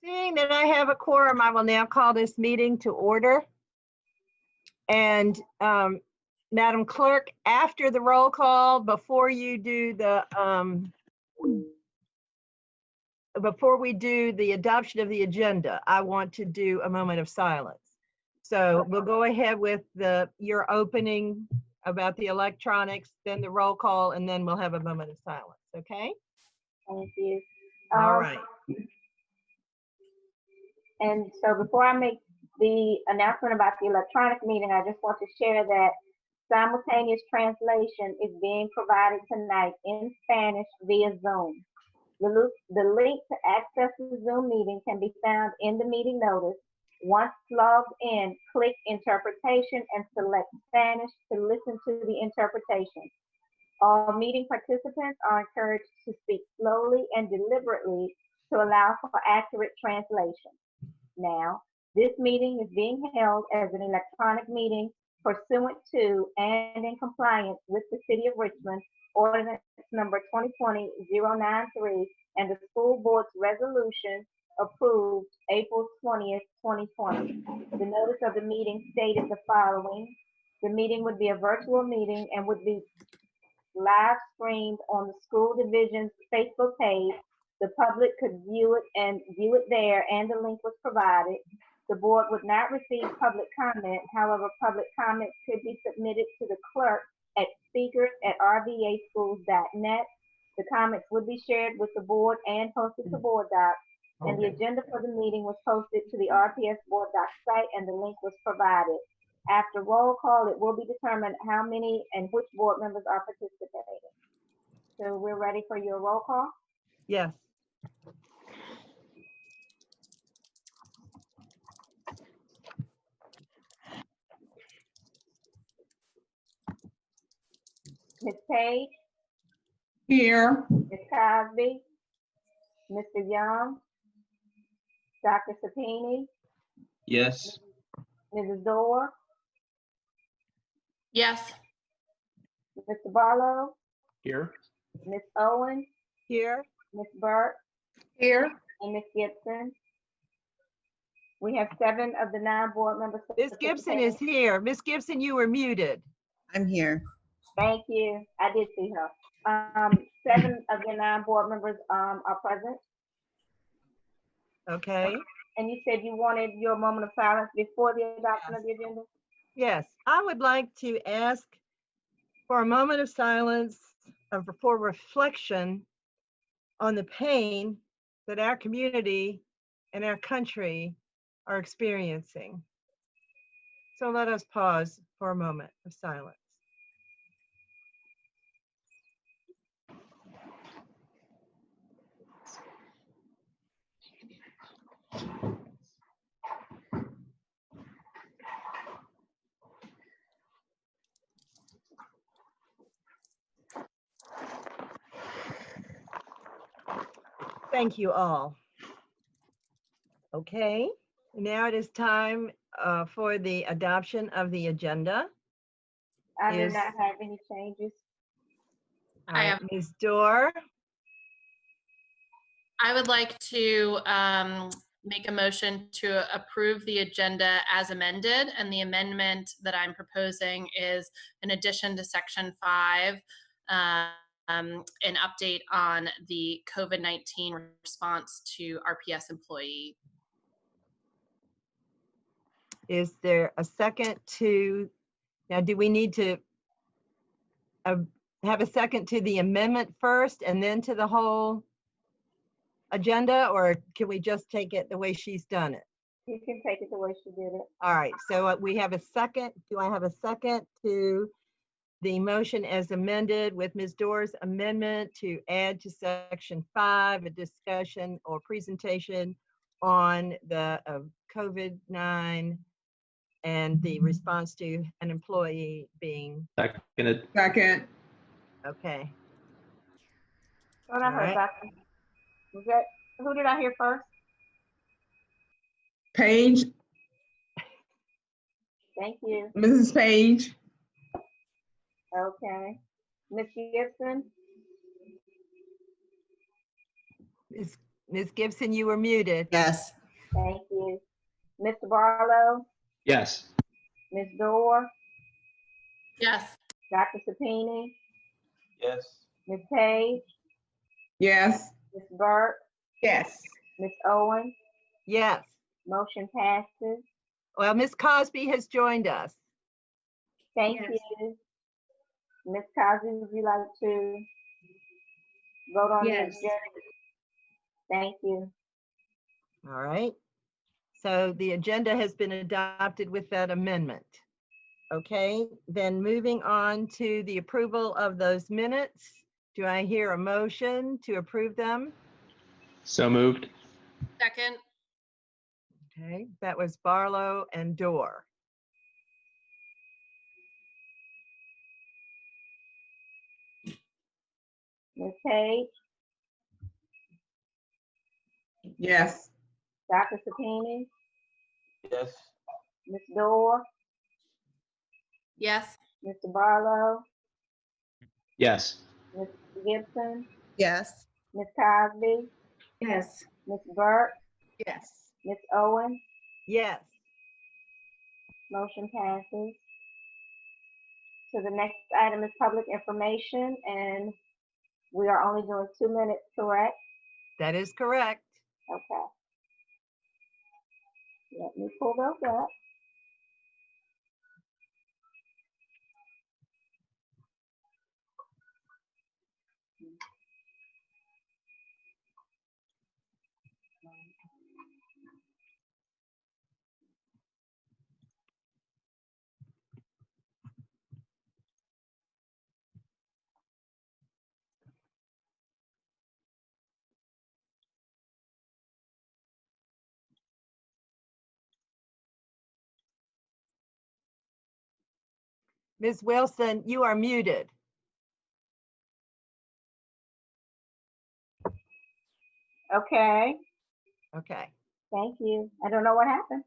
Seeing that I have a quorum, I will now call this meeting to order. And Madam Clerk, after the roll call, before we do the adoption of the agenda, I want to do a moment of silence. So we'll go ahead with your opening about the electronics, then the roll call, and then we'll have a moment of silence, okay? Thank you. All right. And so before I make the announcement about the electronic meeting, I just want to share that simultaneous translation is being provided tonight in Spanish via Zoom. The link to access the Zoom meeting can be found in the meeting notice. Once logged in, click Interpretation and select Spanish to listen to the interpretation. All meeting participants are encouraged to speak slowly and deliberately to allow for accurate translation. Now, this meeting is being held as an electronic meeting pursuant to and in compliance with the City of Richmond Ordinance Number 2020-093 and the School Board's resolution approved April 20th, 2020. The notice of the meeting stated the following. The meeting would be a virtual meeting and would be live streamed on the school division's Facebook page. The public could view it there, and the link was provided. The board would not receive public comment. However, public comments could be submitted to the clerk at speakers@rvaschools.net. The comments would be shared with the board and posted to Board Docs. Okay. And the agenda for the meeting was posted to the RPS Board Docs site, and the link was provided. After roll call, it will be determined how many and which board members are participating. So we're ready for your roll call? Yes. Ms. Page? Here. Ms. Cosby? Mr. Young? Dr. Sapini? Yes. Mrs. Dorr? Yes. Mr. Barlow? Here. Ms. Owen? Here. Ms. Burke? Here. And Ms. Gibson? We have 7 of the 9 board members. Ms. Gibson is here. Ms. Gibson, you were muted. I'm here. Thank you. I did see her. 7 of the 9 board members are present. Okay. And you said you wanted your moment of silence before the adoption of the agenda? Yes, I would like to ask for a moment of silence for reflection on the pain that our community and our country are experiencing. So let us pause for a moment of silence. Thank you all. Okay, now it is time for the adoption of the agenda. I do not have any changes. I have. Ms. Dorr. I would like to make a motion to approve the agenda as amended, and the amendment that I'm proposing is in addition to section 5, an update on the COVID-19 response to RPS employee. Is there a second to, now do we need to have a second to the amendment first and then to the whole agenda, or can we just take it the way she's done it? You can take it the way she did it. All right, so we have a second. Do I have a second to the motion as amended with Ms. Dorr's amendment to add to section 5 a discussion or presentation on the COVID-19 and the response to an employee being Seconded. Second. okay. What I heard, Dr. Was that, who did I hear first? Page. Thank you. Mrs. Page. Okay. Ms. Gibson? Ms. Gibson, you were muted. Yes. Thank you. Mr. Barlow, Yes. Ms. Dorr, Yes. Dr. Sapini, Yes. Ms. Page, Yes. Ms. Burke, Yes. Ms. Owen, Yes. motion passes. Well, Ms. Cosby has joined us. Thank Yes. you. Ms. Cosby, would you like to vote on the Yes. agenda? Thank you. All right. So the agenda has been adopted with that amendment. Okay, then moving on to the approval of those minutes. Do I hear a motion to approve them? So moved. Second. Okay, that was Barlow and Dorr. Ms. Page, Yes. Dr. Sapini, Yes. Ms. Dorr, Yes. Mr. Barlow, Yes. Ms. Gibson, Yes. Ms. Cosby, Yes. Ms. Burke, Yes. Ms. Owen, Yes. motion passes. So the next item is public information, and we are only doing 2 minutes, correct? That is correct. Okay. Let me pull those up. Ms. Wilson, you are muted. Okay, Okay. thank you. I don't know what happened.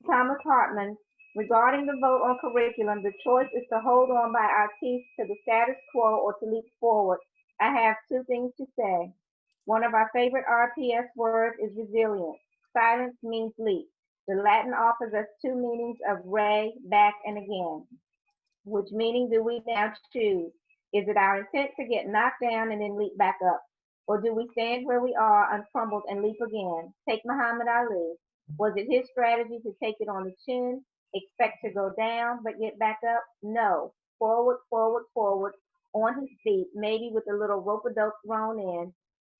Thomas Hartman, regarding the vote on curriculum, the choice is to hold on by our teeth to the status quo or to leap forward. I have two things to say. One of our favorite RPS words is resilience. Silence means leap. The Latin offers us two meanings of re, back, and again. Which meaning do we now choose? Is it our intent to get knocked down and then leap back up? Or do we stand where we are, uncrumbled, and leap again? Take Muhammad Ali. Was it his strategy to take it on the chin, expect to go down, but get back up? No. Forward, forward, forward, on his feet, maybe with a little rope-a-dope thrown in.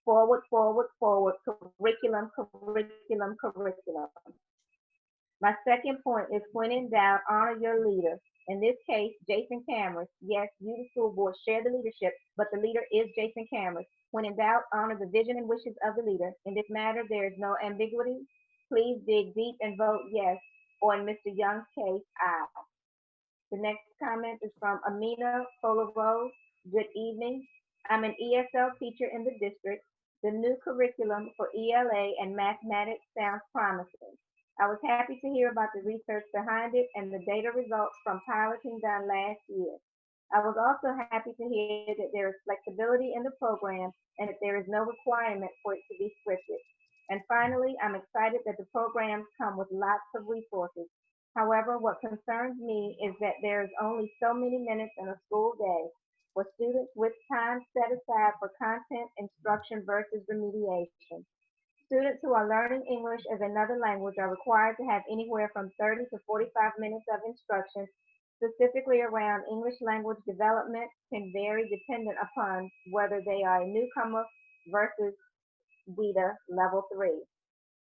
Forward, forward, forward, curriculum, curriculum, curriculum. My second point is when in doubt, honor your leader. In this case, Jason Cameron. Yes, you, the school board, share the leadership, but the leader is Jason Cameron. When in doubt, honor the vision and wishes of the leader. In this matter, there is no ambiguity. Please dig deep and vote yes, or in Mr. Young's case, aye. The next comment is from Amina Fola Rose. Good evening. I'm an ESL teacher in the district. The new curriculum for ELA and mathematics sounds promising. I was happy to hear about the research behind it and the data results from piloting done last year. I was also happy to hear that there is flexibility in the program and that there is no requirement for it to be scripted. And finally, I'm excited that the programs come with lots of resources. However, what concerns me is that there is only so many minutes in a school day for students with time set aside for content instruction versus remediation. Students who are learning English as another language are required to have anywhere from 30 to 45 minutes of instruction, specifically around English language development, can vary dependent upon whether they are a newcomer versus WIDA level 3.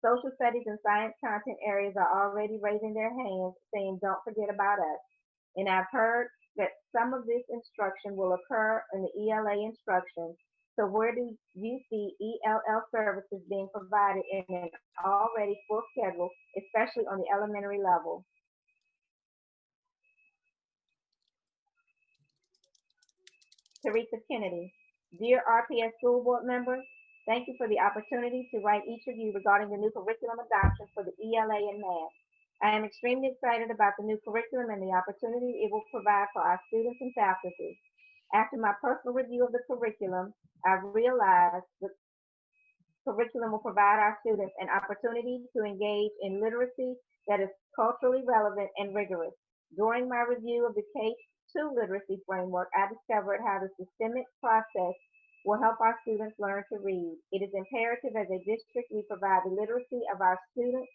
Social studies and science content areas are already raising their hands, saying, don't forget about us. And I've heard that some of this instruction will occur in the ELA instruction. So where do you see ELL services being provided in an already full schedule, especially on the elementary level? Teresa Kennedy. Dear RPS school board members, thank you for the opportunity to write each of you regarding the new curriculum adoption for the ELA and math. I am extremely excited about the new curriculum and the opportunity it will provide for our students and faculty. After my personal review of the curriculum, I realized that curriculum will provide our students an opportunity to engage in literacy that is culturally relevant and rigorous. During my review of the K-2 literacy framework, I discovered how the systemic process will help our students learn to read. It is imperative as a district we provide the literacy of our students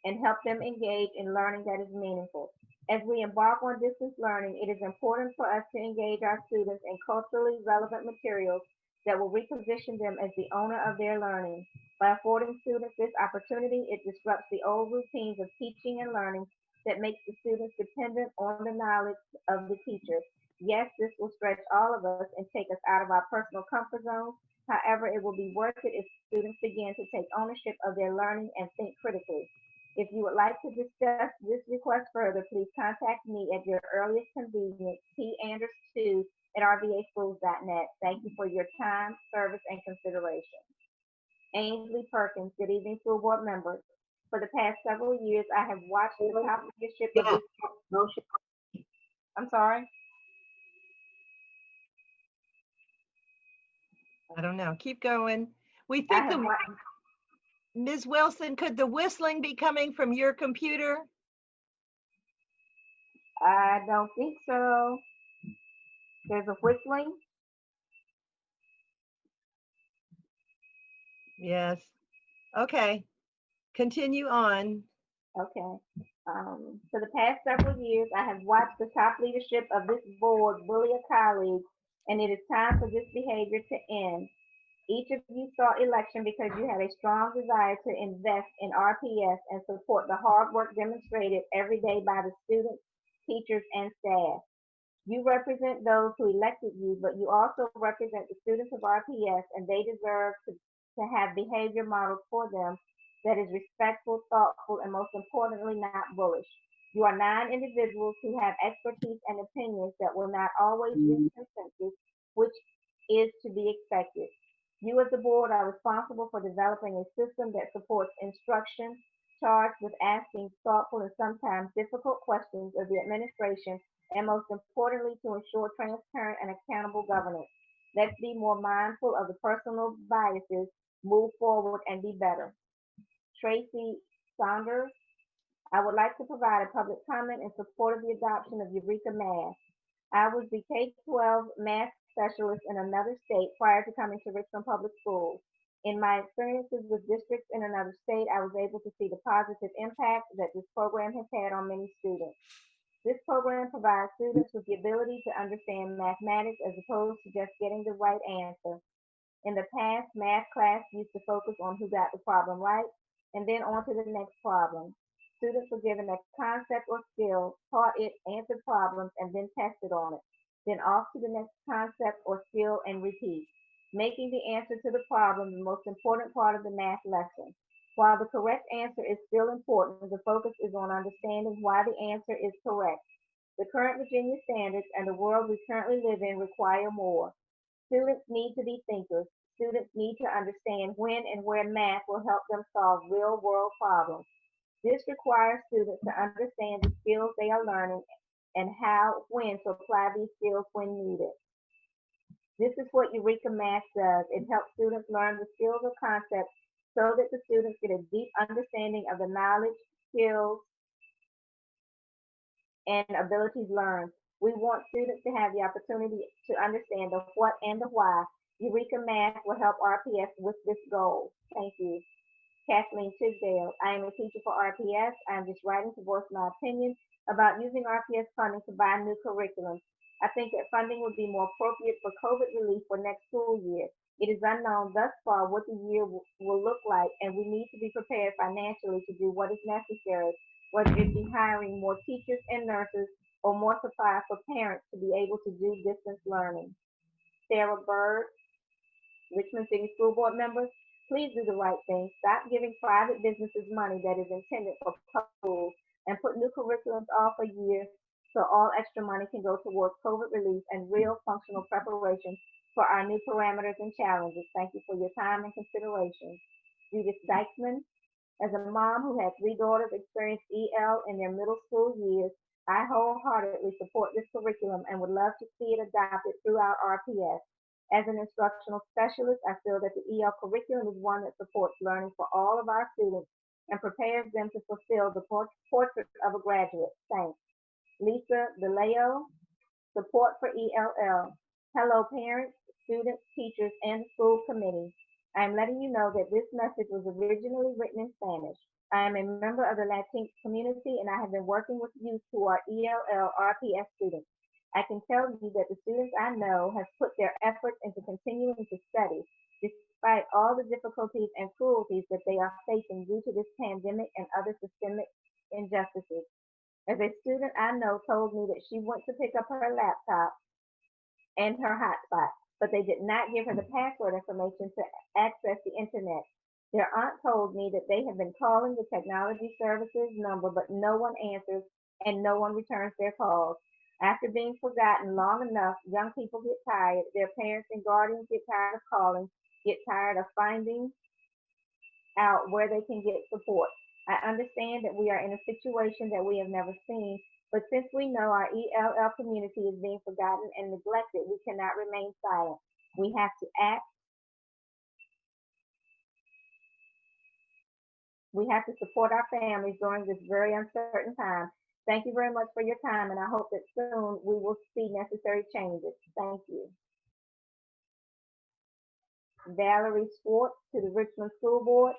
and help them engage in learning that is meaningful. As we embark on distance learning, it is important for us to engage our students in culturally relevant materials that will reposition them as the owner of their learning. By affording students this opportunity, it disrupts the old routines of teaching and learning that makes the students dependent on the knowledge of the teacher. Yes, this will stretch all of us and take us out of our personal comfort zones. However, it will be worth it if students begin to take ownership of their learning and think critically. If you would like to discuss this request further, please contact me at your earliest convenience, panders2@rvaschools.net. Thank you for your time, service, and consideration. Ainsley Perkins, good evening, school board members. For the past several years, I have watched the top leadership of this motion. I'm sorry? I don't know. Keep going. We I think have the, watched, Ms. Wilson, could the whistling be coming from your computer? I don't think so. There's a whistling. Yes. Okay. Continue on. Okay. For the past several years, I have watched the top leadership of this board bully a colleague, and it is time for this behavior to end. Each of you sought election because you had a strong desire to invest in RPS and support the hard work demonstrated every day by the students, teachers, and staff. You represent those who elected you, but you also represent the students of RPS, and they deserve to have behavior modeled for them that is respectful, thoughtful, and most importantly, not bullish. You are 9 individuals who have expertise and opinions that will not always reach consensus, which is to be expected. You as the board are responsible for developing a system that supports instruction, charged with asking thoughtful and sometimes difficult questions of the administration, and most importantly, to ensure transparent and accountable governance. Let's be more mindful of the personal biases, move forward, and be better. Tracy Saunders, I would like to provide a public comment in support of the adoption of Eureka Math. I was the K-12 math specialist in another state prior to coming to Richmond Public Schools. In my experiences with districts in another state, I was able to see the positive impact that this program has had on many students. This program provides students with the ability to understand mathematics as opposed to just getting the right answer. In the past, math class used to focus on who got the problem right and then on to the next problem. Students were given a concept or skill, taught it, answered problems, and then tested on it. Then off to the next concept or skill and repeat, making the answer to the problem the most important part of the math lesson. While the correct answer is still important, the focus is on understanding why the answer is correct. The current Virginia standards and the world we currently live in require more. Students need to be thinkers. Students need to understand when and where math will help them solve real world problems. This requires students to understand the skills they are learning and when to apply these skills when needed. This is what Eureka Math does. It helps students learn the skills or concepts so that the students get a deep understanding of the knowledge, skills, and abilities learned. We want students to have the opportunity to understand the what and the why. Eureka Math will help RPS with this goal. Thank you. Kathleen Tisdale. I am a teacher for RPS. I am just writing to voice my opinion about using RPS funding to buy new curriculum. I think that funding would be more appropriate for COVID relief for next school year. It is unknown thus far what the year will look like, and we need to be prepared financially to do what is necessary, whether it be hiring more teachers and nurses or more supply for parents to be able to do distance learning. Sarah Bird, Richmond City School Board members, please do the right thing. Stop giving private businesses money that is intended for schools and put new curriculums off a year so all extra money can go towards COVID relief and real functional preparation for our new parameters and challenges. Thank you for your time and consideration. Judith Dykman, as a mom who had 3 daughters experience EL in their middle school years, I wholeheartedly support this curriculum and would love to see it adopted throughout RPS. As an instructional specialist, I feel that the EL curriculum is one that supports learning for all of our students and prepares them to fulfill the portrait of a graduate. Thanks. Lisa DeLeo, support for ELL. Hello, parents, students, teachers, and the school committee. I am letting you know that this message was originally written in Spanish. I am a member of the Latinx community and I have been working with youth who are ELL RPS students. I can tell you that the students I know have put their efforts into continuing to study despite all the difficulties and cruelties that they are facing due to this pandemic and other systemic injustices. As a student I know told me that she went to pick up her laptop and her hotspot, but they did not give her the password information to access the internet. Their aunt told me that they have been calling the technology services number, but no one answers and no one returns their calls. After being forgotten long enough, young people get tired, their parents and guardians get tired of calling, get tired of finding out where they can get support. I understand that we are in a situation that we have never seen, but since we know our ELL community is being forgotten and neglected, we cannot remain silent. We have to act. We have to support our families during this very uncertain time. Thank you very much for your time, and I hope that soon we will see necessary changes. Thank you. Valerie Schwartz to the Richmond School Board.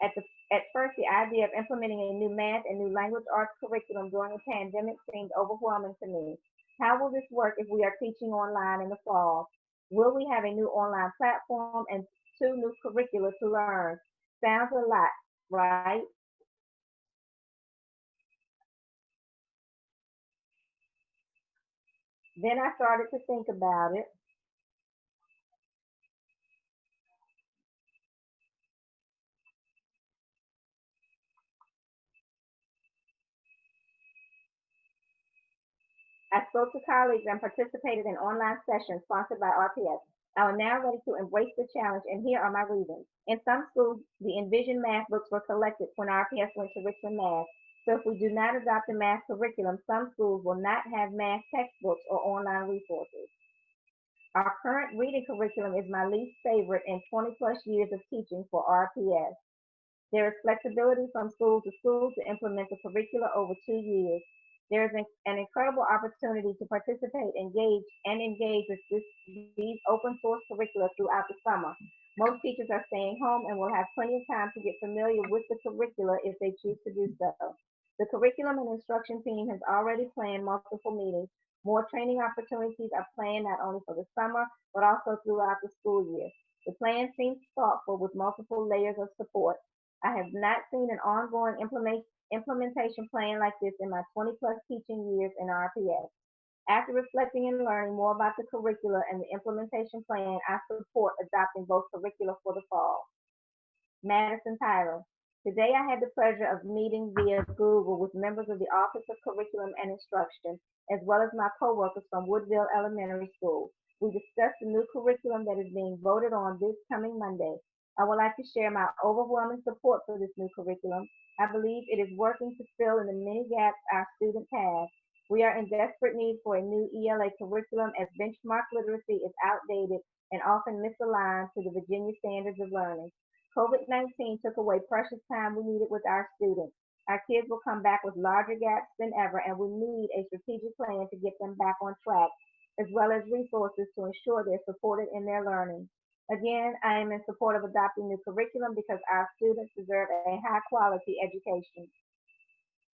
At first, the idea of implementing a new math and new language arts curriculum during a pandemic seemed overwhelming to me. How will this work if we are teaching online in the fall? Will we have a new online platform and 2 new curricula to learn? Sounds a lot, right? Then I started to think about it. I spoke to colleagues and participated in online sessions sponsored by RPS. I am now ready to embrace the challenge, and here are my reasons. In some schools, the Envision math books were collected when RPS went to Richmond Math. So if we do not adopt a math curriculum, some schools will not have math textbooks or online resources. Our current reading curriculum is my least favorite in 20 plus years of teaching for RPS. There is flexibility from school to school to implement the curricula over 2 years. There is an incredible opportunity to participate, engage with these open source curricula throughout the summer. Most teachers are staying home and will have plenty of time to get familiar with the curricula if they choose to do so. The curriculum and instruction team has already planned multiple meetings. More training opportunities are planned not only for the summer, but also throughout the school year. The plan seems thoughtful with multiple layers of support. I have not seen an ongoing implementation plan like this in my 20 plus teaching years in RPS. After reflecting and learning more about the curricula and the implementation plan, I support adopting both curricula for the fall. Madison Tyler. Today I had the pleasure of meeting via Google with members of the Office of Curriculum and Instruction, as well as my coworkers from Woodville Elementary School. We discussed the new curriculum that is being voted on this coming Monday. I would like to share my overwhelming support for this new curriculum. I believe it is working to fill in the many gaps our students have. We are in desperate need for a new ELA curriculum as benchmark literacy is outdated and often misaligned to the Virginia standards of learning. COVID-19 took away precious time we needed with our students. Our kids will come back with larger gaps than ever, and we need a strategic plan to get them back on track, as well as resources to ensure they're supported in their learning. Again, I am in support of adopting new curriculum because our students deserve a high quality education.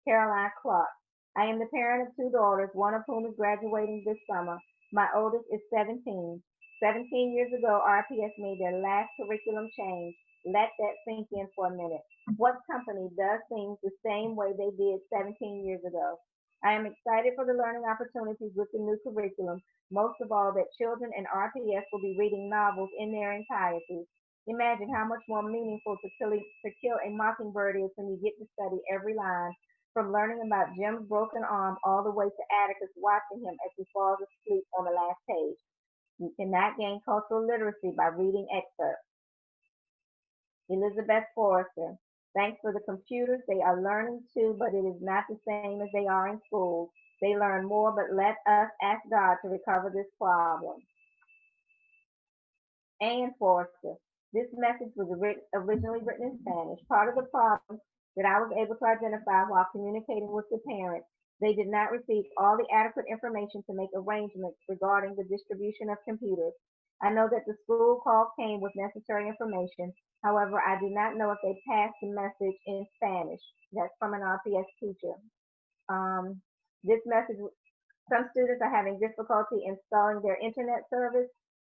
Caroline Clark. I am the parent of 2 daughters, one of whom is graduating this summer. My oldest is 17. 17 years ago, RPS made their last curriculum change. Let that sink in for a minute. What company does things the same way they did 17 years ago? I am excited for the learning opportunities with the new curriculum. Most of all, that children in RPS will be reading novels in their entirety. Imagine how much more meaningful To Kill a Mockingbird is when you get to study every line, from learning about Jim's broken arm all the way to Atticus watching him as he falls asleep on the last page. You cannot gain cultural literacy by reading excerpts. Elizabeth Forrester. Thanks for the computers. They are learning too, but it is not the same as they are in schools. They learn more, but let us ask God to recover this problem. Ann Forrester. This message was originally written in Spanish. Part of the problem that I was able to identify while communicating with the parents, they did not receive all the adequate information to make arrangements regarding the distribution of computers. I know that the school call came with necessary information. However, I do not know if they passed the message in Spanish. That's from an RPS teacher. This message, some students are having difficulty installing their internet service,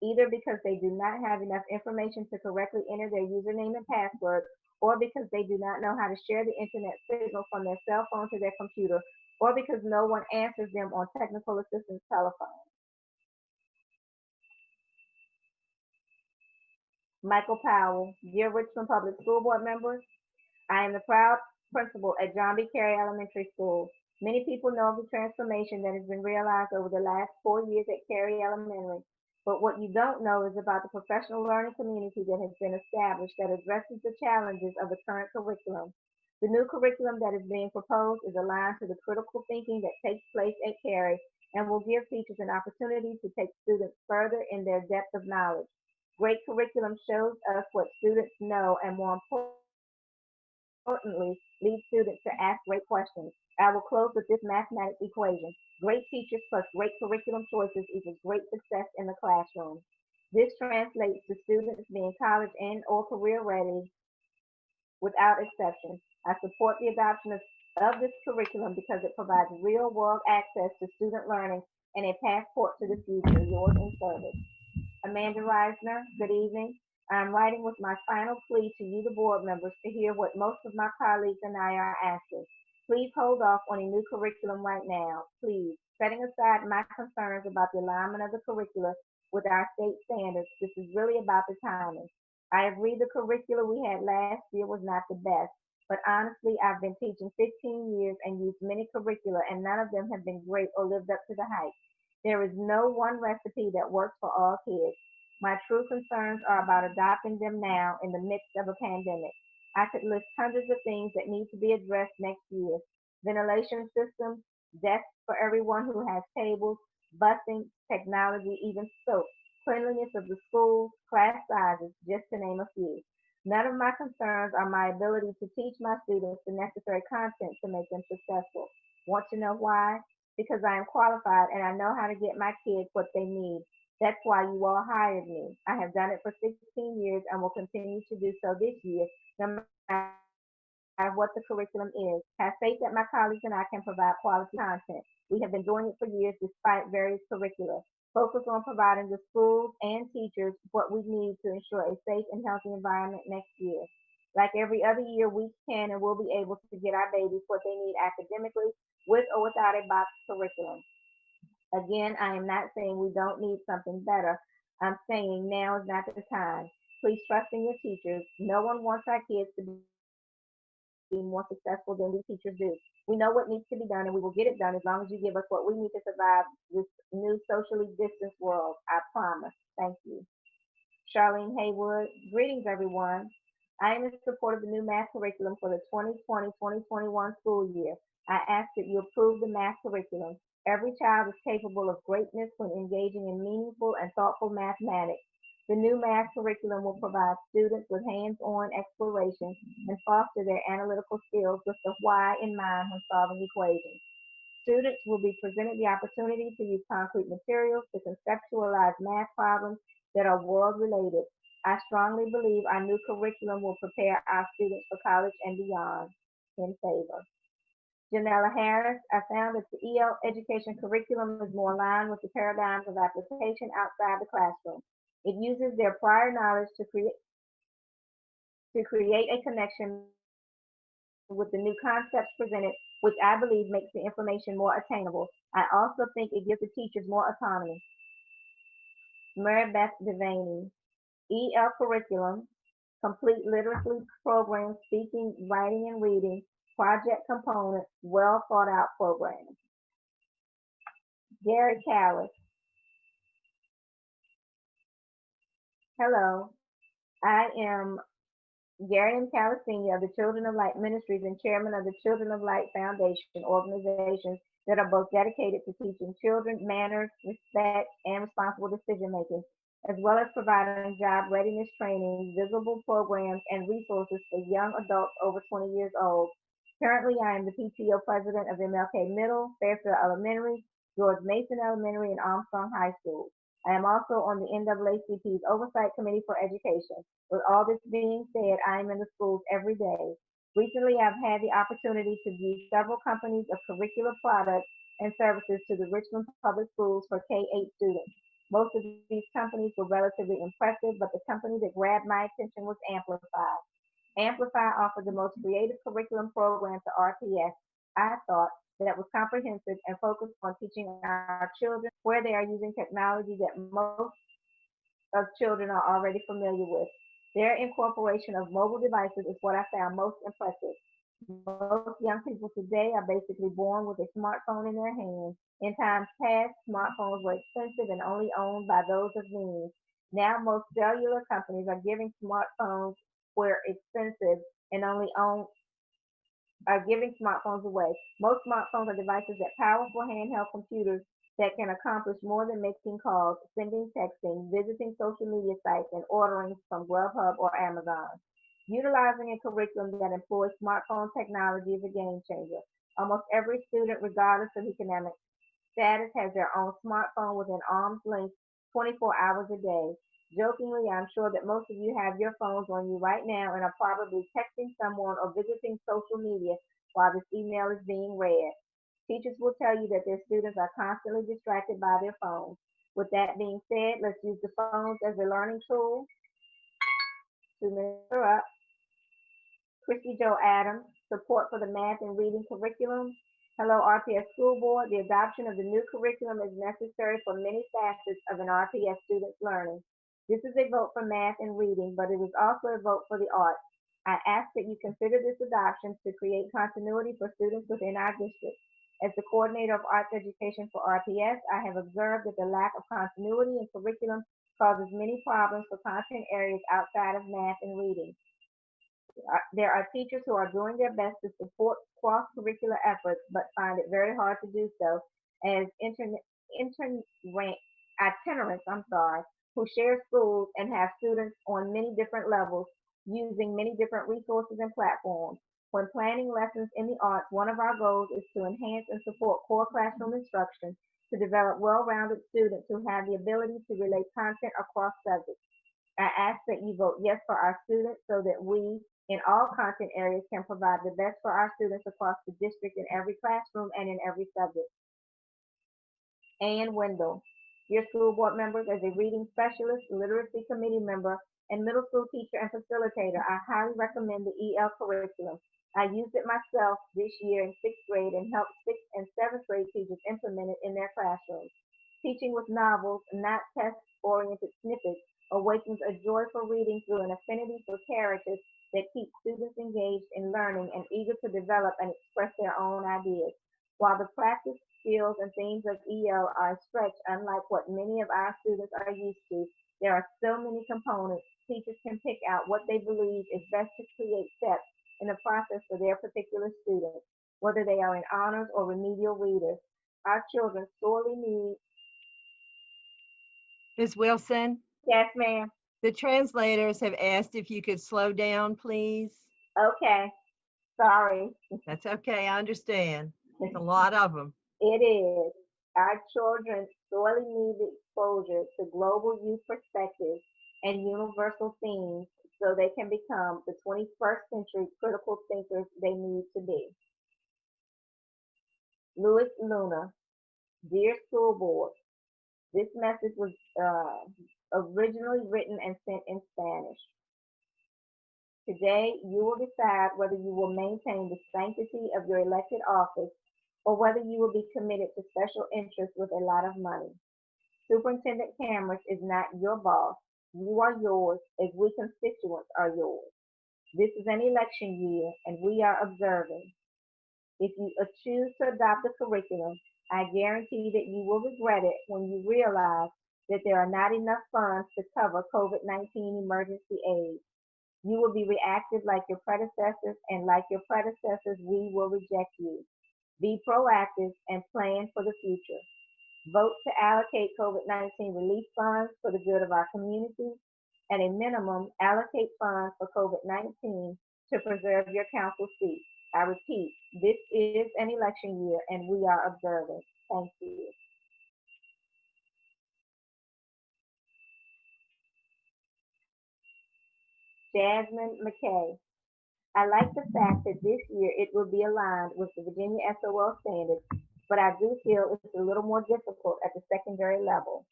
either because they do not have enough information to correctly enter their username and password, or because they do not know how to share the internet signal from their cell phone to their computer, or because no one answers them on technical assistance telephone. Michael Powell, dear Richmond Public School Board members, I am the proud principal at John B. Carey Elementary School. Many people know of the transformation that has been realized over the last 4 years at Carey Elementary, but what you don't know is about the professional learning community that has been established that addresses the challenges of the current curriculum. The new curriculum that is being proposed is aligned to the critical thinking that takes place at Carey and will give teachers an opportunity to take students further in their depth of knowledge. Great curriculum shows us what students know and, more importantly, leads students to ask great questions. I will close with this mathematics equation. Great teachers plus great curriculum choices equals great success in the classroom. This translates to students being college and or career ready without exception. I support the adoption of this curriculum because it provides real world access to student learning and a passport to the future. Yours in service. Amanda Reisner, good evening. I'm writing with my final plea to you, the board members, to hear what most of my colleagues and I are asking. Please hold off on a new curriculum right now, please. Setting aside my concerns about the alignment of the curricula with our state standards, this is really about the timing. I agree the curricula we had last year was not the best, but honestly, I've been teaching 15 years and used many curricula, and none of them have been great or lived up to the hype. There is no one recipe that works for all kids. My true concerns are about adopting them now in the midst of a pandemic. I could list hundreds of things that need to be addressed next year. Ventilation systems, desks for everyone who has tables, busing, technology, even soap, cleanliness of the schools, class sizes, just to name a few. None of my concerns are my ability to teach my students the necessary content to make them successful. Want to know why? Because I am qualified and I know how to get my kids what they need. That's why you all hired me. I have done it for 16 years and will continue to do so this year, no matter what the curriculum is. Have faith that my colleagues and I can provide quality content. We have been doing it for years despite various curricula. Focus on providing the schools and teachers what we need to ensure a safe and healthy environment next year. Like every other year, we can and will be able to get our babies what they need academically, with or without a box curriculum. Again, I am not saying we don't need something better. I'm saying now is not the time. Please trust in your teachers. No one wants our kids to be more successful than we teachers do. We know what needs to be done and we will get it done as long as you give us what we need to survive this new socially distanced world. I promise. Thank you. Charlene Haywood, greetings everyone. I am in support of the new math curriculum for the 2020-2021 school year. I ask that you approve the math curriculum. Every child is capable of greatness when engaging in meaningful and thoughtful mathematics. The new math curriculum will provide students with hands-on exploration and foster their analytical skills with the why in mind when solving equations. Students will be presented the opportunity to use concrete materials to conceptualize math problems that are world-related. I strongly believe our new curriculum will prepare our students for college and beyond. In favor. Janella Harris, I found that the EL education curriculum is more aligned with the paradigms of application outside the classroom. It uses their prior knowledge to create a connection with the new concepts presented, which I believe makes the information more attainable. I also think it gives the teachers more autonomy. Mary Beth Devaney, EL curriculum, complete literacy programs, speaking, writing, and reading, project components, well thought out programs. Gary Callis. Hello. I am Garrett M. Cala Sr. of the Children of Light Ministries and chairman of the Children of Light Foundation, organizations that are both dedicated to teaching children manners, respect, and responsible decision making, as well as providing job readiness training, visible programs, and resources for young adults over 20 years old. Currently, I am the PTO president of MLK Middle, Fairfield Elementary, George Mason Elementary, and Armstrong High School. I am also on the NAACP's Oversight Committee for Education. With all this being said, I am in the schools every day. Recently, I've had the opportunity to view several companies of curricular products and services to the Richmond Public Schools for K-8 students. Most of these companies were relatively impressive, but the company that grabbed my attention was Amplify. Amplify offered the most creative curriculum program to RPS, I thought, that was comprehensive and focused on teaching our children where they are using technology that most of children are already familiar with. Their incorporation of mobile devices is what I found most impressive. Most young people today are basically born with a smartphone in their hands. In times past, smartphones were expensive and only owned by those of means. Now, most cellular companies are giving smartphones were expensive and only owned are giving smartphones away. Most smartphones are devices that powerful handheld computers that can accomplish more than making calls, sending texting, visiting social media sites, and ordering from Grubhub or Amazon. Utilizing a curriculum that employs smartphone technology is a game changer. Almost every student, regardless of economic status, has their own smartphone within arm's length 24 hours a day. Jokingly, I'm sure that most of you have your phones on you right now and are probably texting someone or visiting social media while this email is being read. Teachers will tell you that their students are constantly distracted by their phones. With that being said, let's use the phones as a learning tool. 2 minutes are up. Christy Joe Adams, support for the math and reading curriculum. Hello, RPS School Board. The adoption of the new curriculum is necessary for many facets of an RPS student's learning. This is a vote for math and reading, but it is also a vote for the arts. I ask that you consider this adoption to create continuity for students within our district. As the coordinator of arts education for RPS, I have observed that the lack of continuity in curriculum causes many problems for content areas outside of math and reading. There are teachers who are doing their best to support cross-curricular efforts, but find it very hard to do so as itinerants, who share schools and have students on many different levels using many different resources and platforms. When planning lessons in the arts, one of our goals is to enhance and support core classroom instruction to develop well-rounded students who have the ability to relate content across subjects. I ask that you vote yes for our students so that we, in all content areas, can provide the best for our students across the district in every classroom and in every subject. Ann Wendell, dear school board members, as a reading specialist, literacy committee member, and middle school teacher and facilitator, I highly recommend the EL curriculum. I used it myself this year in 6th grade and helped 6th and 7th grade teachers implement it in their classrooms. Teaching with novels, not test-oriented snippets, awakens a joy for reading through an affinity for characters that keeps students engaged in learning and eager to develop and express their own ideas. While the practice, skills, and themes of EL are a stretch unlike what many of our students are used to, there are so many components. Teachers can pick out what they believe is best to create steps in the process for their particular students, whether they are in honors or remedial readers. Our children sorely need. Ms. Wilson, Yes, ma'am. the translators have asked if you could slow down, please. Okay. Sorry. That's okay, I understand. It's a lot of them. It is. Our children sorely need the exposure to global youth perspectives and universal themes so they can become the 21st century critical thinkers they need to be. Louis Luna, dear school board, this message was originally written and sent in Spanish. Today, you will decide whether you will maintain the sanctity of your elected office or whether you will be committed to special interests with a lot of money. Superintendent Cameron is not your boss. You are yours as we constituents are yours. This is an election year and we are observing. If you choose to adopt the curriculum, I guarantee that you will regret it when you realize that there are not enough funds to cover COVID-19 emergency aid. You will be reactive like your predecessors, and like your predecessors, we will reject you. Be proactive and plan for the future. Vote to allocate COVID-19 relief funds for the good of our community. At a minimum, allocate funds for COVID-19 to preserve your council seat. I repeat, this is an election year and we are observant. Thank you. Jasmine McKay. I like the fact that this year it will be aligned with the Virginia SOL standards, but I do feel it's a little more difficult at the secondary level.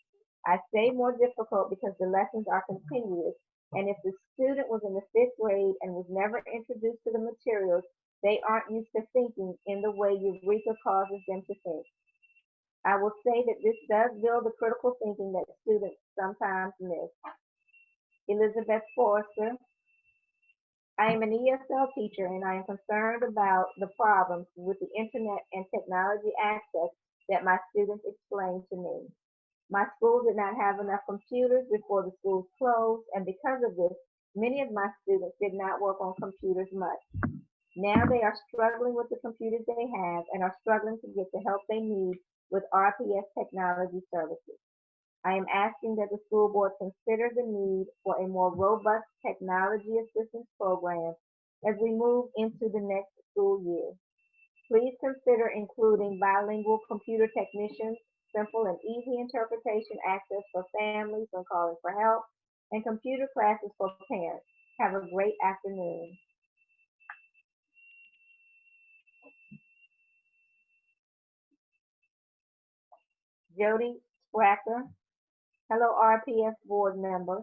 I say more difficult because the lessons are continuous, and if the student was in the 5th grade and was never introduced to the materials, they aren't used to thinking in the way Eureka causes them to think. I will say that this does build the critical thinking that students sometimes miss. Elizabeth Forrester. I am an ESL teacher and I am concerned about the problems with the internet and technology access that my students explained to me. My school did not have enough computers before the schools closed, and because of this, many of my students did not work on computers much. Now they are struggling with the computers they have and are struggling to get the help they need with RPS technology services. I am asking that the school board consider the need for a more robust technology assistance program as we move into the next school year. Please consider including bilingual computer technicians, simple and easy interpretation access for families when calling for help, and computer classes for parents. Have a great afternoon. Jody Spracker. Hello, RPS board members.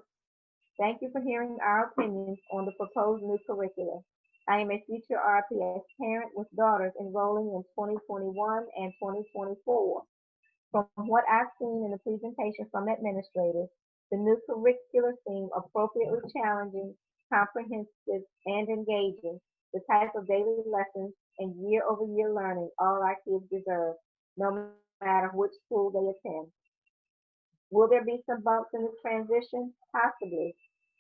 Thank you for hearing our opinions on the proposed new curriculum. I am a future RPS parent with daughters enrolling in 2021 and 2024. From what I've seen in the presentation from administrators, the new curriculum seems appropriately challenging, comprehensive, and engaging, the type of daily lessons and year-over-year learning all our kids deserve, no matter which school they attend. Will there be some bumps in the transition? Possibly.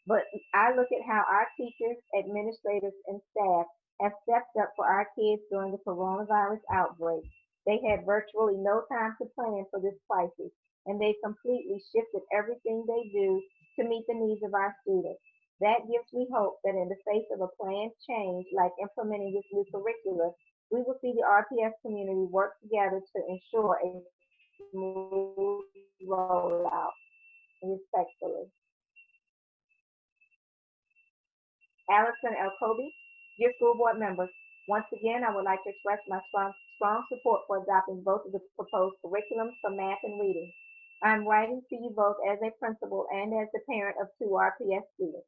But I look at how our teachers, administrators, and staff have stepped up for our kids during the coronavirus outbreak. They had virtually no time to plan for this crisis, and they completely shifted everything they do to meet the needs of our students. That gives me hope that in the face of a planned change like implementing this new curriculum, we will see the RPS community work together to ensure a smooth rollout. Respectfully. Allison L. Kobe. Dear school board members, once again, I would like to express my strong support for adopting both of the proposed curriculums for math and reading. I'm writing to you both as a principal and as the parent of 2 RPS students.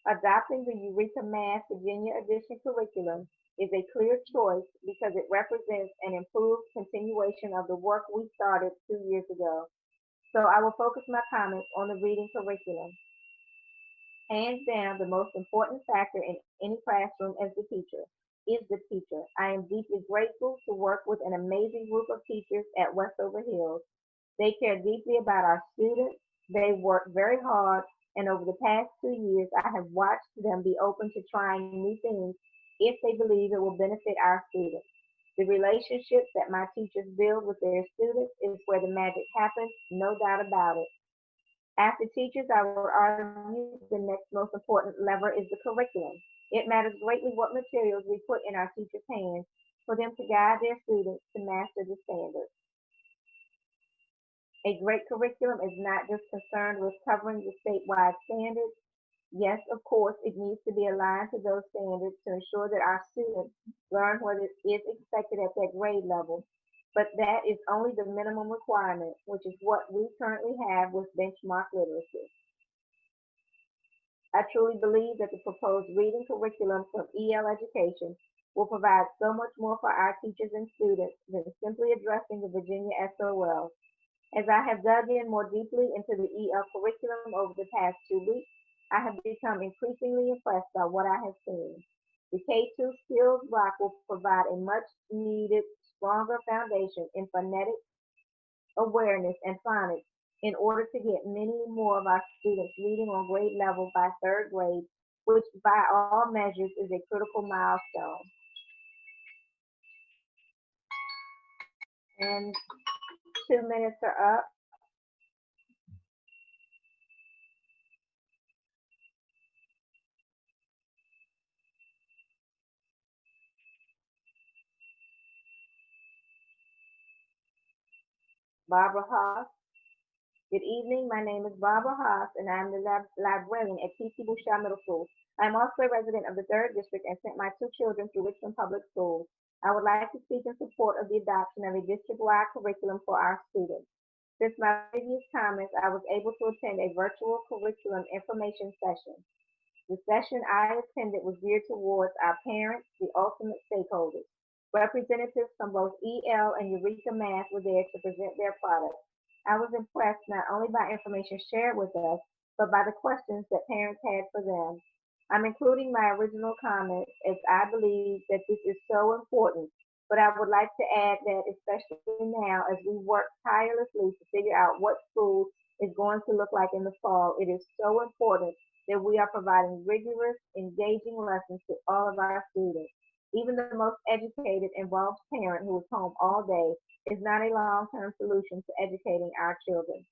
Adopting the Eureka Math Virginia Edition curriculum is a clear choice because it represents an improved continuation of the work we started 2 years ago. So I will focus my comments on the reading curriculum. Hands down, the most important factor in any classroom is the teacher. I am deeply grateful to work with an amazing group of teachers at Westover Hills. They care deeply about our students. They work very hard, and over the past 2 years, I have watched them be open to trying new things if they believe it will benefit our students. The relationships that my teachers build with their students is where the magic happens, no doubt about it. After teachers, I would argue the next most important lever is the curriculum. It matters greatly what materials we put in our teachers' hands for them to guide their students to master the standards. A great curriculum is not just concerned with covering the statewide standards. Yes, of course, it needs to be aligned to those standards to ensure that our students learn what is expected at that grade level. But that is only the minimum requirement, which is what we currently have with benchmark literacy. I truly believe that the proposed reading curriculum from EL education will provide so much more for our teachers and students than simply addressing the Virginia SOL. As I have dug in more deeply into the EL curriculum over the past 2 weeks, I have become increasingly impressed by what I have seen. The K2 skills block will provide a much needed, stronger foundation in phonetic awareness and phonics in order to get many more of our students reading on grade level by 3rd grade which by all measures is a critical milestone. And 2 minutes are up. Barbara Haas. Good evening. My name is Barbara Haas, and I'm the librarian at P.C. Bouchard Middle School. I'm also a resident of the 3rd District and sent my 2 children through Richmond Public Schools. I would like to speak in support of the adoption of a district-wide curriculum for our students. Since my previous comments, I was able to attend a virtual curriculum information session. The session I attended was geared towards our parents, the ultimate stakeholders. Representatives from both EL and Eureka Math were there to present their products. I was impressed not only by information shared with us, but by the questions that parents had for them. I'm including my original comments as I believe that this is so important, but I would like to add that especially now as we work tirelessly to figure out what school is going to look like in the fall, it is so important that we are providing rigorous, engaging lessons to all of our students. Even the most educated, involved parent who is home all day is not a long-term solution to educating our children.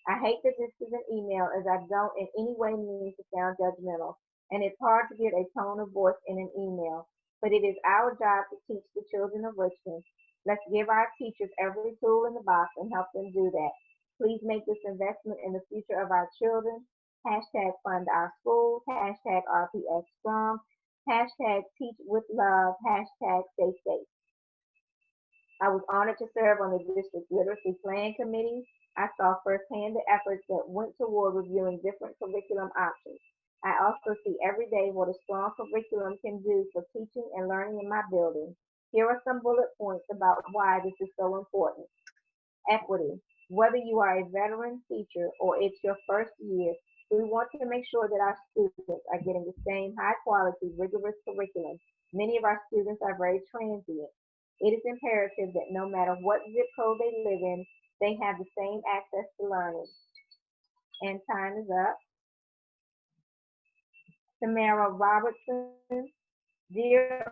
I hate that this is an email as I don't in any way mean to sound judgmental, and it's hard to get a tone of voice in an email, but it is our job to teach the children of Richmond. Let's give our teachers every tool in the box and help them do that. Please make this investment in the future of our children. Hashtag fund our schools, hashtag RPS strong, hashtag teach with love, hashtag stay safe. I was honored to serve on the district literacy plan committee. I saw firsthand the efforts that went toward reviewing different curriculum options. I also see every day what a strong curriculum can do for teaching and learning in my building. Here are some bullet points about why this is so important. Equity. Whether you are a veteran teacher or it's your first year, we want to make sure that our students are getting the same high quality, rigorous curriculum. Many of our students are very transient. It is imperative that no matter what zip code they live in, they have the same access to learning. And time is up. Tamara Robertson, dear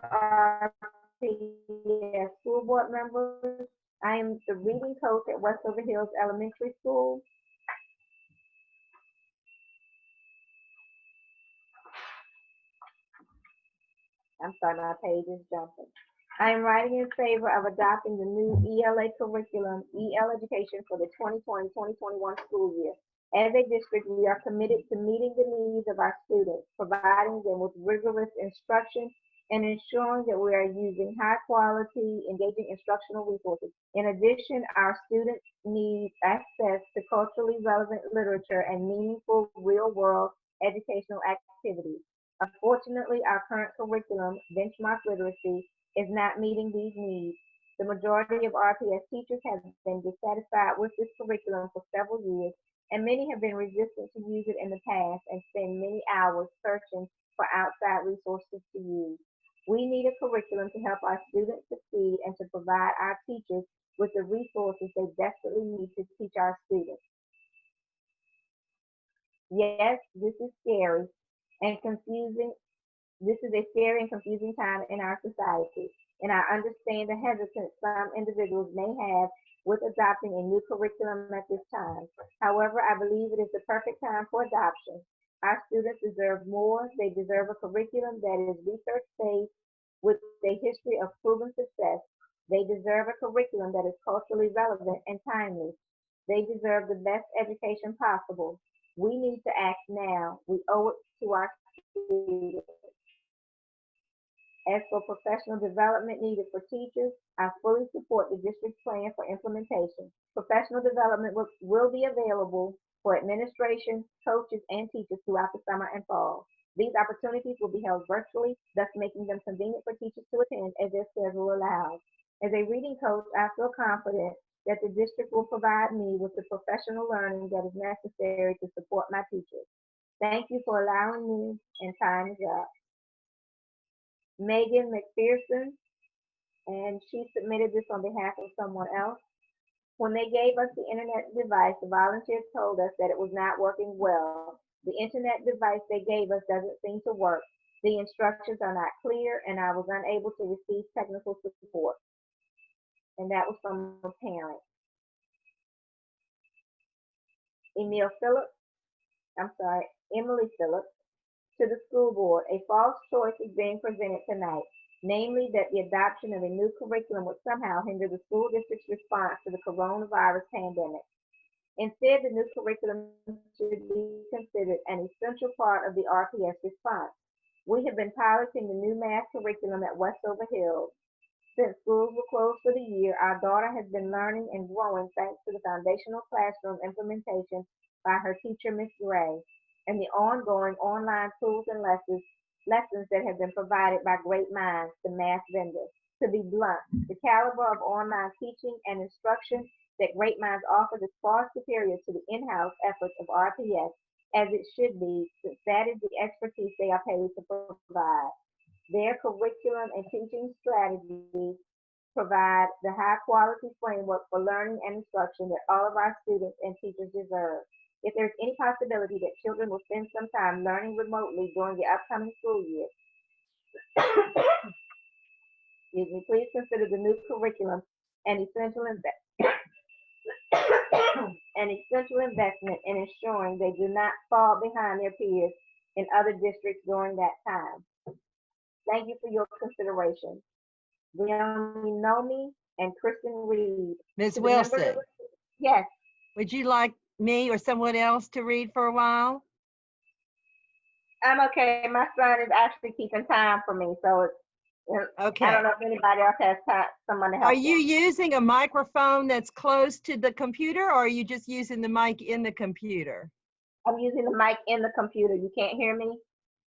RPS school board members, I am the reading coach at Westover Hills Elementary School. I'm sorry, my page is jumping. I am writing in favor of adopting the new ELA curriculum, EL education for the 2020-2021 school year. As a district, we are committed to meeting the needs of our students, providing them with rigorous instruction, and ensuring that we are using high quality, engaging instructional resources. In addition, our students need access to culturally relevant literature and meaningful real-world educational activities. Unfortunately, our current curriculum, benchmark literacy, is not meeting these needs. The majority of RPS teachers have been dissatisfied with this curriculum for several years, and many have been resistant to use it in the past and spend many hours searching for outside resources to use. We need a curriculum to help our students succeed and to provide our teachers with the resources they desperately need to teach our students. Yes, this is scary and confusing. This is a scary and confusing time in our society, and I understand the hesitance some individuals may have with adopting a new curriculum at this time. However, I believe it is the perfect time for adoption. Our students deserve more. They deserve a curriculum that is research-based with a history of proven success. They deserve a curriculum that is culturally relevant and timely. They deserve the best education possible. We need to act now. We owe it to our students. As for professional development needed for teachers, I fully support the district's plan for implementation. Professional development will be available for administration, coaches, and teachers throughout the summer and fall. These opportunities will be held virtually, thus making them convenient for teachers to attend as their schedule allows. As a reading coach, I feel confident that the district will provide me with the professional learning that is necessary to support my teachers. Thank you for allowing me, and time is up. Megan McPherson, and she submitted this on behalf of someone else. When they gave us the internet device, the volunteers told us that it was not working well. The internet device they gave us doesn't seem to work. The instructions are not clear, and I was unable to receive technical support. And that was from a parent. Emily Phillips, to the school board. A false choice is being presented tonight, namely that the adoption of a new curriculum would somehow hinder the school district's response to the coronavirus pandemic. Instead, the new curriculum should be considered an essential part of the RPS response. We have been piloting the new math curriculum at Westover Hills. Since schools were closed for the year, our daughter has been learning and growing thanks to the foundational classroom implementation by her teacher, Ms. Gray, and the ongoing online tools and lessons that have been provided by Great Minds, the math vendor. To be blunt, the caliber of online teaching and instruction that Great Minds offers is far superior to the in-house efforts of RPS, as it should be, since that is the expertise they are paid to provide. Their curriculum and teaching strategies provide the high-quality framework for learning and instruction that all of our students and teachers deserve. If there's any possibility that children will spend some time learning remotely during the upcoming school year, please consider the new curriculum an essential investment in ensuring they do not fall behind their peers in other districts during that time. Thank you for your consideration. Leonie Nomi and Kristen Reed. Ms. Wilson, Yes. would you like me or someone else to read for a while? I'm okay. My son is actually keeping time for me, so it's, Okay. I don't know if anybody else has time, someone to help. Are you using a microphone that's close to the computer, or are you just using the mic in the computer? I'm using the mic in the computer. You can't hear me?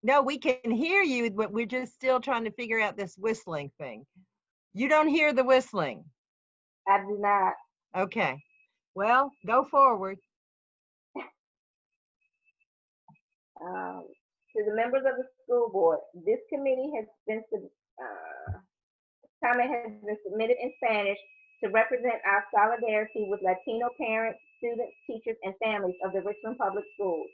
No, we can hear you, but we're just still trying to figure out this whistling thing. You don't hear the whistling? I do not. Okay. Well, go forward. To the members of the school board, this committee has been comment has been submitted in Spanish to represent our solidarity with Latino parents, students, teachers, and families of the Richmond Public Schools.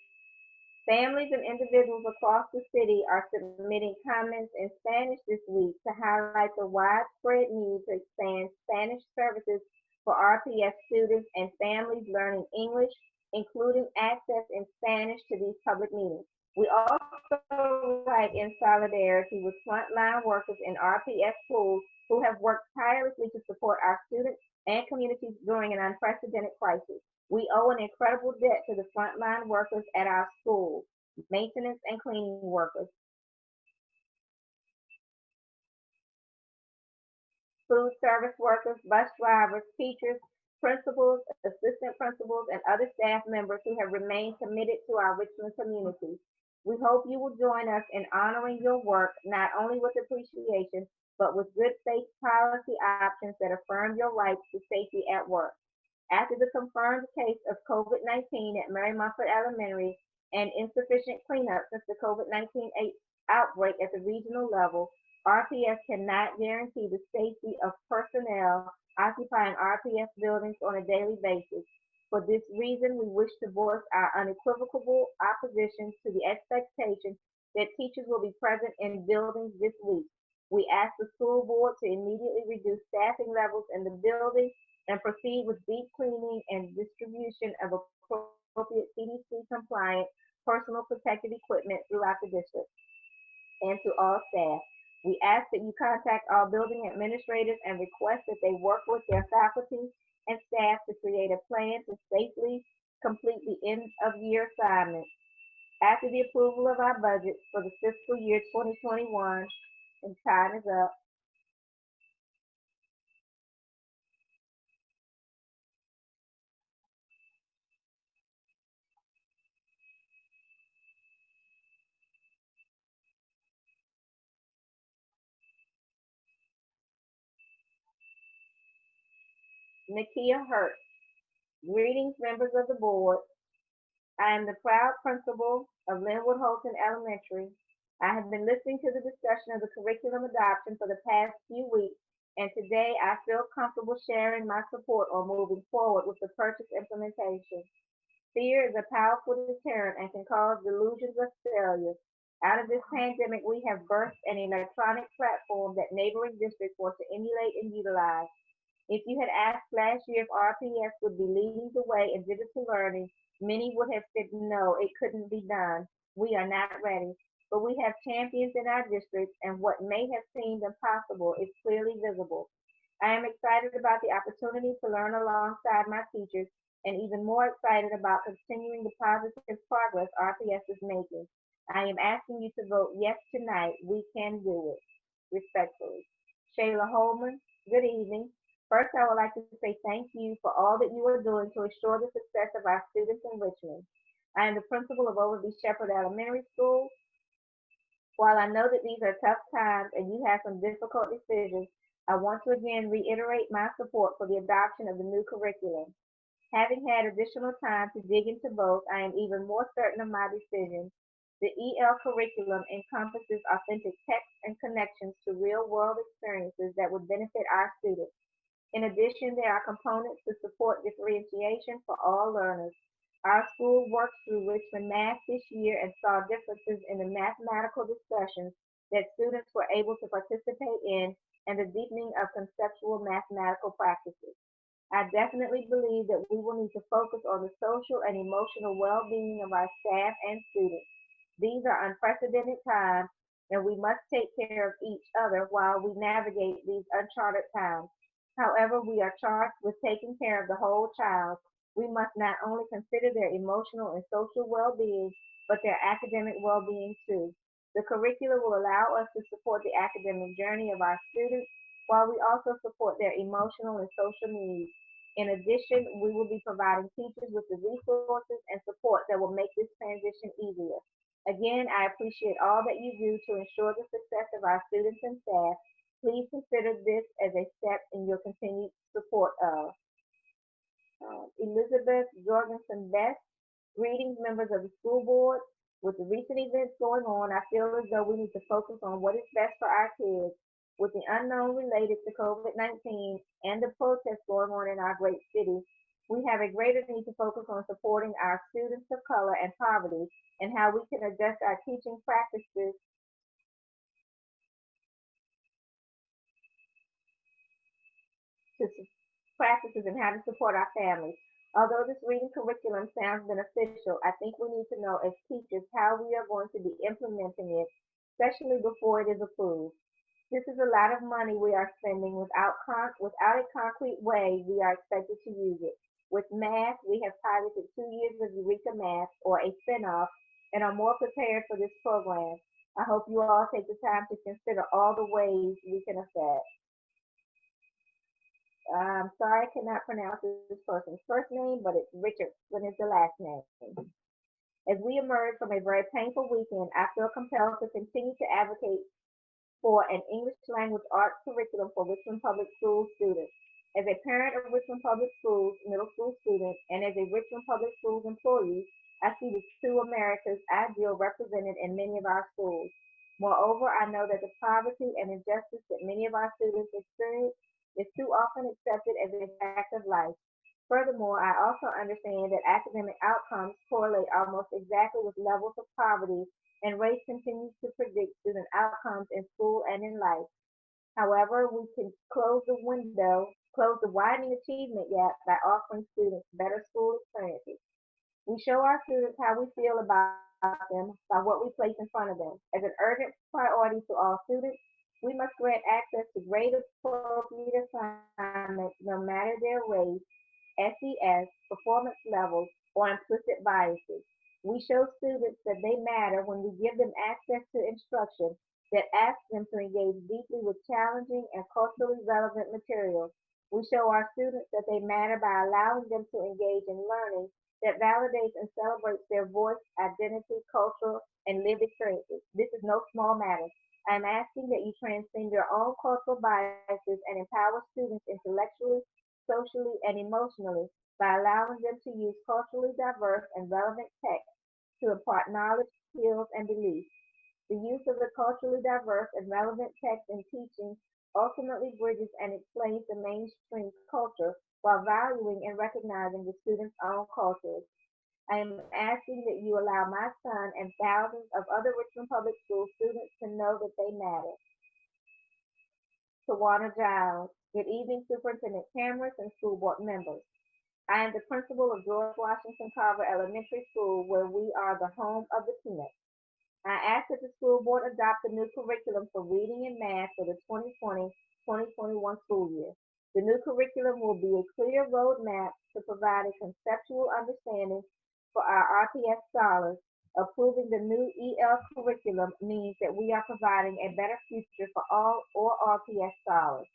Families and individuals across the city are submitting comments in Spanish this week to highlight the widespread need to expand Spanish services for RPS students and families learning English, including access in Spanish to these public meetings. We also write in solidarity with frontline workers in RPS schools who have worked tirelessly to support our students and communities during an unprecedented crisis. We owe an incredible debt to the frontline workers at our schools, maintenance and cleaning workers, food service workers, bus drivers, teachers, principals, assistant principals, and other staff members who have remained committed to our Richmond community. We hope you will join us in honoring your work, not only with appreciation, but with good faith policy options that affirm your rights to safety at work. After the confirmed case of COVID-19 at Mary Mumford Elementary and insufficient cleanup since the COVID-19 outbreak at the regional level, RPS cannot guarantee the safety of personnel occupying RPS buildings on a daily basis. For this reason, we wish to voice our unequivocal opposition to the expectation that teachers will be present in buildings this week. We ask the school board to immediately reduce staffing levels in the building and proceed with deep cleaning and distribution of appropriate CDC compliant personal protective equipment throughout the district. And to all staff, we ask that you contact all building administrators and request that they work with their faculty and staff to create a plan to safely complete the end of year assignment. After the approval of our budget for the fiscal year 2021, and time is up. Nakia Hurt. Greetings, members of the board. I am the proud principal of Linwood Holton Elementary. I have been listening to the discussion of the curriculum adoption for the past few weeks, and today I feel comfortable sharing my support on moving forward with the purchase implementation. Fear is a powerful deterrent and can cause delusions of failure. Out of this pandemic, we have birthed an electronic platform that neighboring districts want to emulate and utilize. If you had asked last year if RPS would be leading the way in digital learning, many would have said no, it couldn't be done. We are not ready. But we have champions in our districts, and what may have seemed impossible is clearly visible. I am excited about the opportunity to learn alongside my teachers, and even more excited about continuing the positive progress RPS is making. I am asking you to vote yes tonight. We can do it. Respectfully. Shayla Holman, good evening. First, I would like to say thank you for all that you are doing to ensure the success of our students in Richmond. I am the principal of Overby Shepherd Elementary School. While I know that these are tough times and you have some difficult decisions, I want to again reiterate my support for the adoption of the new curriculum. Having had additional time to dig into both, I am even more certain of my decision. The EL curriculum encompasses authentic text and connections to real-world experiences that would benefit our students. In addition, there are components to support differentiation for all learners. Our school worked through Richmond Math this year and saw differences in the mathematical discussions that students were able to participate in and the deepening of conceptual mathematical practices. I definitely believe that we will need to focus on the social and emotional well-being of our staff and students. These are unprecedented times, and we must take care of each other while we navigate these uncharted times. However, we are charged with taking care of the whole child. We must not only consider their emotional and social well-being, but their academic well-being too. The curriculum will allow us to support the academic journey of our students while we also support their emotional and social needs. In addition, we will be providing teachers with the resources and support that will make this transition easier. Again, I appreciate all that you do to ensure the success of our students and staff. Please consider this as a step in your continued support of Elizabeth Jorgensen Best. Greetings, members of the school board. With the recent events going on, I feel as though we need to focus on what is best for our kids. With the unknown related to COVID-19 and the protests going on in our great city, we have a greater need to focus on supporting our students of color and poverty and how we can adjust our teaching practices to practices and how to support our families. Although this reading curriculum sounds beneficial, I think we need to know as teachers how we are going to be implementing it, especially before it is approved. This is a lot of money we are spending without a concrete way we are expected to use it. With math, we have piloted 2 years of Eureka Math, or a spinoff, and are more prepared for this program. I hope you all take the time to consider all the ways we can affect. I'm sorry I cannot pronounce this person's first name, but it's Richardson is the last name. As we emerge from a very painful weekend, I feel compelled to continue to advocate for an English language arts curriculum for Richmond Public Schools students. As a parent of Richmond Public Schools middle school students and as a Richmond Public Schools employee, I see the two Americas ideal represented in many of our schools. Moreover, I know that the poverty and injustice that many of our students experience is too often accepted as a fact of life. Furthermore, I also understand that academic outcomes correlate almost exactly with levels of poverty, and race continues to predict student outcomes in school and in life. However, we can close the widening achievement gap by offering students better school experiences. We show our students how we feel about them by what we place in front of them. As an urgent priority to all students, we must grant access to grade appropriate assignments no matter their race, SES, performance levels, or implicit biases. We show students that they matter when we give them access to instruction that asks them to engage deeply with challenging and culturally relevant materials. We show our students that they matter by allowing them to engage in learning that validates and celebrates their voice, identity, cultural, and lived experiences. This is no small matter. I'm asking that you transcend your own cultural biases and empower students intellectually, socially, and emotionally by allowing them to use culturally diverse and relevant text to impart knowledge, skills, and beliefs. The use of the culturally diverse and relevant text in teaching ultimately bridges and explains the mainstream culture while valuing and recognizing the students' own cultures. I am asking that you allow my son and thousands of other Richmond Public School students to know that they matter. Tawana Giles. Good evening, Superintendent Cameron and school board members. I am the principal of George Washington Carver Elementary School, where we are the home of the Peanuts. I ask that the school board adopt a new curriculum for reading and math for the 2020-2021 school year. The new curriculum will be a clear roadmap to provide a conceptual understanding for our RPS scholars. Approving the new EL curriculum means that we are providing a better future for all RPS scholars.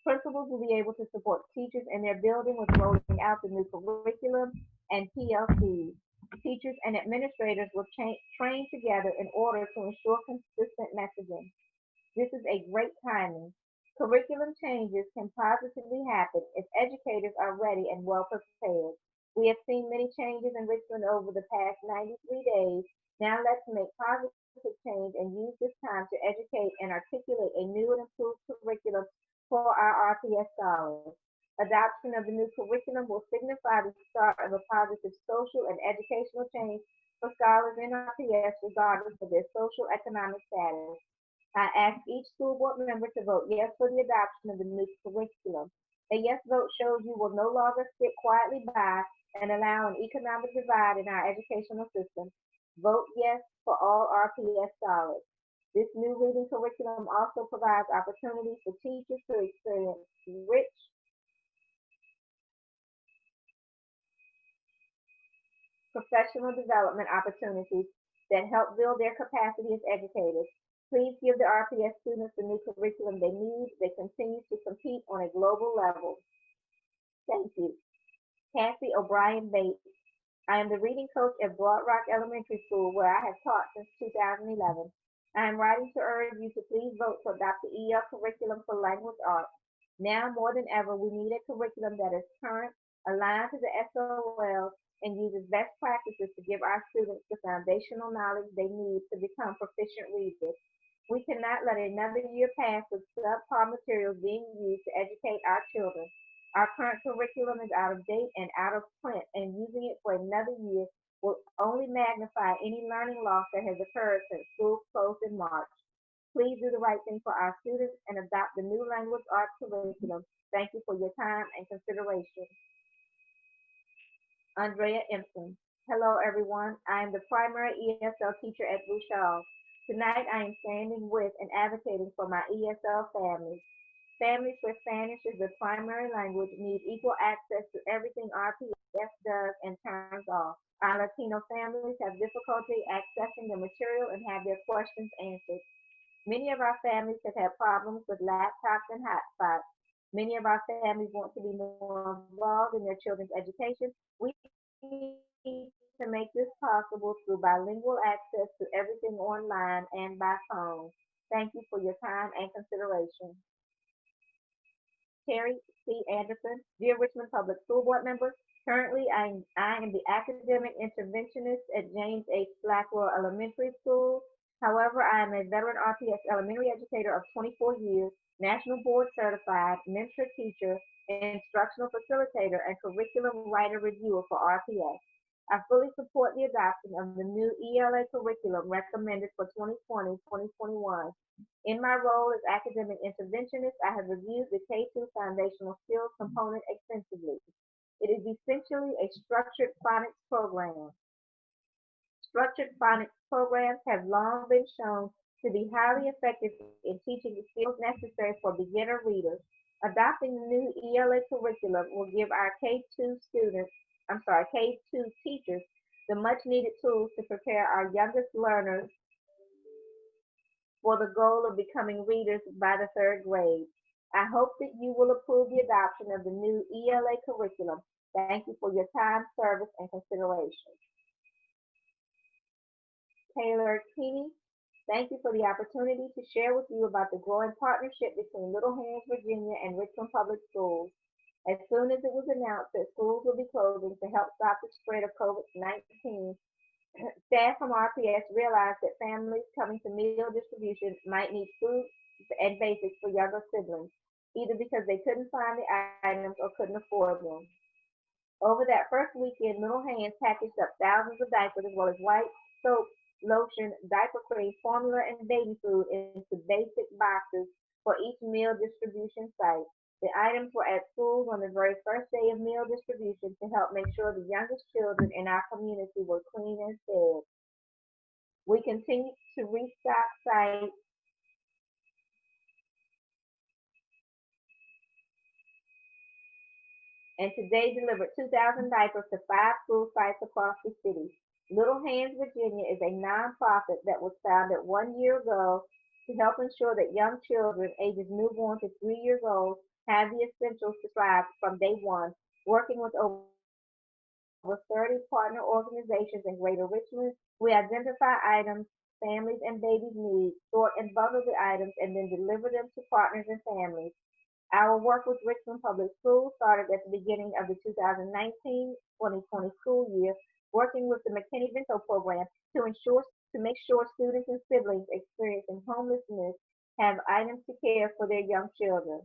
Principals will be able to support teachers in their building with rolling out the new curriculum and PLCs. Teachers and administrators will train together in order to ensure consistent messaging. This is a great timing. Curriculum changes can positively happen if educators are ready and well prepared. We have seen many changes in Richmond over the past 93 days. Now let's make positive change and use this time to educate and articulate a new and improved curriculum for our RPS scholars. Adoption of the new curriculum will signify the start of a positive social and educational change for scholars in RPS regardless of their social economic status. I ask each school board member to vote yes for the adoption of the new curriculum. A yes vote shows you will no longer sit quietly by and allow an economic divide in our educational system. Vote yes for all RPS scholars. This new reading curriculum also provides opportunities for teachers to experience rich professional development opportunities that help build their capacity as educators. Please give the RPS students the new curriculum they need. They continue to compete on a global level. Thank you. Cassie O'Brien Bates. I am the reading coach at Broad Rock Elementary School, where I have taught since 2011. I am writing to urge you to please vote to adopt the EL curriculum for language arts. Now more than ever, we need a curriculum that is current, aligned to the SOL, and uses best practices to give our students the foundational knowledge they need to become proficient readers. We cannot let another year pass with subpar materials being used to educate our children. Our current curriculum is out of date and out of print, and using it for another year will only magnify any learning loss that has occurred since school closed in March. Please do the right thing for our students and adopt the new language arts curriculum. Thank you for your time and consideration. Andrea Empton. Hello, everyone. I am the primary ESL teacher at Bouchard. Tonight, I am standing with and advocating for my ESL families. Families where Spanish is the primary language need equal access to everything RPS does and turns off. Our Latino families have difficulty accessing the material and have their questions answered. Many of our families have had problems with laptops and hotspots. Many of our families want to be more involved in their children's education. We need to make this possible through bilingual access to everything online and by phone. Thank you for your time and consideration. Terry C. Anderson. Dear Richmond Public School Board members, currently I am the academic interventionist at James H. Blackwell Elementary School. However, I am a veteran RPS elementary educator of 24 years, national board certified, mentor teacher, instructional facilitator, and curriculum writer reviewer for RPS. I fully support the adoption of the new ELA curriculum recommended for 2020-2021. In my role as academic interventionist, I have reviewed the K-2 foundational skills component extensively. It is essentially a structured phonics program. Structured phonics programs have long been shown to be highly effective in teaching the skills necessary for beginner readers. Adopting the new ELA curriculum will give our K-2 teachers the much needed tools to prepare our youngest learners for the goal of becoming readers by the third grade. I hope that you will approve the adoption of the new ELA curriculum. Thank you for your time, service, and consideration. Taylor Keeney, thank you for the opportunity to share with you about the growing partnership between Little Hands, Virginia and Richmond Public Schools. As soon as it was announced that schools will be closing to help stop the spread of COVID-19, staff from RPS realized that families coming to meal distribution might need food and basics for younger siblings, either because they couldn't find the items or couldn't afford them. Over that first weekend, Little Hands packaged up thousands of diapers as well as white soap, lotion, diaper cream, formula, and baby food into basic boxes for each meal distribution site. The items were at schools on the very first day of meal distribution to help make sure the youngest children in our community were clean and fed. We continue to restock sites and today delivered 2,000 diapers to 5 school sites across the city. Little Hands Virginia is a nonprofit that was founded 1 year ago to help ensure that young children ages newborn to 3 years old have the essentials to thrive from day one, working with over 30 partner organizations in Greater Richmond. We identify items families and babies need, sort and bundle the items, and then deliver them to partners and families. Our work with Richmond Public Schools started at the beginning of the 2019-2020 school year, working with the McKinney-Vento program to make sure students and siblings experiencing homelessness have items to care for their young children.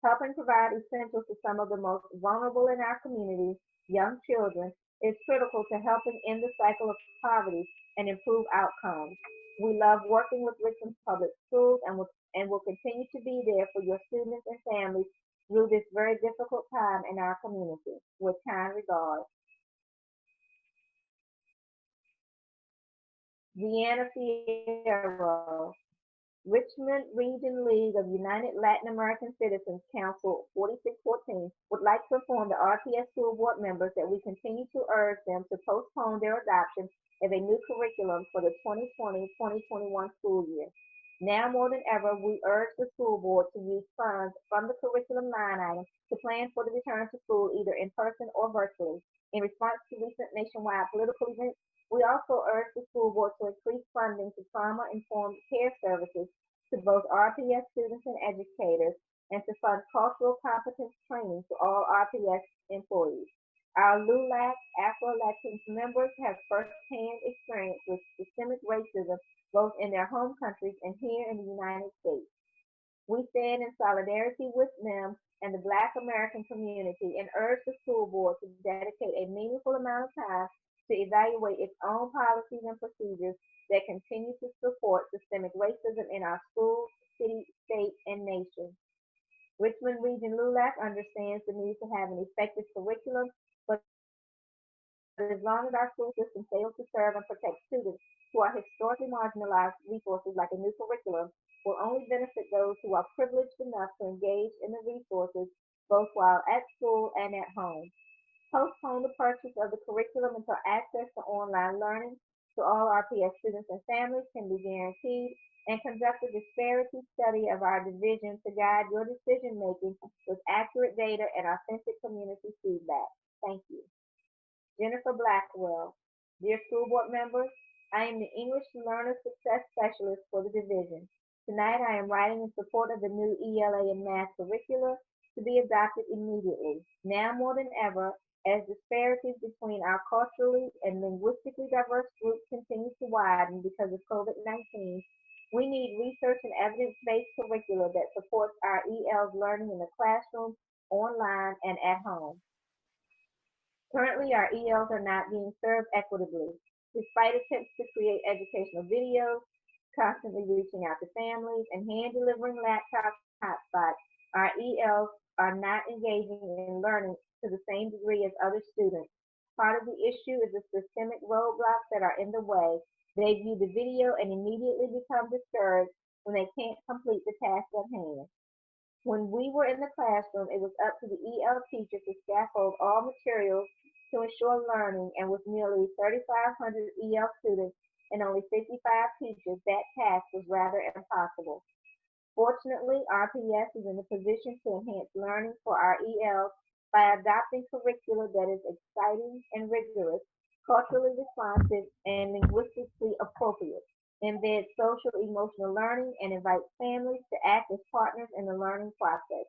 Helping provide essentials to some of the most vulnerable in our community, young children, is critical to helping end the cycle of poverty and improve outcomes. We love working with Richmond Public Schools and will continue to be there for your students and families through this very difficult time in our community. With kind regards. Deanna Fierro, Richmond Region League of United Latin American Citizens Council 4614 would like to inform the RPS school board members that we continue to urge them to postpone their adoption of a new curriculum for the 2020-2021 school year. Now more than ever, we urge the school board to use funds from the curriculum line item to plan for the return to school either in person or virtually. In response to recent nationwide political events, we also urge the school board to increase funding to trauma-informed care services to both RPS students and educators, and to fund cultural competence training to all RPS employees. Our LULAC Afro-Latinx members have first-hand experience with systemic racism both in their home countries and here in the United States. We stand in solidarity with them and the Black American community and urge the school board to dedicate a meaningful amount of time to evaluate its own policies and procedures that continue to support systemic racism in our schools, city, state, and nation. Richmond Region LULAC understands the need to have an effective curriculum, but as long as our school system fails to serve and protect students who are historically marginalized, resources like a new curriculum will only benefit those who are privileged enough to engage in the resources both while at school and at home. Postpone the purchase of the curriculum until access to online learning to all RPS students and families can be guaranteed, and conduct a disparity study of our division to guide your decision making with accurate data and authentic community feedback. Thank you. Jennifer Blackwell. Dear school board members, I am the English Learner Success Specialist for the division. Tonight I am writing in support of the new ELA and math curricula to be adopted immediately. Now more than ever, as disparities between our culturally and linguistically diverse groups continue to widen because of COVID-19, we need research and evidence-based curricula that supports our ELs learning in the classroom, online, and at home. Currently, our ELs are not being served equitably. Despite attempts to create educational videos, constantly reaching out to families, and hand-delivering laptop hotspots, our ELs are not engaging in learning to the same degree as other students. Part of the issue is the systemic roadblocks that are in the way. They view the video and immediately become discouraged when they can't complete the task at hand. When we were in the classroom, it was up to the EL teacher to scaffold all materials to ensure learning, and with nearly 3,500 EL students and only 55 teachers, that task was rather impossible. Fortunately, RPS is in a position to enhance learning for our ELs by adopting curricula that is exciting and rigorous, culturally responsive, and linguistically appropriate, embeds social emotional learning, and invites families to act as partners in the learning process.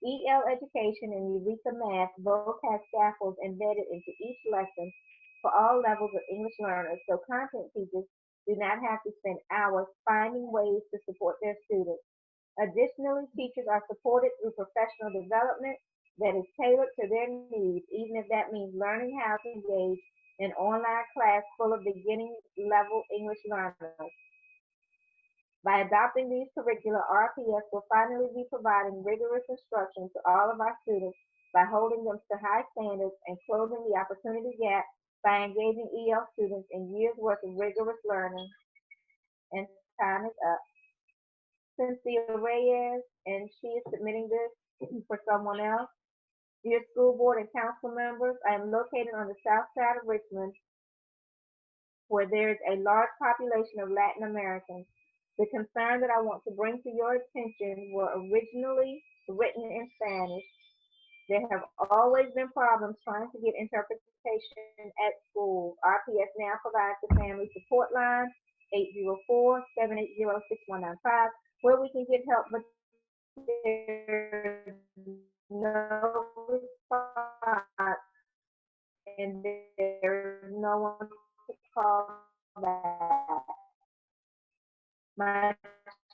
EL Education and Eureka Math both have scaffolds embedded into each lesson for all levels of English learners, so content teachers do not have to spend hours finding ways to support their students. Additionally, teachers are supported through professional development that is tailored to their needs, even if that means learning how to engage in online class full of beginning level English learners. By adopting these curricula, RPS will finally be providing rigorous instruction to all of our students by holding them to high standards and closing the opportunity gap by engaging EL students in years' worth of rigorous learning. And time is up. Cynthia Reyes, and she is submitting this for someone else. Dear school board and council members, I am located on the south side of Richmond, where there is a large population of Latin Americans. The concern that I want to bring to your attention were originally written in Spanish. There have always been problems trying to get interpretation at school. RPS now provides the Family Support Line, 804-780-6195, where we can get help, but there's no response, and there's no one to call back. My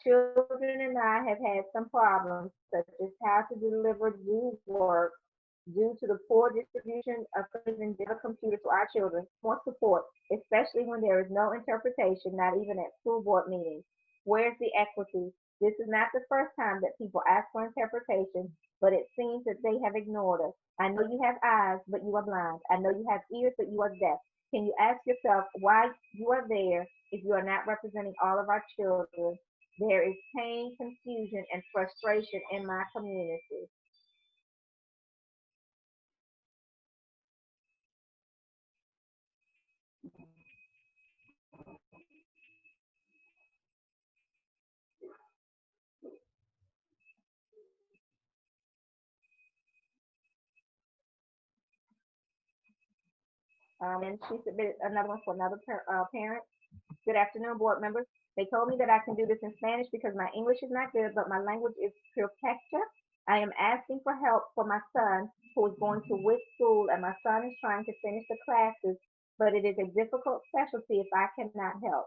children and I have had some problems, such as how to deliver due work due to the poor distribution of and computers to our children. More support, especially when there is no interpretation, not even at school board meetings. Where's the equity? This is not the first time that people ask for interpretation, but it seems that they have ignored us. I know you have eyes, but you are blind. I know you have ears, but you are deaf. Can you ask yourself why you are there if you are not representing all of our children? There is pain, confusion, and frustration in my community. And she submitted another one for another parent. Good afternoon, board members. They told me that I can do this in Spanish because my English is not good, but my language is perfecta. I am asking for help for my son who is going to WIC school, and my son is trying to finish the classes, but it is a difficult specialty if I cannot help.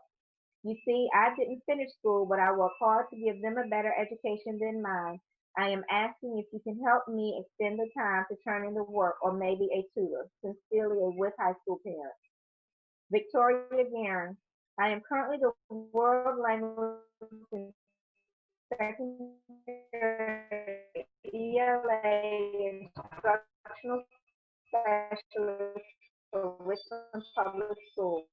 You see, I didn't finish school, but I work hard to give them a better education than mine. I am asking if you can help me extend the time to turn in the work or maybe a tutor. Sincerely, a WIC high school parent. Victoria Guerin. I am currently the world language secondary ELA instructional specialist for Richmond Public Schools.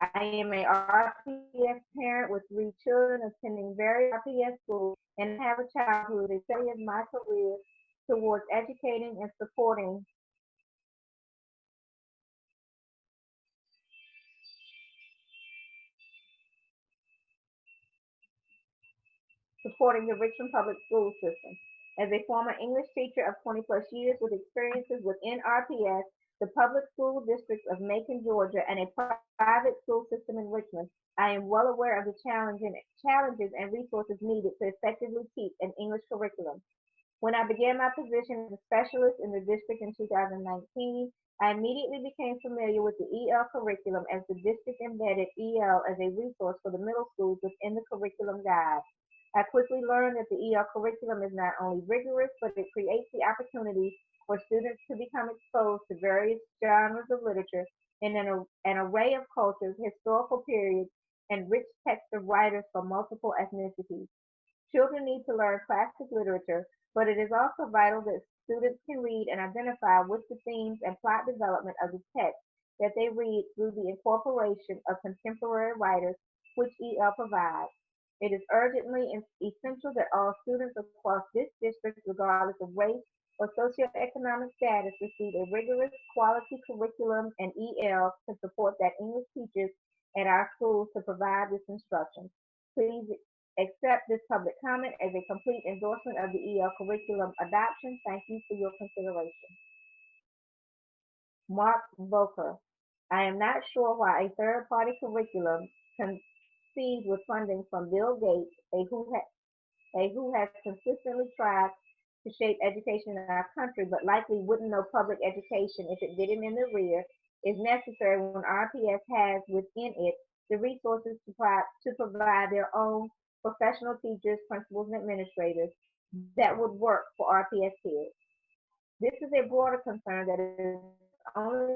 I am a RPS parent with 3 children attending various RPS schools and have a child who is excited my career towards educating and supporting the Richmond Public School System. As a former English teacher of 20 plus years with experiences within RPS, the public school districts of Macon, Georgia, and a private school system in Richmond, I am well aware of the challenges and resources needed to effectively teach an English curriculum. When I began my position as a specialist in the district in 2019, I immediately became familiar with the EL curriculum as the district embedded EL as a resource for the middle schools within the curriculum guide. I quickly learned that the EL curriculum is not only rigorous, but it creates the opportunity for students to become exposed to various genres of literature in an array of cultures, historical periods, and rich texts of writers from multiple ethnicities. Children need to learn classic literature, but it is also vital that students can read and identify with the themes and plot development of the text that they read through the incorporation of contemporary writers, which EL provides. It is urgently essential that all students across this district, regardless of race or socioeconomic status, receive a rigorous quality curriculum and EL to support that English teachers at our schools to provide this instruction. Please accept this public comment as a complete endorsement of the EL curriculum adoption. Thank you for your consideration. Mark Boker. I am not sure why a third-party curriculum conceived with funding from Bill Gates, who has consistently tried to shape education in our country, but likely wouldn't know public education if it did it in the rear, is necessary when RPS has within it the resources to provide their own professional teachers, principals, and administrators. that would work for RPS kids. This is a broader concern that is only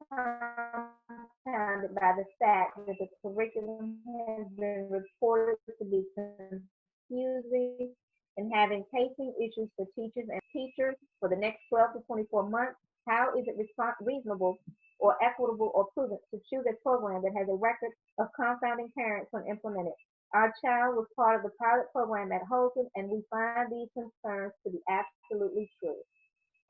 compounded by the fact that the curriculum has been reported to be confusing and having pacing issues for teachers for the next 12 to 24 months. How is it reasonable or equitable or prudent to choose a program that has a record of confounding parents when implemented? Our child was part of the pilot program at Holton, and we find these concerns to be absolutely true.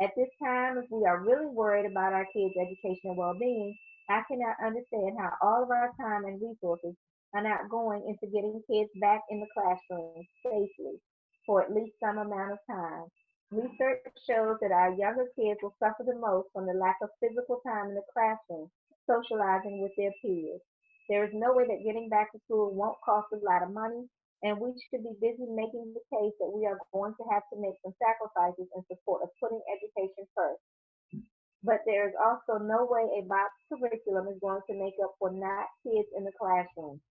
At this time, if we are really worried about our kids' education and well-being, I cannot understand how all of our time and resources are not going into getting kids back in the classroom safely for at least some amount of time. Research shows that our younger kids will suffer the most from the lack of physical time in the classroom, socializing with their peers. There is no way that getting back to school won't cost a lot of money, and we should be busy making the case that we are going to have to make some sacrifices in support of putting education first. But there is also no way a box curriculum is going to make up for not kids in the classroom,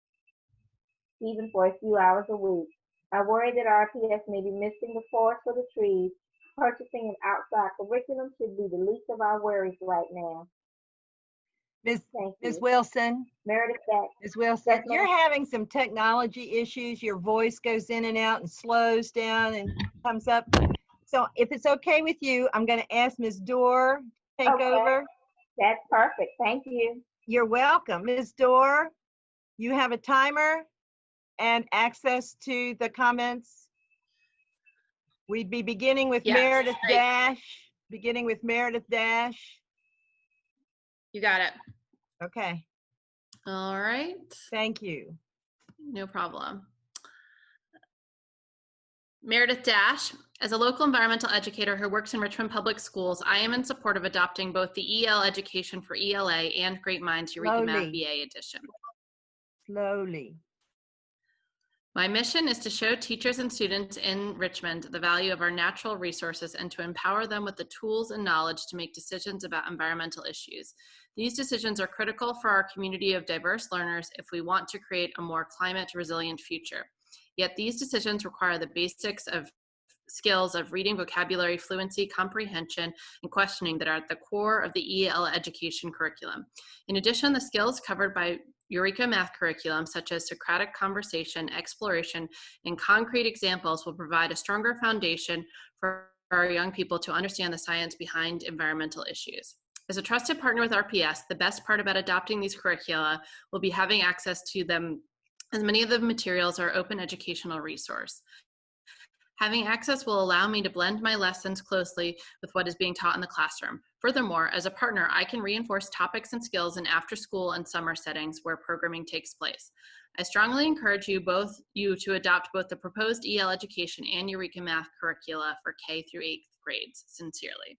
even for a few hours a week. I worry that RPS may be missing the forest for the trees. Purchasing an outside curriculum should be the least of our worries right now. Ms. Thank Ms. you. Wilson, Meredith Jackson. Ms. Wilson, Yes, you're ma'am. having some technology issues. Your voice goes in and out and slows down and comes up. So if it's okay with you, I'm going to ask Ms. Dorr to take Okay. over. That's perfect. Thank you. You're welcome. Ms. Dorr, you have a timer and access to the comments. We'd be beginning with Yes, Meredith great. Dash. You got it. Okay, All right. thank you. No problem. Meredith Dash, as a local environmental educator who works in Richmond Public Schools, I am in support of adopting both the EL education for ELA and Great Minds Eureka Math Slowly. VA edition. Slowly. My mission is to show teachers and students in Richmond the value of our natural resources and to empower them with the tools and knowledge to make decisions about environmental issues. These decisions are critical for our community of diverse learners if we want to create a more climate resilient future. Yet these decisions require the basics of skills of reading, vocabulary, fluency, comprehension, and questioning that are at the core of the EL education curriculum. In addition, the skills covered by Eureka Math curriculum, such as Socratic conversation, exploration, and concrete examples, will provide a stronger foundation for our young people to understand the science behind environmental issues. As a trusted partner with RPS, the best part about adopting these curricula will be having access to them, as many of the materials are open educational resource. Having access will allow me to blend my lessons closely with what is being taught in the classroom. Furthermore, as a partner, I can reinforce topics and skills in after-school and summer settings where programming takes place. I strongly encourage you to adopt both the proposed EL education and Eureka Math curricula for K through 8th grades. Sincerely.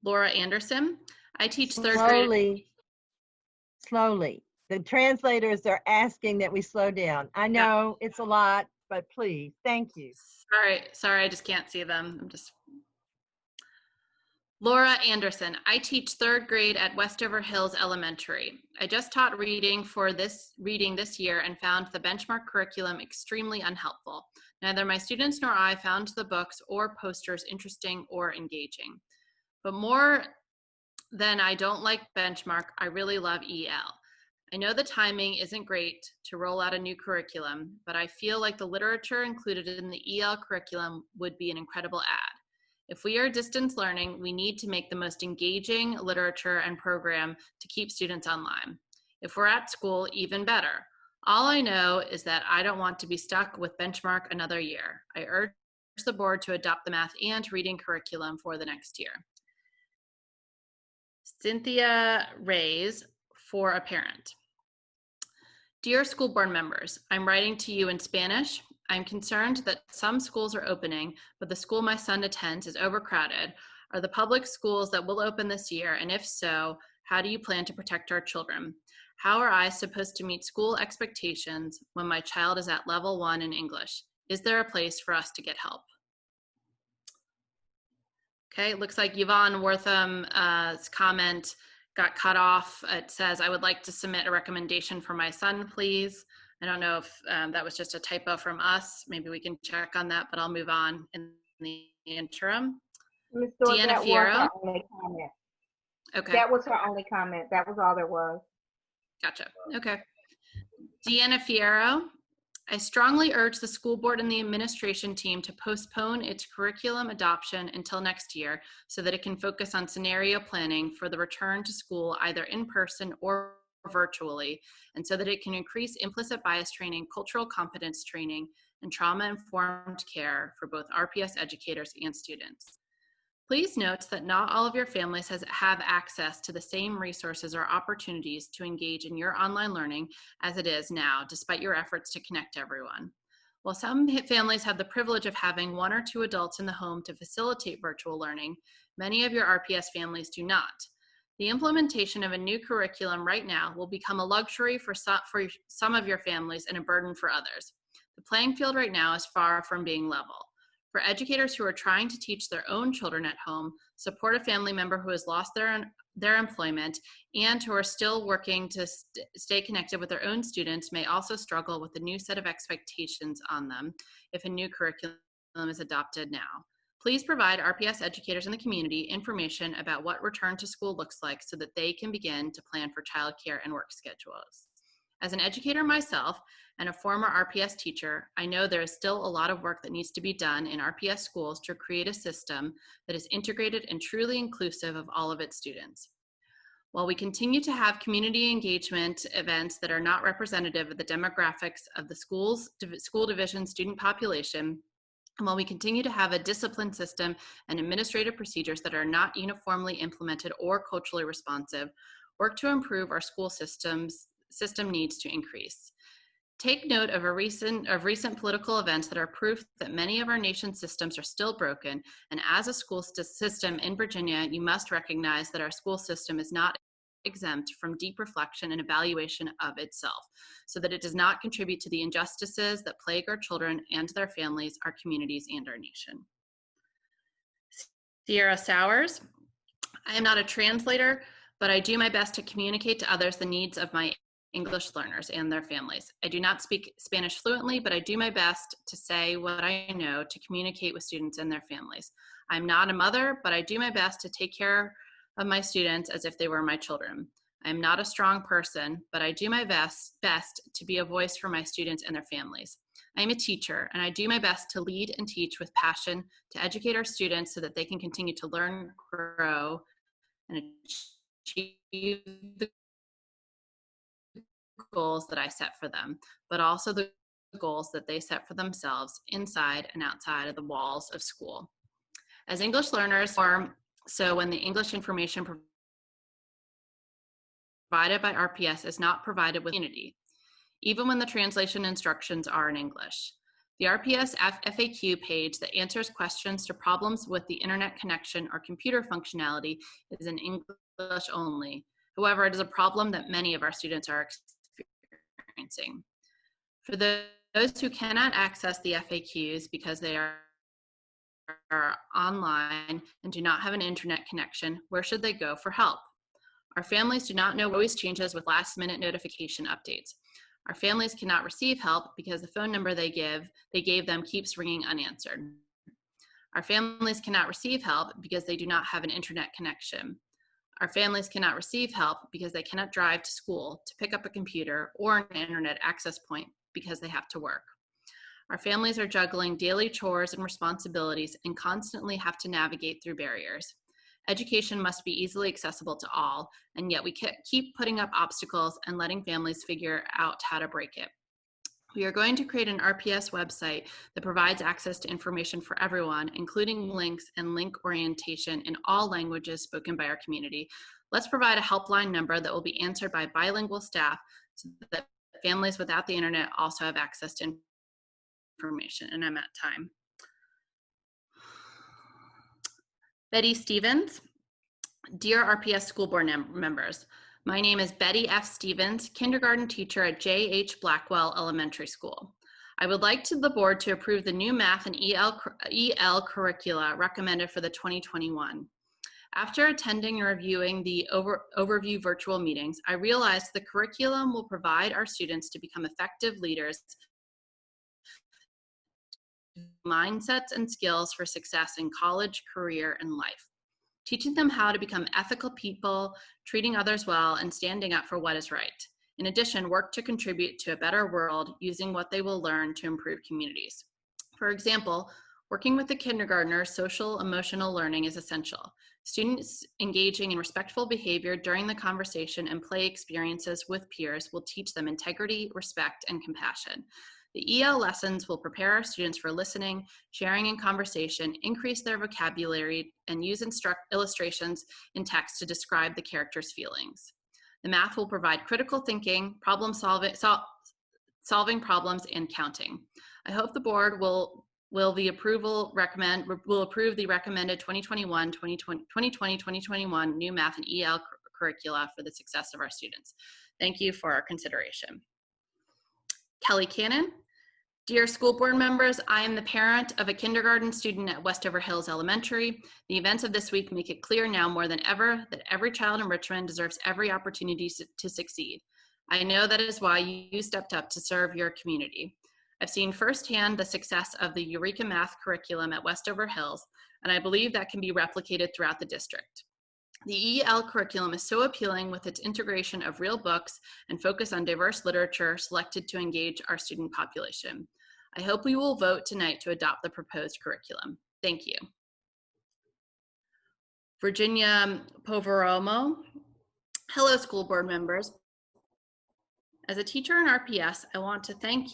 Laura Anderson, I teach third grade. Slowly. The translators are asking that we slow down. I know it's a lot, but please, thank you. Sorry, I just can't see them. Laura Anderson, I teach third grade at Westover Hills Elementary. I just taught reading this year and found the benchmark curriculum extremely unhelpful. Neither my students nor I found the books or posters interesting or engaging. But more than I don't like benchmark, I really love EL. I know the timing isn't great to roll out a new curriculum, but I feel like the literature included in the EL curriculum would be an incredible add. If we are distance learning, we need to make the most engaging literature and program to keep students online. If we're at school, even better. All I know is that I don't want to be stuck with benchmark another year. I urge the board to adopt the math and reading curriculum for the next year. Cynthia Reyes, for a parent. Dear school board members, I'm writing to you in Spanish. I'm concerned that some schools are opening, but the school my son attends is overcrowded. Are the public schools that will open this year? And if so, how do you plan to protect our children? How are I supposed to meet school expectations when my child is at level 1 in English? Is there a place for us to get help? Okay, it looks like Yvonne Wortham's comment got cut off. It says, I would like to submit a recommendation for my son, please. I don't know if that was just a typo from us. Maybe we can check on that, but I'll move on in the interim. Ms. Dorr, Deanna that was Fiero. her only comment. Okay, That was her only comment. That was all there was. gotcha. Okay. Deanna Fiero. I strongly urge the school board and the administration team to postpone its curriculum adoption until next year so that it can focus on scenario planning for the return to school either in person or virtually, and so that it can increase implicit bias training, cultural competence training, and trauma-informed care for both RPS educators and students. Please note that not all of your families have access to the same resources or opportunities to engage in your online learning as it is now, despite your efforts to connect everyone. While some families have the privilege of having 1 or 2 adults in the home to facilitate virtual learning, many of your RPS families do not. The implementation of a new curriculum right now will become a luxury for some of your families and a burden for others. The playing field right now is far from being level. For educators who are trying to teach their own children at home, support a family member who has lost their employment, and who are still working to stay connected with their own students may also struggle with the new set of expectations on them if a new curriculum is adopted now. Please provide RPS educators in the community information about what return to school looks like so that they can begin to plan for childcare and work schedules. As an educator myself and a former RPS teacher, I know there is still a lot of work that needs to be done in RPS schools to create a system that is integrated and truly inclusive of all of its students. While we continue to have community engagement events that are not representative of the demographics of the school division student population, and while we continue to have a discipline system and administrative procedures that are not uniformly implemented or culturally responsive, work to improve our school system needs to increase. Take note of recent political events that are proof that many of our nation's systems are still broken, and as a school system in Virginia, you must recognize that our school system is not exempt from deep reflection and evaluation of itself, so that it does not contribute to the injustices that plague our children and their families, our communities, and our nation. Sierra Sowers. I am not a translator, but I do my best to communicate to others the needs of my English learners and their families. I do not speak Spanish fluently, but I do my best to say what I know to communicate with students and their families. I'm not a mother, but I do my best to take care of my students as if they were my children. I'm not a strong person, but I do my best to be a voice for my students and their families. I'm a teacher, and I do my best to lead and teach with passion to educate our students so that they can continue to learn, grow, and achieve the goals that I set for them, but also the goals that they set for themselves inside and outside of the walls of school. As English learners, so when the English information provided by RPS is not provided with unity, even when the translation instructions are in English. The RPS FAQ page that answers questions to problems with the internet connection or computer functionality is in English only. However, it is a problem that many of our students are experiencing. For those who cannot access the FAQs because they are online and do not have an internet connection, where should they go for help? Our families do not know what always changes with last-minute notification updates. Our families cannot receive help because the phone number they gave them keeps ringing unanswered. Our families cannot receive help because they do not have an internet connection. Our families cannot receive help because they cannot drive to school to pick up a computer or an internet access point because they have to work. Our families are juggling daily chores and responsibilities and constantly have to navigate through barriers. Education must be easily accessible to all, and yet we keep putting up obstacles and letting families figure out how to break it. We are going to create an RPS website that provides access to information for everyone, including links and link orientation in all languages spoken by our community. Let's provide a helpline number that will be answered by bilingual staff so that families without the internet also have access to information, and I'm at time. Betty Stevens. Dear RPS school board members, my name is Betty F. Stevens, kindergarten teacher at J.H. Blackwell Elementary School. I would like the board to approve the new math and EL curricula recommended for the 2021. After attending and reviewing the overview virtual meetings, I realized the curriculum will provide our students to become effective leaders, mindsets and skills for success in college, career, and life. Teaching them how to become ethical people, treating others well, and standing up for what is right. In addition, work to contribute to a better world using what they will learn to improve communities. For example, working with the kindergartners, social emotional learning is essential. Students engaging in respectful behavior during the conversation and play experiences with peers will teach them integrity, respect, and compassion. The EL lessons will prepare our students for listening, sharing, and conversation, increase their vocabulary, and use illustrations in text to describe the character's feelings. The math will provide critical thinking, problem solving problems, and counting. I hope the board will approve the recommended 2020-2021 new math and EL curricula for the success of our students. Thank you for our consideration. Kelly Cannon. Dear school board members, I am the parent of a kindergarten student at Westover Hills Elementary. The events of this week make it clear now more than ever that every child in Richmond deserves every opportunity to succeed. I know that is why you stepped up to serve your community. I've seen firsthand the success of the Eureka Math curriculum at Westover Hills, and I believe that can be replicated throughout the district. The EL curriculum is so appealing with its integration of real books and focus on diverse literature selected to engage our student population. I hope we will vote tonight to adopt the proposed curriculum. Thank you. Virginia Poveromo. Hello, school board members. As a teacher in RPS, I want to thank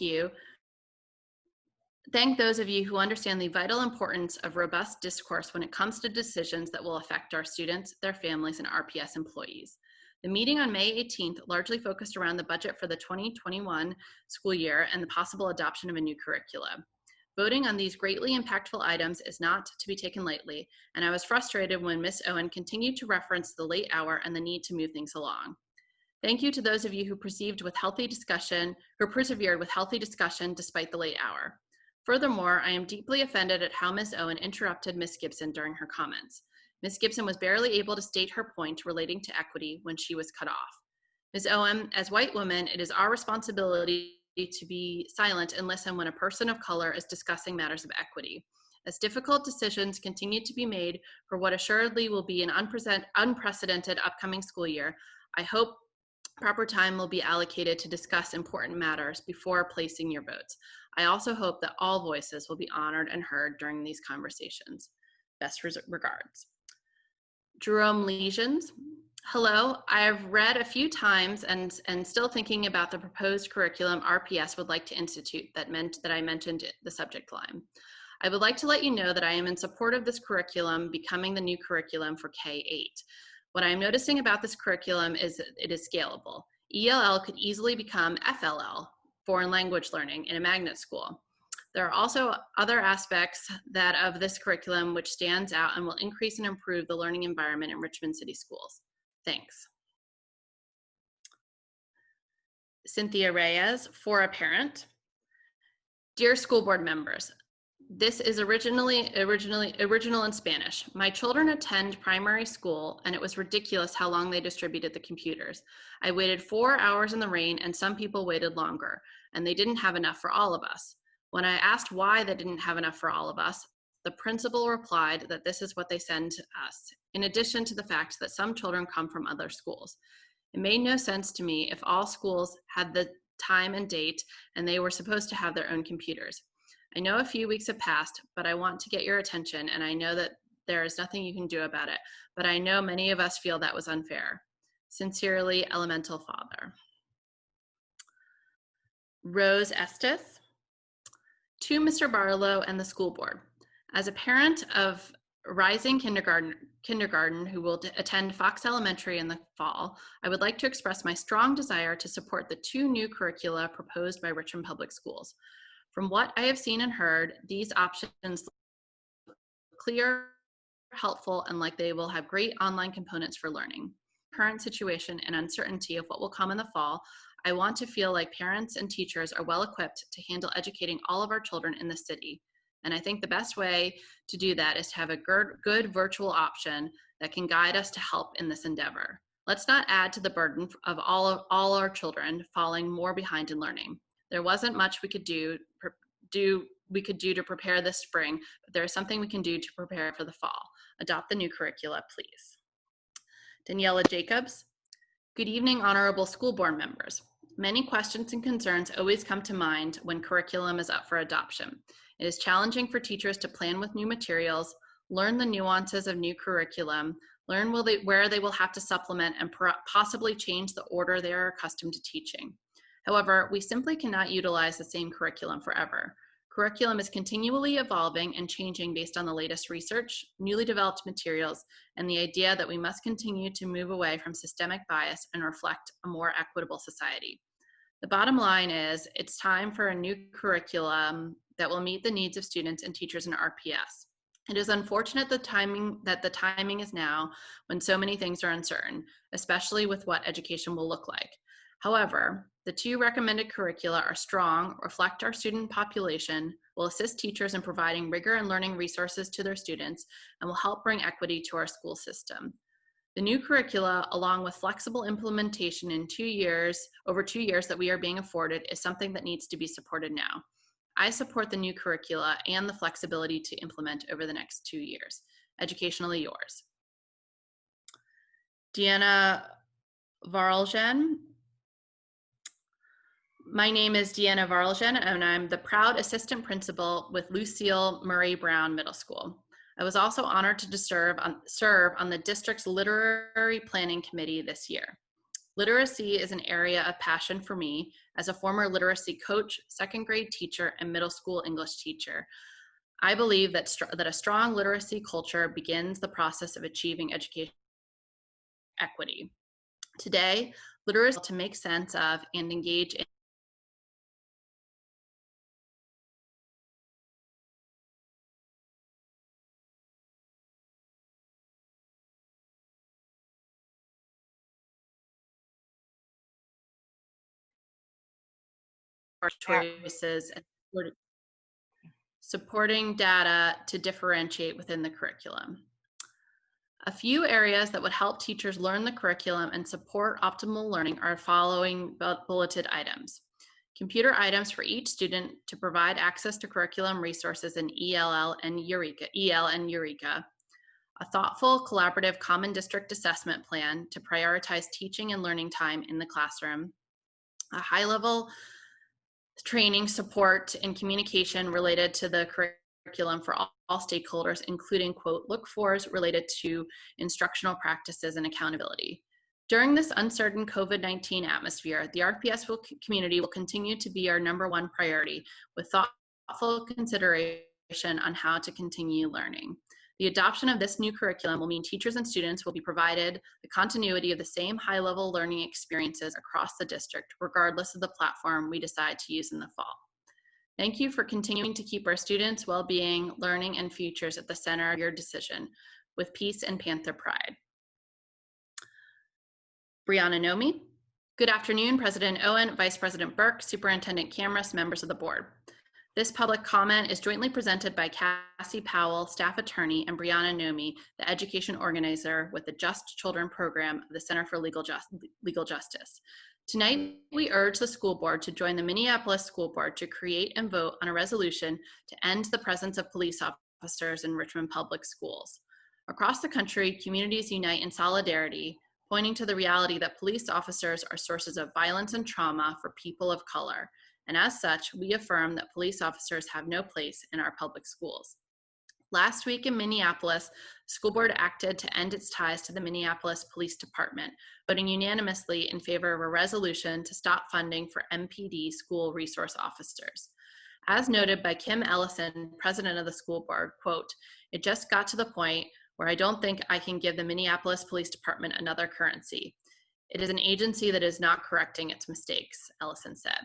those of you who understand the vital importance of robust discourse when it comes to decisions that will affect our students, their families, and RPS employees. The meeting on May 18th largely focused around the budget for the 2021 school year and the possible adoption of a new curriculum. Voting on these greatly impactful items is not to be taken lightly, and I was frustrated when Ms. Owen continued to reference the late hour and the need to move things along. Thank you to those of you who persevered with healthy discussion despite the late hour. Furthermore, I am deeply offended at how Ms. Owen interrupted Ms. Gibson during her comments. Ms. Gibson was barely able to state her point relating to equity when she was cut off. Ms. Owen, as white women, it is our responsibility to be silent and listen when a person of color is discussing matters of equity. As difficult decisions continue to be made for what assuredly will be an unprecedented upcoming school year, I hope proper time will be allocated to discuss important matters before placing your votes. I also hope that all voices will be honored and heard during these conversations. Best regards. Jerome Lesions. Hello, I have read a few times and still thinking about the proposed curriculum RPS would like to institute that I mentioned the subject line. I would like to let you know that I am in support of this curriculum becoming the new curriculum for K-8. What I'm noticing about this curriculum is it is scalable. ELL could easily become FLL, foreign language learning, in a magnet school. There are also other aspects of this curriculum which stands out and will increase and improve the learning environment in Richmond City schools. Thanks. Cynthia Reyes, for a parent. Dear school board members, this is original in Spanish. My children attend primary school and it was ridiculous how long they distributed the computers. I waited 4 hours in the rain and some people waited longer and they didn't have enough for all of us. When I asked why they didn't have enough for all of us, the principal replied that this is what they send to us, in addition to the fact that some children come from other schools. It made no sense to me if all schools had the time and date and they were supposed to have their own computers. I know a few weeks have passed, but I want to get your attention and I know that there is nothing you can do about it, but I know many of us feel that was unfair. Sincerely, Elemental Father. Rose Estes. To Mr. Barlow and the school board, as a parent of rising kindergarten who will attend Fox Elementary in the fall, I would like to express my strong desire to support the 2 new curricula proposed by Richmond Public Schools. From what I have seen and heard, these options look clear, helpful, and like they will have great online components for learning. Current situation and uncertainty of what will come in the fall, I want to feel like parents and teachers are well equipped to handle educating all of our children in the city. And I think the best way to do that is to have a good virtual option that can guide us to help in this endeavor. Let's not add to the burden of all our children falling more behind in learning. There wasn't much we could do to prepare this spring, but there is something we can do to prepare for the fall. Adopt the new curricula, please. Daniela Jacobs. Good evening, honorable school board members. Many questions and concerns always come to mind when curriculum is up for adoption. It is challenging for teachers to plan with new materials, learn the nuances of new curriculum, learn where they will have to supplement and possibly change the order they are accustomed to teaching. However, we simply cannot utilize the same curriculum forever. Curriculum is continually evolving and changing based on the latest research, newly developed materials, and the idea that we must continue to move away from systemic bias and reflect a more equitable society. The bottom line is it's time for a new curriculum that will meet the needs of students and teachers in RPS. It is unfortunate that the timing is now when so many things are uncertain, especially with what education will look like. However, the two recommended curricula are strong, reflect our student population, will assist teachers in providing rigor and learning resources to their students, and will help bring equity to our school system. The new curricula, along with flexible implementation in over 2 years that we are being afforded, is something that needs to be supported now. I support the new curricula and the flexibility to implement over the next 2 years. Educationally yours. Deanna Varaljan. My name is Deanna Varaljan, and I'm the proud assistant principal with Lucille Murray Brown Middle School. I was also honored to serve on the district's literary planning committee this year. Literacy is an area of passion for me as a former literacy coach, second grade teacher, and middle school English teacher. I believe that a strong literacy culture begins the process of achieving education equity. Today, literacy is to make sense of and engage in choices and supporting data to differentiate within the curriculum. A few areas that would help teachers learn the curriculum and support optimal learning are following bulleted items. Computer items for each student to provide access to curriculum resources in EL and Eureka. A thoughtful, collaborative common district assessment plan to prioritize teaching and learning time in the classroom. A high-level training, support, and communication related to the curriculum for all stakeholders, including, quote, look-fors related to instructional practices and accountability. During this uncertain COVID-19 atmosphere, the RPS community will continue to be our #1 priority with thoughtful consideration on how to continue learning. The adoption of this new curriculum will mean teachers and students will be provided the continuity of the same high-level learning experiences across the district, regardless of the platform we decide to use in the fall. Thank you for continuing to keep our students' well-being, learning, and futures at the center of your decision. With peace and Panther pride. Brianna Nomi. Good afternoon, President Owen, Vice President Burke, Superintendent Camrus, members of the board. This public comment is jointly presented by Cassie Powell, staff attorney, and Brianna Nomi, the education organizer with the Just Children program of the Center for Legal Justice. Tonight, we urge the school board to join the Minneapolis School Board to create and vote on a resolution to end the presence of police officers in Richmond Public Schools. Across the country, communities unite in solidarity, pointing to the reality that police officers are sources of violence and trauma for people of color. And as such, we affirm that police officers have no place in our public schools. Last week in Minneapolis, the school board acted to end its ties to the Minneapolis Police Department, voting unanimously in favor of a resolution to stop funding for MPD school resource officers. As noted by Kim Ellison, president of the school board, quote, it just got to the point where I don't think I can give the Minneapolis Police Department another currency. It is an agency that is not correcting its mistakes, Ellison said.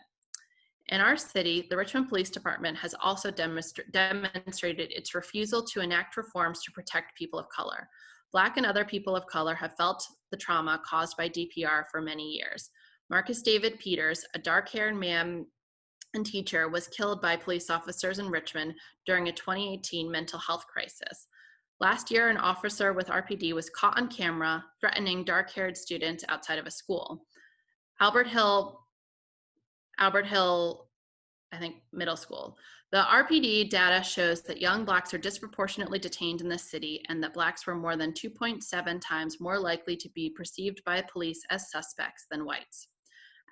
In our city, the Richmond Police Department has also demonstrated its refusal to enact reforms to protect people of color. Black and other people of color have felt the trauma caused by DPR for many years. Marcus David Peters, a dark-haired man and teacher, was killed by police officers in Richmond during a 2018 mental health crisis. Last year, an officer with RPD was caught on camera threatening dark-haired students outside of a school. Albert Hill, I think, middle school. The RPD data shows that young Blacks are disproportionately detained in this city and that Blacks were more than 2.7 times more likely to be perceived by police as suspects than whites.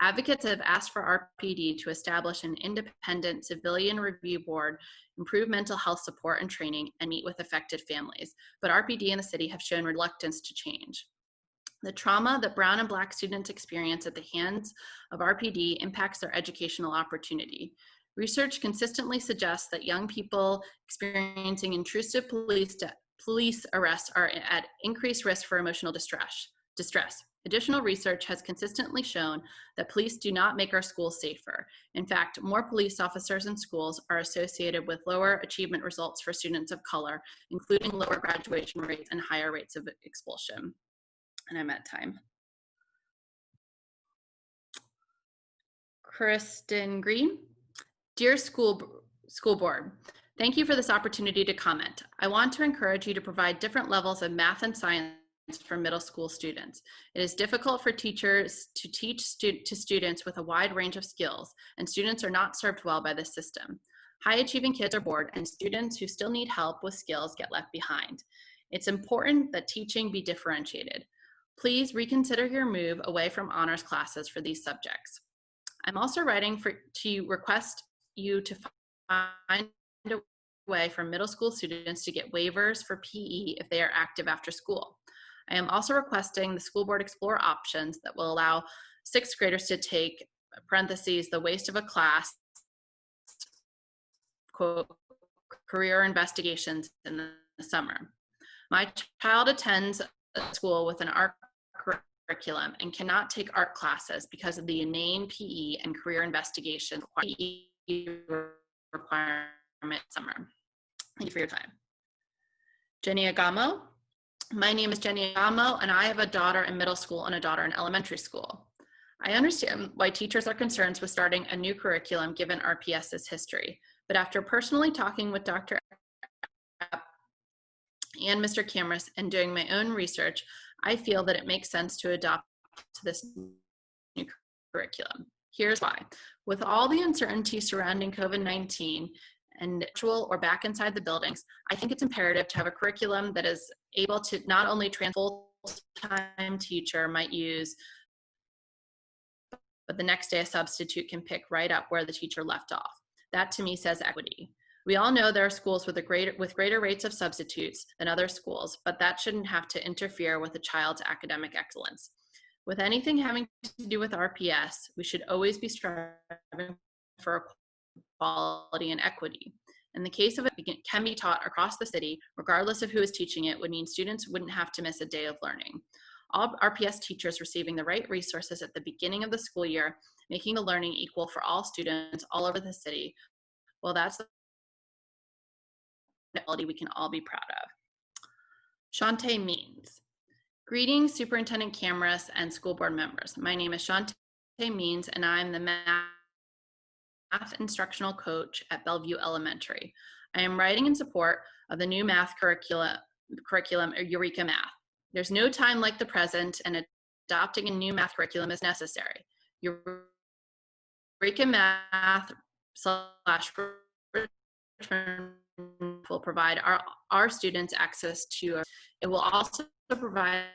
Advocates have asked for RPD to establish an independent civilian review board, improve mental health support and training, and meet with affected families, but RPD and the city have shown reluctance to change. The trauma that Brown and Black students experience at the hands of RPD impacts their educational opportunity. Research consistently suggests that young people experiencing intrusive police arrests are at increased risk for emotional distress. Additional research has consistently shown that police do not make our schools safer. In fact, more police officers in schools are associated with lower achievement results for students of color, including lower graduation rates and higher rates of expulsion. And I'm at time. Kristen Green. Dear school board, thank you for this opportunity to comment. I want to encourage you to provide different levels of math and science for middle school students. It is difficult for teachers to teach students with a wide range of skills, and students are not served well by this system. High achieving kids are bored, and students who still need help with skills get left behind. It's important that teaching be differentiated. Please reconsider your move away from honors classes for these subjects. I'm also writing to request you to find a way for middle school students to get waivers for PE if they are active after school. I am also requesting the school board explore options that will allow sixth graders to take, parentheses, the waste of a class, quote, career investigations in the summer. My child attends a school with an art curriculum and cannot take art classes because of the inane PE and career investigation requirement summer. Thank you for your time. Jenny Agamo. My name is Jenny Agamo, and I have a daughter in middle school and a daughter in elementary school. I understand why teachers are concerned with starting a new curriculum given RPS's history, but after personally talking with Dr. and Mr. Cameras and doing my own research, I feel that it makes sense to adopt this new curriculum. Here's why. With all the uncertainty surrounding COVID-19 and virtual or back inside the buildings, I think it's imperative to have a curriculum that is able to not only train full-time teacher might use, but the next day a substitute can pick right up where the teacher left off. That to me says equity. We all know there are schools with greater rates of substitutes than other schools, but that shouldn't have to interfere with a child's academic excellence. With anything having to do with RPS, we should always be striving for equality and equity. In the case of it can be taught across the city, regardless of who is teaching it, would mean students wouldn't have to miss a day of learning. All RPS teachers receiving the right resources at the beginning of the school year, making the learning equal for all students all over the city. Well, that's the quality we can all be proud of. Shantae Means. Greetings, Superintendent Cameras and school board members. My name is Shantae Means, and I'm the math instructional coach at Bellevue Elementary. I am writing in support of the new math curriculum, Eureka Math. There's no time like the present, and adopting a new math curriculum is necessary. Eureka Math / will provide our students access to, it will also provide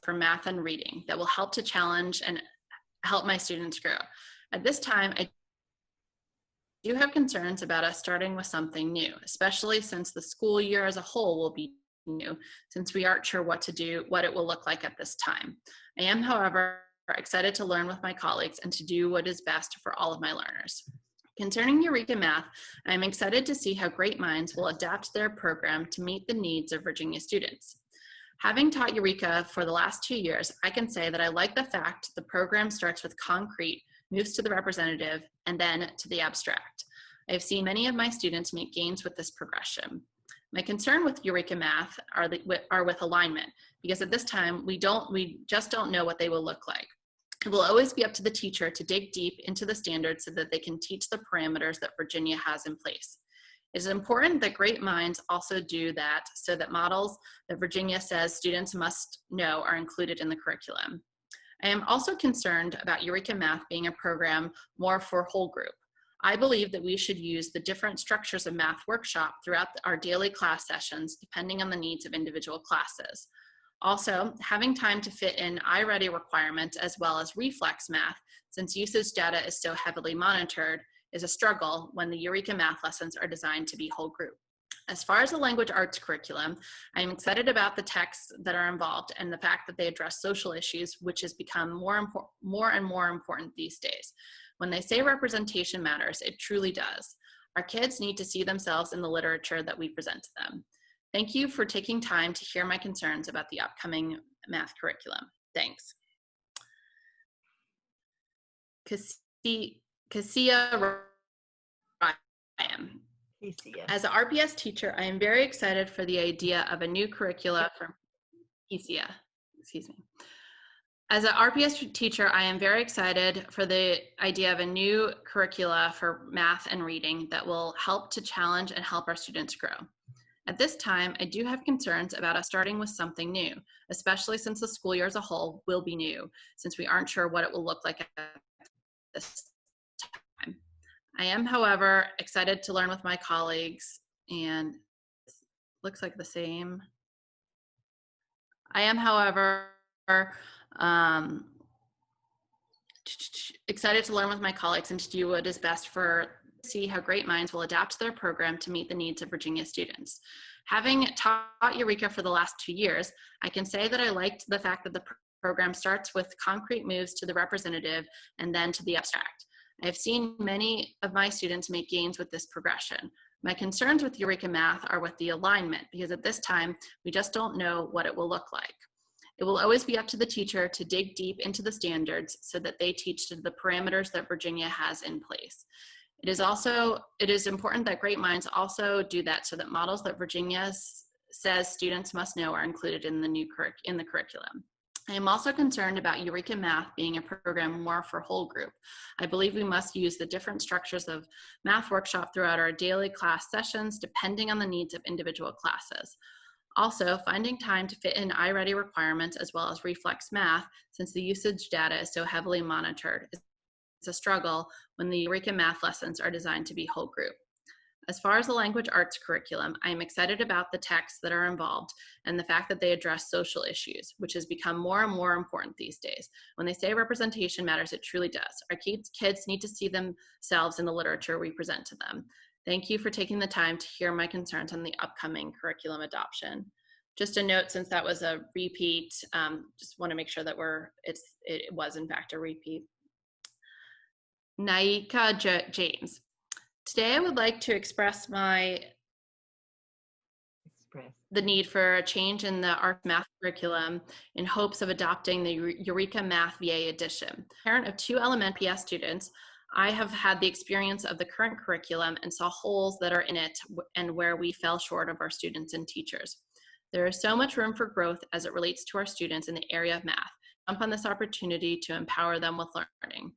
for math and reading that will help to challenge and help my students grow. At this time, I do have concerns about us starting with something new, especially since the school year as a whole will be new, since we aren't sure what it will look like at this time. I am, however, excited to learn with my colleagues and to do what is best for all of my learners. Concerning Eureka Math, I am excited to see how Great Minds will adapt their program to meet the needs of Virginia students. Having taught Eureka for the last 2 years, I can say that I like the fact the program starts with concrete, moves to the representative, and then to the abstract. I've seen many of my students make gains with this progression. My concern with Eureka Math are with alignment, because at this time, we just don't know what they will look like. It will always be up to the teacher to dig deep into the standards so that they can teach the parameters that Virginia has in place. It is important that great minds also do that, so that models that Virginia says students must know are included in the curriculum. I am also concerned about Eureka Math being a program more for whole group. I believe that we should use the different structures of math workshop throughout our daily class sessions, depending on the needs of individual classes. Also, having time to fit in iReady requirements as well as reflex math, since usage data is so heavily monitored, is a struggle when the Eureka Math lessons are designed to be whole group. As far as the language arts curriculum, I am excited about the texts that are involved and the fact that they address social issues, which has become more and more important these days. When they say representation matters, it truly does. Our kids need to see themselves in the literature that we present to them. Thank you for taking time to hear my concerns about the upcoming math curriculum. Thanks. Cassia Ryan. As an RPS teacher, I am very excited for the idea of a new curricula for Cassia. Excuse me. As an RPS teacher, I am very excited for the idea of a new curricula for math and reading that will help to challenge and help our students grow. At this time, I do have concerns about us starting with something new, especially since the school year as a whole will be new, since we aren't sure what it will look like at this time. I am, however, excited to learn with my colleagues, and it looks like the same. I am, however, excited to learn with my colleagues and to do what is best for see how great minds will adapt to their program to meet the needs of Virginia students. Having taught Eureka for the last 2 years, I can say that I liked the fact that the program starts with concrete moves to the representative and then to the abstract. I have seen many of my students make gains with this progression. My concerns with Eureka Math are with the alignment, because at this time, we just don't know what it will look like. It will always be up to the teacher to dig deep into the standards so that they teach to the parameters that Virginia has in place. It is important that great minds also do that, so that models that Virginia says students must know are included in the curriculum. I am also concerned about Eureka Math being a program more for whole group. I believe we must use the different structures of math workshop throughout our daily class sessions, depending on the needs of individual classes. Also, finding time to fit in iReady requirements as well as reflex math, since the usage data is so heavily monitored, is a struggle when the Eureka Math lessons are designed to be whole group. As far as the language arts curriculum, I am excited about the texts that are involved and the fact that they address social issues, which has become more and more important these days. When they say representation matters, it truly does. Our kids need to see themselves in the literature we present to them. Thank you for taking the time to hear my concerns on the upcoming curriculum adoption. Just a note, since that was a repeat, just want to make sure that it was in fact a repeat. Naika James. Today I would like to express the need for a change in the art math curriculum in hopes of adopting the Eureka Math VA edition. Parent of 2 elementary RPS students, I have had the experience of the current curriculum and saw holes that are in it and where we fell short of our students and teachers. There is so much room for growth as it relates to our students in the area of math. Jump on this opportunity to empower them with learning.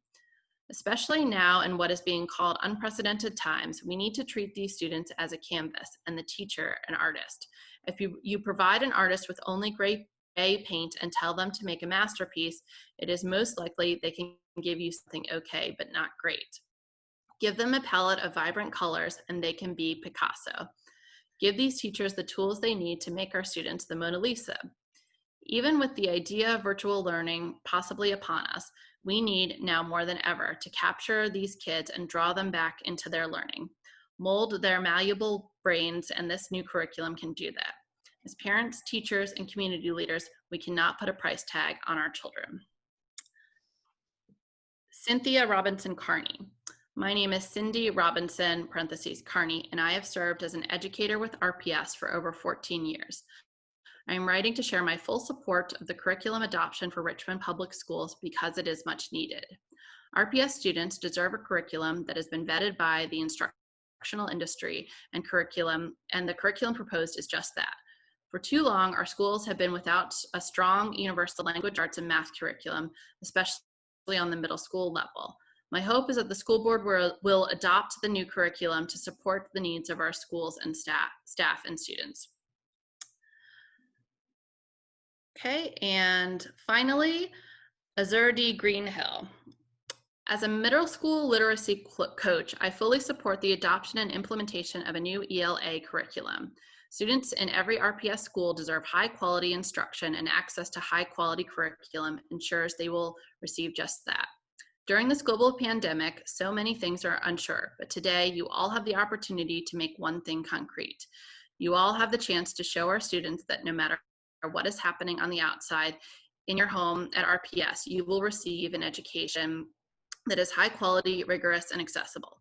Especially now in what is being called unprecedented times, we need to treat these students as a canvas and the teacher an artist. If you provide an artist with only gray paint and tell them to make a masterpiece, it is most likely they can give you something okay, but not great. Give them a palette of vibrant colors and they can be Picasso. Give these teachers the tools they need to make our students the Mona Lisa. Even with the idea of virtual learning possibly upon us, we need now more than ever to capture these kids and draw them back into their learning. Mold their malleable brains, and this new curriculum can do that. As parents, teachers, and community leaders, we cannot put a price tag on our children. Cynthia Robinson Carney. My name is Cindy Robinson, parentheses, Carney, and I have served as an educator with RPS for over 14 years. I am writing to share my full support of the curriculum adoption for Richmond Public Schools because it is much needed. RPS students deserve a curriculum that has been vetted by the instructional instructional industry and curriculum, and the curriculum proposed is just that. For too long, our schools have been without a strong universal language arts and math curriculum, especially on the middle school level. My hope is that the school board will adopt the new curriculum to support the needs of our schools and staff and students. Okay, and finally, Azurdi Greenhill. As a middle school literacy coach, I fully support the adoption and implementation of a new ELA curriculum. Students in every RPS school deserve high quality instruction, and access to high quality curriculum ensures they will receive just that. During this global pandemic, so many things are unsure, but today you all have the opportunity to make one thing concrete. You all have the chance to show our students that no matter what is happening on the outside, in your home at RPS, you will receive an education that is high quality, rigorous, and accessible.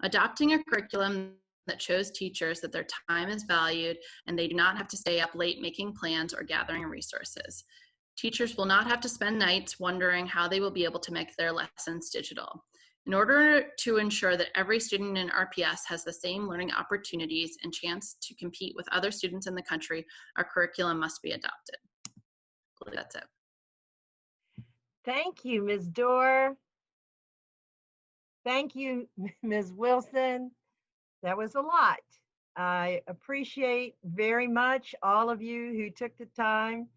Adopting a curriculum that shows teachers that their time is valued and they do not have to stay up late making plans or gathering resources. Teachers will not have to spend nights wondering how they will be able to make their lessons digital. In order to ensure that every student in RPS has the same learning opportunities and chance to compete with other students in the country, our curriculum must be adopted. That's it. Thank you, Ms. Dorr. Thank you, Ms. Wilson. That was a lot. I appreciate very much all of you who took the time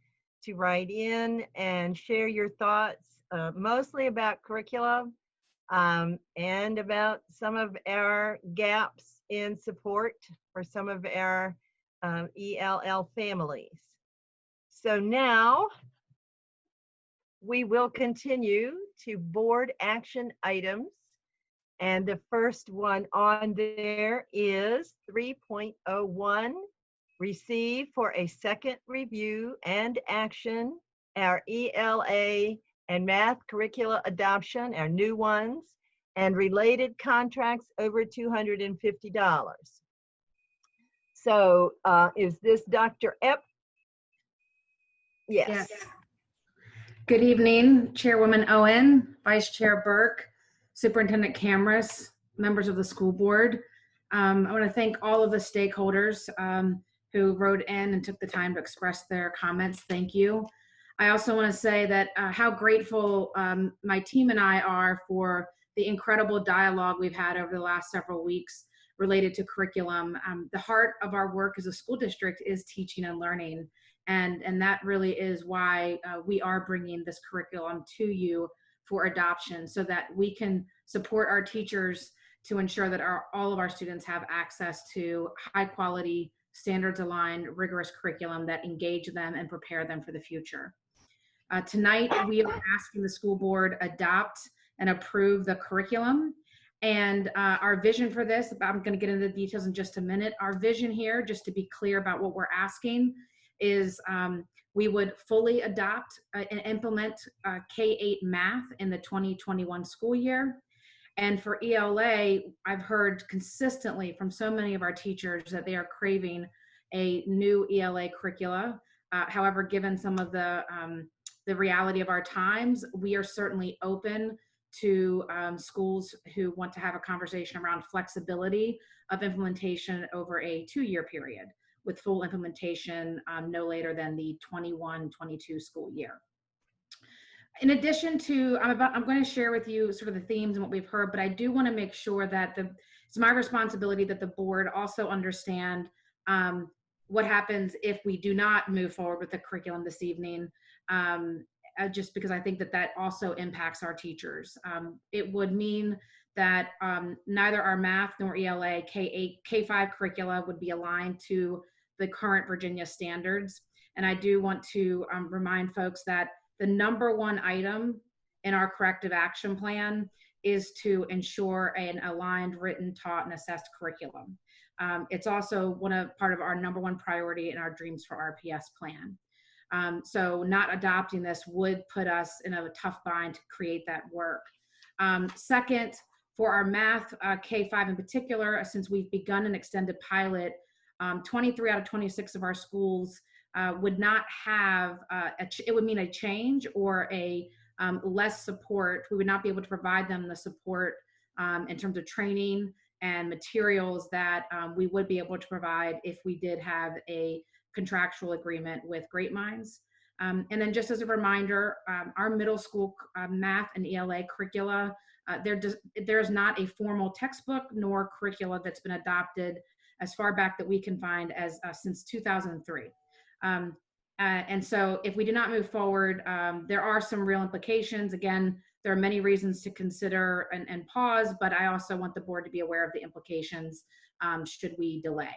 to write in and share your thoughts, mostly about curriculum and about some of our gaps in support for some of our ELL families. So now we will continue to board action items. And the first one on there is 3.01, receive for a second review and action our ELA and math curricula adoption, our new ones, and related contracts over $250. So is this Dr. Epp? Yes. Good evening, Chairwoman Owen, Vice Chair Burke, Superintendent Camrus, members of the school board. I want to thank all of the stakeholders who wrote in and took the time to express their comments. Thank you. I also want to say that how grateful my team and I are for the incredible dialogue we've had over the last several weeks related to curriculum. The heart of our work as a school district is teaching and learning. And that really is why we are bringing this curriculum to you for adoption, so that we can support our teachers to ensure that all of our students have access to high quality, standards aligned, rigorous curriculum that engage them and prepare them for the future. Tonight, we are asking the school board adopt and approve the curriculum. And our vision for this, I'm going to get into the details in just a minute. Our vision here, just to be clear about what we're asking, is we would fully adopt and implement K-8 math in the 2021 school year. And for ELA, I've heard consistently from so many of our teachers that they are craving a new ELA curricula. However, given some of the reality of our times, we are certainly open to schools who want to have a conversation around flexibility of implementation over a 2-year period, with full implementation no later than the 21-22 school year. In addition to, I'm going to share with you sort of the themes and what we've heard, but I do want to make sure that it's my responsibility that the board also understand what happens if we do not move forward with the curriculum this evening, just because I think that also impacts our teachers. It would mean that neither our math nor ELA K8, K5 curricula would be aligned to the current Virginia standards. And I do want to remind folks that the number one item in our corrective action plan is to ensure an aligned, written, taught, and assessed curriculum. It's also part of our number one priority in our Dreams for RPS plan. So not adopting this would put us in a tough bind to create that work. Second, for our math K5 in particular, since we've begun an extended pilot, 23 out of 26 of our schools would not have, it would mean a change or a less support. We would not be able to provide them the support in terms of training and materials that we would be able to provide if we did have a contractual agreement with Great Minds. And then just as a reminder, our middle school math and ELA curricula, there's not a formal textbook nor curricula that's been adopted as far back that we can find as since 2003. And so if we do not move forward, there are some real implications. Again, there are many reasons to consider and pause, but I also want the board to be aware of the implications should we delay.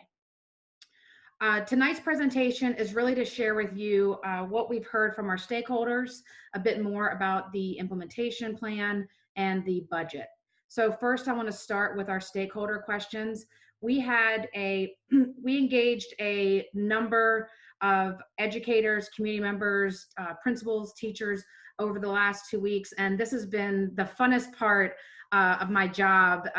Tonight's presentation is really to share with you what we've heard from our stakeholders, a bit more about the implementation plan and the budget. So first I want to start with our stakeholder questions. We engaged a number of educators, community members, principals, teachers over the last 2 weeks. And this has been the funnest part of my job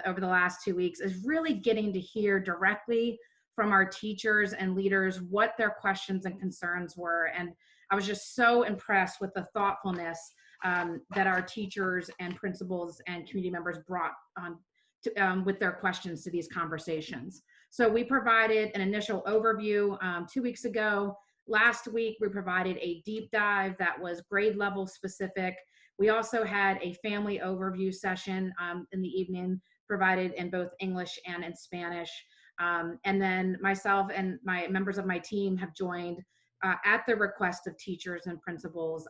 over the last 2 weeks, is really getting to hear directly from our teachers and leaders what their questions and concerns were. And I was just so impressed with the thoughtfulness that our teachers and principals and community members brought with their questions to these conversations. So we provided an initial overview 2 weeks ago. Last week, we provided a deep dive that was grade level specific. We also had a family overview session in the evening, provided in both English and in Spanish. And then myself and my members of my team have joined at the request of teachers and principals,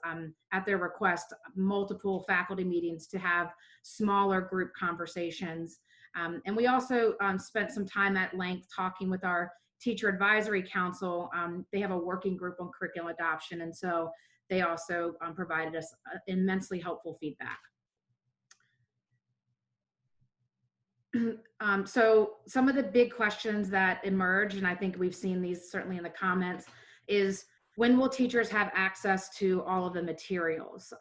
at their request, multiple faculty meetings to have smaller group conversations. And we also spent some time at length talking with our Teacher Advisory Council. They have a working group on curriculum adoption, and so they also provided us immensely helpful feedback. So some of the big questions that emerged, and I think we've seen these certainly in the comments, is when will teachers have access to all of the materials?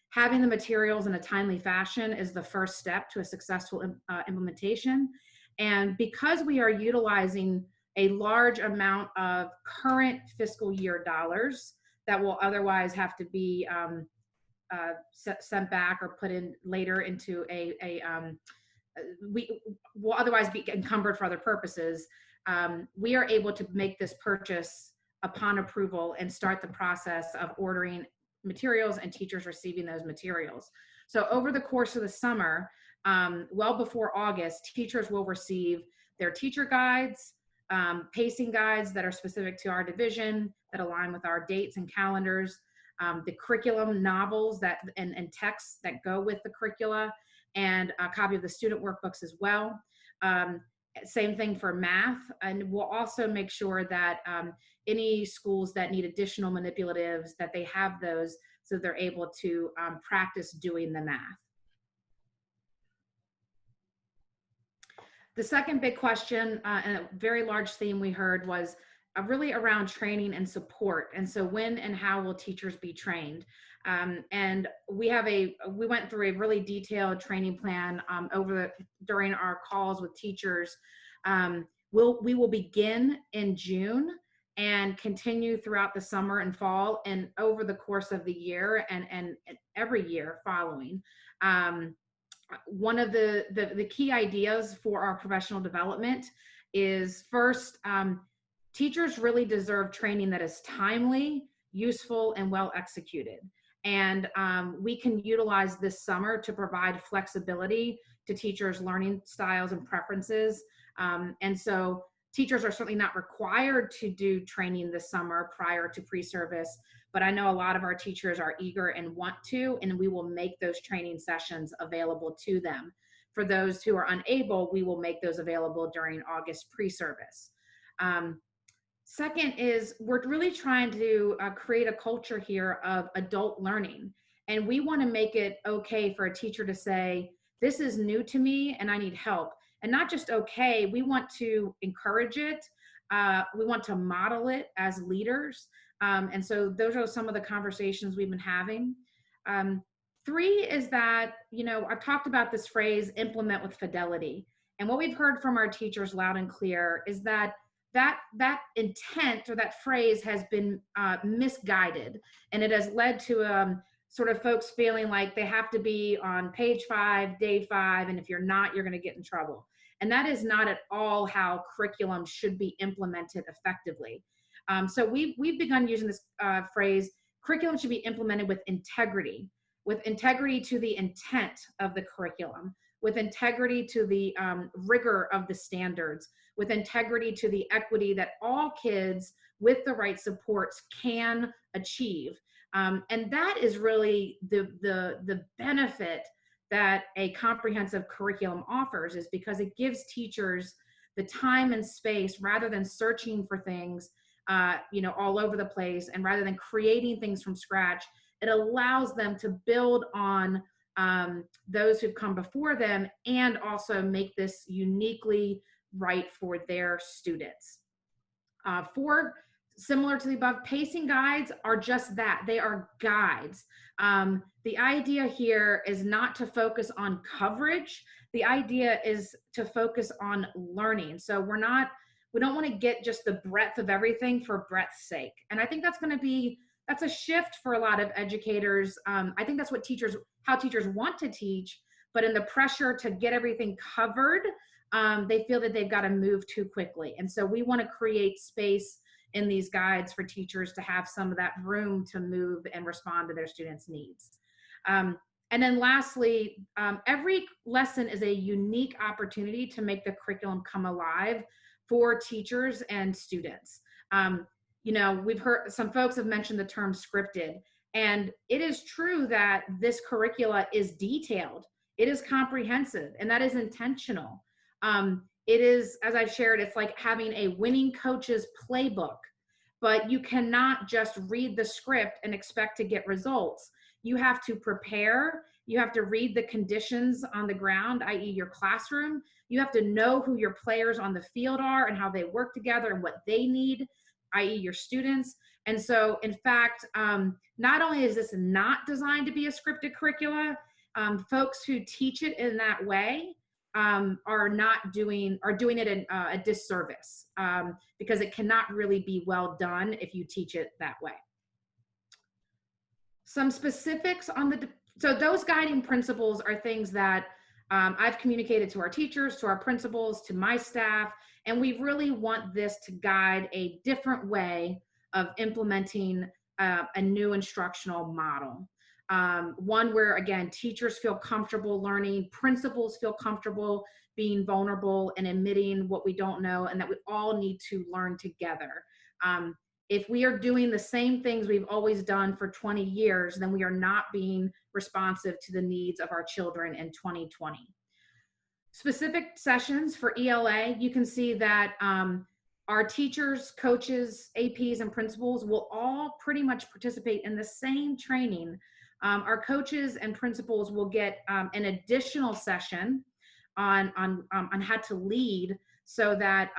Having the materials in a timely fashion is the first step to a successful implementation. And because we are utilizing a large amount of current fiscal year dollars that will otherwise have to be sent back or put in later into we will otherwise be encumbered for other purposes, we are able to make this purchase upon approval and start the process of ordering materials and teachers receiving those materials. So over the course of the summer, well before August, teachers will receive their teacher guides, pacing guides that are specific to our division, that align with our dates and calendars, the curriculum novels and texts that go with the curricula, and a copy of the student workbooks as well. Same thing for math. And we'll also make sure that any schools that need additional manipulatives, that they have those so they're able to practice doing the math. The second big question and a very large theme we heard was really around training and support. And so when and how will teachers be trained? And we went through a really detailed training plan during our calls with teachers. We will begin in June and continue throughout the summer and fall and over the course of the year and every year following. One of the key ideas for our professional development is first, teachers really deserve training that is timely, useful, and well executed. And we can utilize this summer to provide flexibility to teachers' learning styles and preferences. And so teachers are certainly not required to do training this summer prior to pre-service, but I know a lot of our teachers are eager and want to, and we will make those training sessions available to them. For those who are unable, we will make those available during August pre-service. Second is we're really trying to create a culture here of adult learning. And we want to make it okay for a teacher to say, this is new to me and I need help. And not just okay, we want to encourage it. We want to model it as leaders. And so those are some of the conversations we've been having. Three is that, I've talked about this phrase, implement with fidelity. And what we've heard from our teachers loud and clear is that intent or that phrase has been misguided, and it has led to sort of folks feeling like they have to be on page 5, day 5, and if you're not, you're going to get in trouble. And that is not at all how curriculum should be implemented effectively. So we've begun using this phrase, curriculum should be implemented with integrity to the intent of the curriculum, with integrity to the rigor of the standards, with integrity to the equity that all kids with the right supports can achieve. And that is really the benefit that a comprehensive curriculum offers, is because it gives teachers the time and space, rather than searching for things all over the place, and rather than creating things from scratch, it allows them to build on those who've come before them, and also make this uniquely right for their students. Similar to the above, pacing guides are just that. They are guides. The idea here is not to focus on coverage. The idea is to focus on learning. So we don't want to get just the breadth of everything for breadth's sake. And I think that's a shift for a lot of educators. I think that's how teachers want to teach, but in the pressure to get everything covered, they feel that they've got to move too quickly. And so we want to create space in these guides for teachers to have some of that room to move and respond to their students' needs. And then lastly, every lesson is a unique opportunity to make the curriculum come alive for teachers and students. We've heard some folks have mentioned the term scripted, and it is true that this curricula is detailed, it is comprehensive, and that is intentional. It is, as I've shared, it's like having a winning coach's playbook, but you cannot just read the script and expect to get results. You have to prepare, you have to read the conditions on the ground, i.e. your classroom. You have to know who your players on the field are and how they work together and what they need, i.e. your students. And so, in fact, not only is this not designed to be a scripted curricula, folks who teach it in that way are doing it in a disservice, because it cannot really be well done if you teach it that way. Some specifics on so those guiding principles are things that I've communicated to our teachers, to our principals, to my staff, and we really want this to guide a different way of implementing a new instructional model. One where, again, teachers feel comfortable learning, principals feel comfortable being vulnerable and admitting what we don't know, and that we all need to learn together. If we are doing the same things we've always done for 20 years, then we are not being responsive to the needs of our children in 2020. Specific sessions for ELA, you can see that our teachers, coaches, APs, and principals will all pretty much participate in the same training. Our coaches and principals will get an additional session on how to lead, so that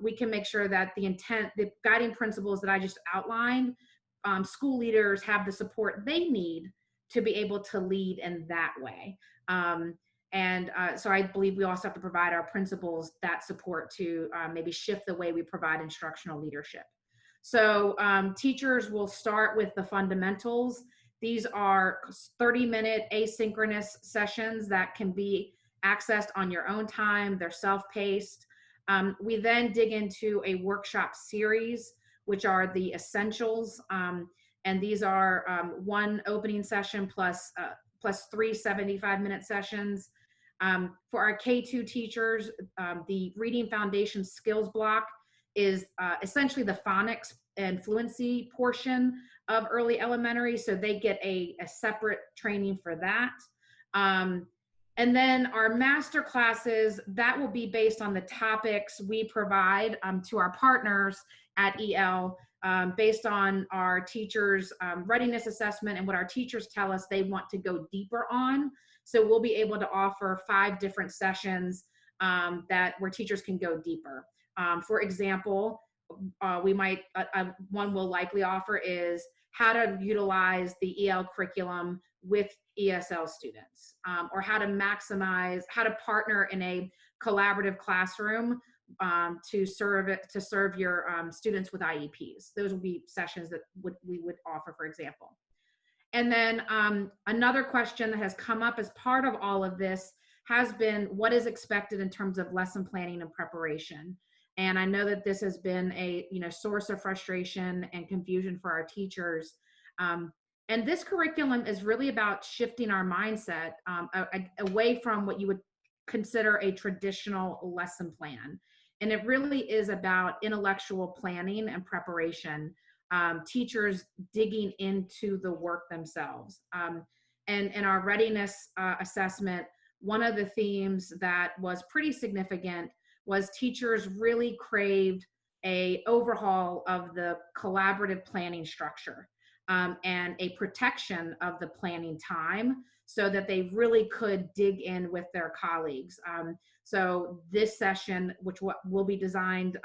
we can make sure that the guiding principles that I just outlined, school leaders have the support they need to be able to lead in that way. So I believe we also have to provide our principals that support to maybe shift the way we provide instructional leadership. So teachers will start with the fundamentals. These are 30-minute asynchronous sessions that can be accessed on your own time. They're self-paced. We then dig into a workshop series, which are the essentials. And these are one opening session plus 3 75-minute sessions. For our K2 teachers, the Reading Foundation Skills Block is essentially the phonics and fluency portion of early elementary, so they get a separate training for that. And then our master classes, that will be based on the topics we provide to our partners at EL, based on our teachers' readiness assessment and what our teachers tell us they want to go deeper on. So we'll be able to offer 5 different sessions where teachers can go deeper. For example, one we'll likely offer is how to utilize the EL curriculum with ESL students, or how to partner in a collaborative classroom to serve your students with IEPs. Those would be sessions that we would offer, for example. And then another question that has come up as part of all of this has been what is expected in terms of lesson planning and preparation. And I know that this has been a source of frustration and confusion for our teachers. And this curriculum is really about shifting our mindset away from what you would consider a traditional lesson plan. And it really is about intellectual planning and preparation, teachers digging into the work themselves. And in our readiness assessment, one of the themes that was pretty significant was teachers really craved a overhaul of the collaborative planning structure, and a protection of the planning time so that they really could dig in with their colleagues. So this session, which will be designed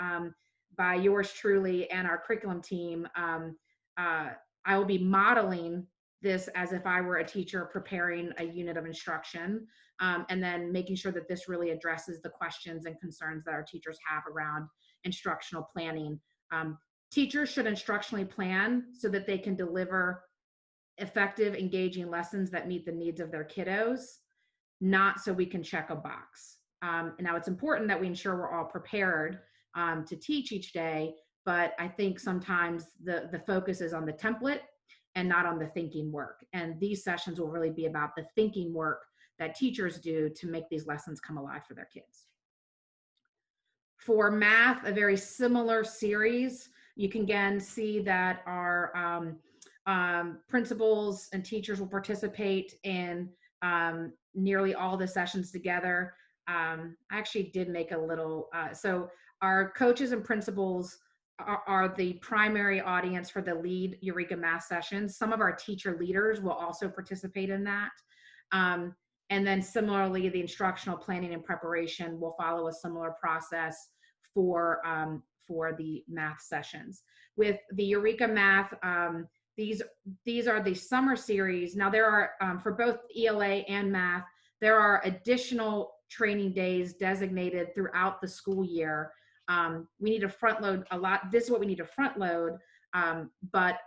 by yours truly and our curriculum team, I will be modeling this as if I were a teacher preparing a unit of instruction, and then making sure that this really addresses the questions and concerns that our teachers have around instructional planning. Teachers should instructionally plan so that they can deliver effective, engaging lessons that meet the needs of their kiddos, not so we can check a box. Now, it's important that we ensure we're all prepared to teach each day, but I think sometimes the focus is on the template and not on the thinking work. And these sessions will really be about the thinking work that teachers do to make these lessons come alive for their kids. For math, a very similar series. You can again see that our principals and teachers will participate in nearly all the sessions together. I actually did make a little, so our coaches and principals are the primary audience for the lead Eureka Math sessions. Some of our teacher leaders will also participate in that. And then similarly, the instructional planning and preparation will follow a similar process for the math sessions. With the Eureka Math, these are the summer series. Now there are, for both ELA and math, there are additional training days designated throughout the school year. We need to front load a lot. This is what we need to front load. But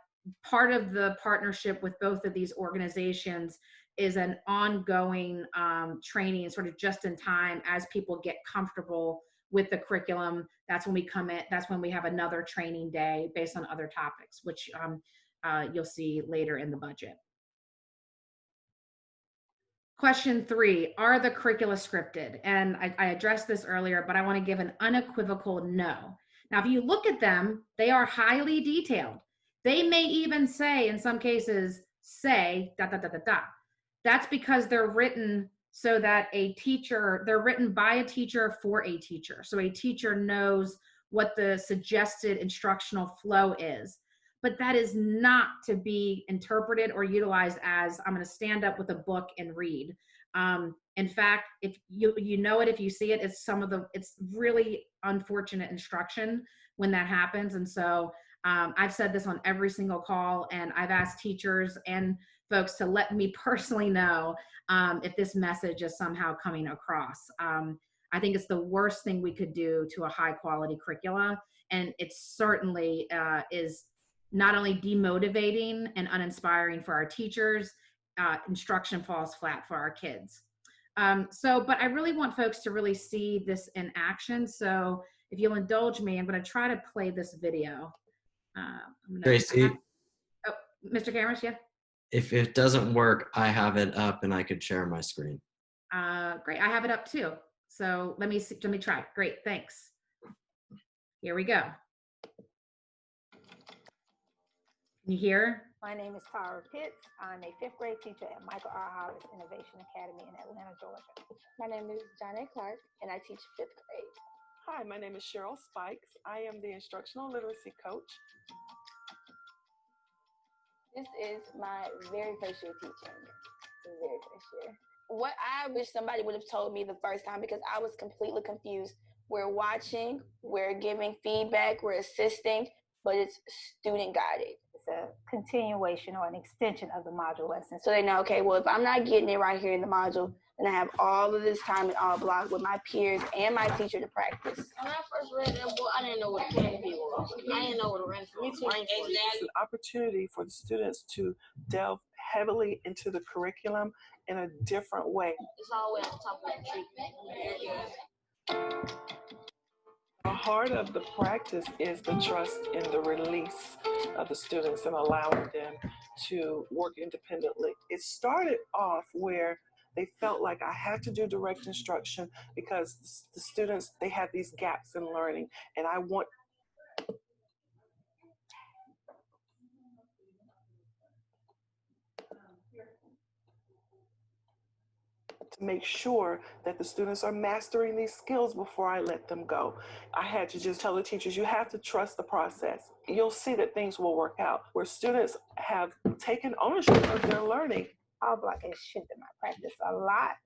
part of the partnership with both of these organizations is an ongoing training, sort of just in time as people get comfortable with the curriculum. That's when we come in, that's when we have another training day based on other topics, which you'll see later in the budget. Question 3, are the curricula scripted? And I addressed this earlier, but I want to give an unequivocal no. Now, if you look at them, they are highly detailed. They may even say, in some cases, say, ... That's because they're written so that they're written by a teacher for a teacher. So a teacher knows what the suggested instructional flow is. But that is not to be interpreted or utilized as I'm going to stand up with a book and read. In fact, if you know it, if you see it, it's really unfortunate instruction when that happens. And so I've said this on every single call, and I've asked teachers and folks to let me personally know if this message is somehow coming across. I think it's the worst thing we could do to a high quality curricula. And it certainly is not only demotivating and uninspiring for our teachers, instruction falls flat for our kids. But I really want folks to really see this in action. So if you'll indulge me, I'm going to try to play this video. Tracy, Mr. Cameras, yeah? if it doesn't work, I have it up and I could share my screen. Great, I have it up too. So let me try. Great, thanks. Here we go. Can you hear? My name is Tara Pitts. I'm a 5th grade teacher at Michael R. Hollis Innovation Academy in Atlanta, Georgia. My name is Johnny Clark, and I teach 5th grade. Hi, my name is Cheryl Spikes. I am the instructional literacy coach. This is my very first year teaching. Very first year. What I wish somebody would have told me the first time, because I was completely confused. We're watching, we're giving feedback, we're assisting, but it's student guided. It's a continuation or an extension of the module lesson. So they know, okay, well, if I'm not getting it right here in the module, then I have all of this time and all block with my peers and my teacher to practice. When I first read that book, I didn't know what a canopy was. I didn't know what a rainforest was. It's an opportunity for the students to delve heavily into the curriculum in a different way. It's always at the top of the tree. The heart of the practice is the trust in the release of the students and allowing them to work independently. It started off where they felt like I had to do direct instruction because the students, they have these gaps in learning, and I want to make sure that the students are mastering these skills before I let them go. I had to just tell the teachers, you have to trust the process. You'll see that things will work out. Where students have taken ownership of their learning. Our block has shifted my practice a lot.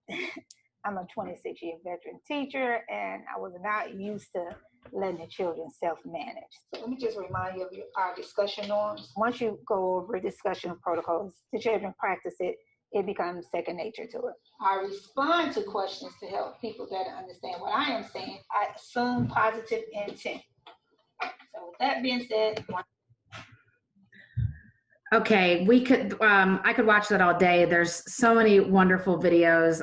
I'm a 26-year veteran teacher, and I was not used to letting the children self-manage. So let me just remind you of our discussion norms. Once you go over discussion protocols, the children practice it, it becomes second nature to it. I respond to questions to help people better understand what I am saying. I assume positive intent. So with that being said, Okay, we could, I could watch that all day. There's so many wonderful videos.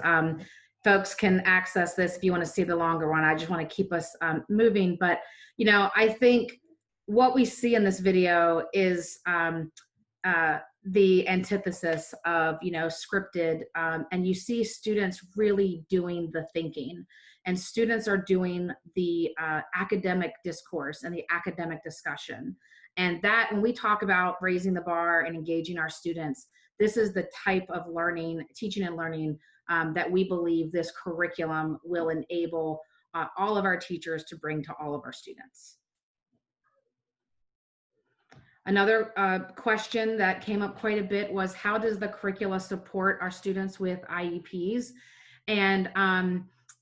Folks can access this if you want to see the longer one. I just want to keep us moving. But, you know, I think what we see in this video is the antithesis of, you know, scripted. And you see students really doing the thinking. And students are doing the academic discourse and the academic discussion. And that, when we talk about raising the bar and engaging our students, this is the type of learning, teaching and learning that we believe this curriculum will enable all of our teachers to bring to all of our students. Another question that came up quite a bit was, how does the curricula support our students with IEPs? And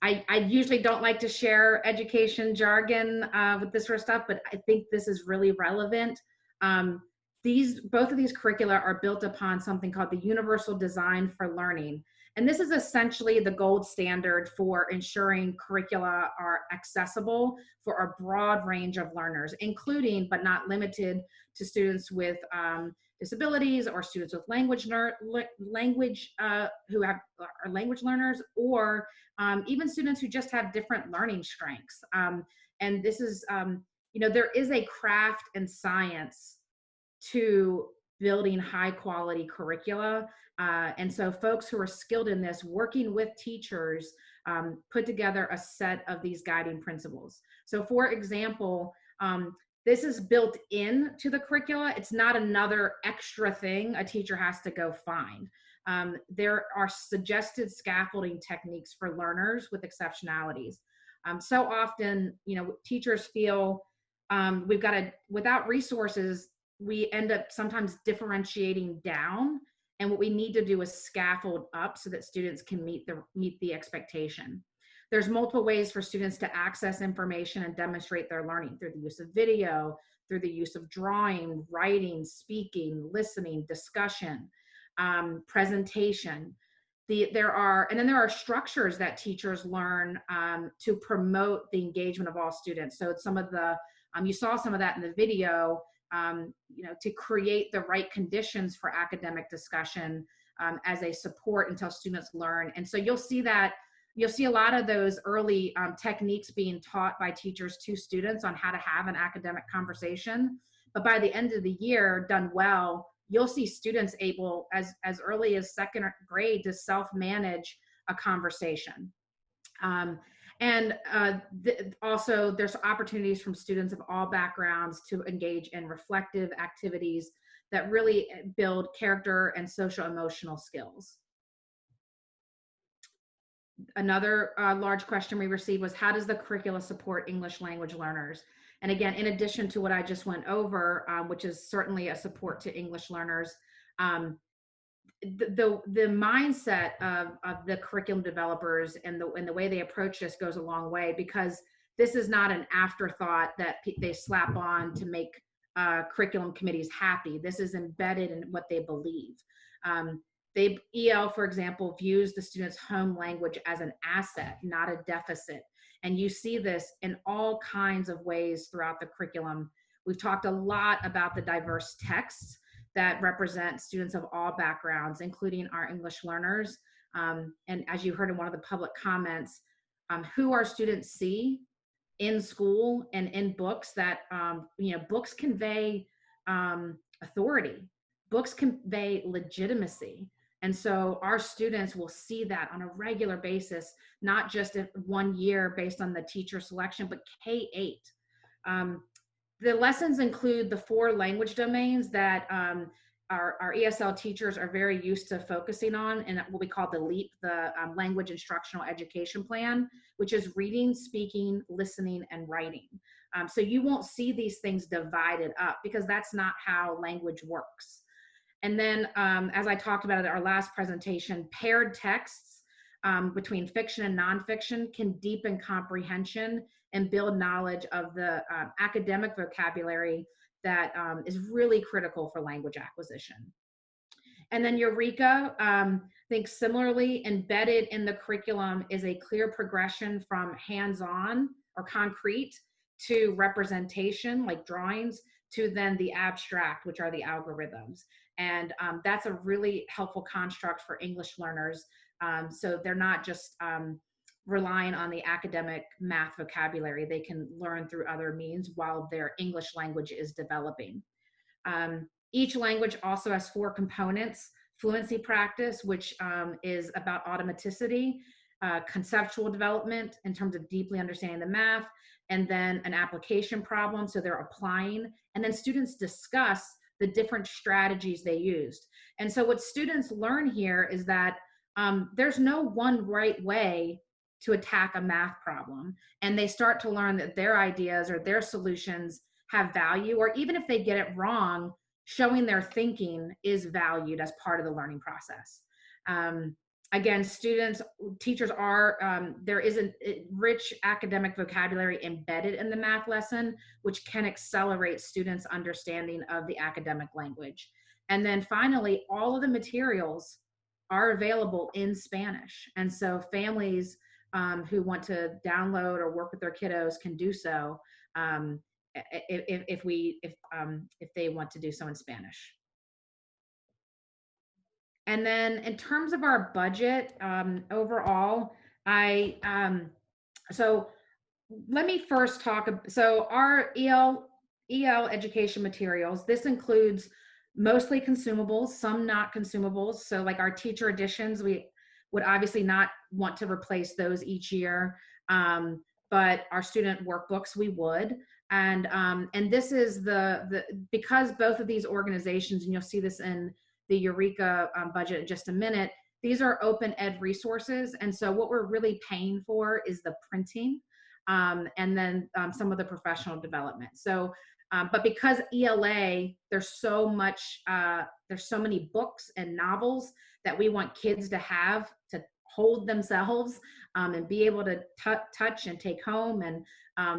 I usually don't like to share education jargon with this sort of stuff, but I think this is really relevant. Both of these curricula are built upon something called the Universal Design for Learning. And this is essentially the gold standard for ensuring curricula are accessible for a broad range of learners, including but not limited to students with disabilities or students with language who are language learners, or even students who just have different learning strengths. And this is, you know, there is a craft and science to building high quality curricula. And so folks who are skilled in this, working with teachers, put together a set of these guiding principles. So for example, this is built into the curricula. It's not another extra thing a teacher has to go find. There are suggested scaffolding techniques for learners with exceptionalities. So often, you know, teachers feel we've got to, without resources, we end up sometimes differentiating down. And what we need to do is scaffold up so that students can meet the expectation. There's multiple ways for students to access information and demonstrate their learning through the use of video, through the use of drawing, writing, speaking, listening, discussion, presentation. There are structures that teachers learn to promote the engagement of all students. So it's some of the, you saw some of that in the video, you know, to create the right conditions for academic discussion as a support until students learn. And so you'll see a lot of those early techniques being taught by teachers to students on how to have an academic conversation. But by the end of the year, done well, you'll see students able, as early as second grade, to self-manage a conversation. Also, there's opportunities from students of all backgrounds to engage in reflective activities that really build character and social emotional skills. Another large question we received was, how does the curricula support English language learners? And again, in addition to what I just went over, which is certainly a support to English learners, the mindset of the curriculum developers and the way they approach this goes a long way, because this is not an afterthought that they slap on to make curriculum committees happy. This is embedded in what they believe. EL, for example, views the student's home language as an asset, not a deficit. And you see this in all kinds of ways throughout the curriculum. We've talked a lot about the diverse texts. that represent students of all backgrounds, including our English learners. And as you heard in one of the public comments, who our students see in school and in books, that books convey authority, books convey legitimacy. And so our students will see that on a regular basis, not just 1 year based on the teacher selection, but K-8. The lessons include the 4 language domains that our ESL teachers are very used to focusing on, and what we call the LEAP, the Language Instructional Education Plan, which is reading, speaking, listening, and writing. So you won't see these things divided up, because that's not how language works. And then, as I talked about at our last presentation, paired texts between fiction and nonfiction can deepen comprehension and build knowledge of the academic vocabulary that is really critical for language acquisition. And then Eureka, I think similarly embedded in the curriculum is a clear progression from hands-on or concrete to representation, like drawings, to then the abstract, which are the algorithms. And that's a really helpful construct for English learners. So they're not just relying on the academic math vocabulary. They can learn through other means while their English language is developing. Each language also has 4 components: fluency practice, which is about automaticity, conceptual development in terms of deeply understanding the math, and then an application problem, so they're applying, and then students discuss the different strategies they used. And so what students learn here is that there's no one right way to attack a math problem, and they start to learn that their ideas or their solutions have value, or even if they get it wrong, showing their thinking is valued as part of the learning process. Again, teachers are, there is a rich academic vocabulary embedded in the math lesson, which can accelerate students' understanding of the academic language. And then finally, all of the materials are available in Spanish. And so families who want to download or work with their kiddos can do so if they want to do so in Spanish. And then in terms of our budget overall, so let me first talk. So our EL education materials, this includes mostly consumables, some not consumables. So like our teacher editions, we would obviously not want to replace those each year, but our student workbooks we would. And this is because both of these organizations, and you'll see this in the Eureka budget in just a minute, these are open ed resources. And so what we're really paying for is the printing and then some of the professional development. So, but because ELA, there's so many books and novels that we want kids to have to hold themselves and be able to touch and take home. And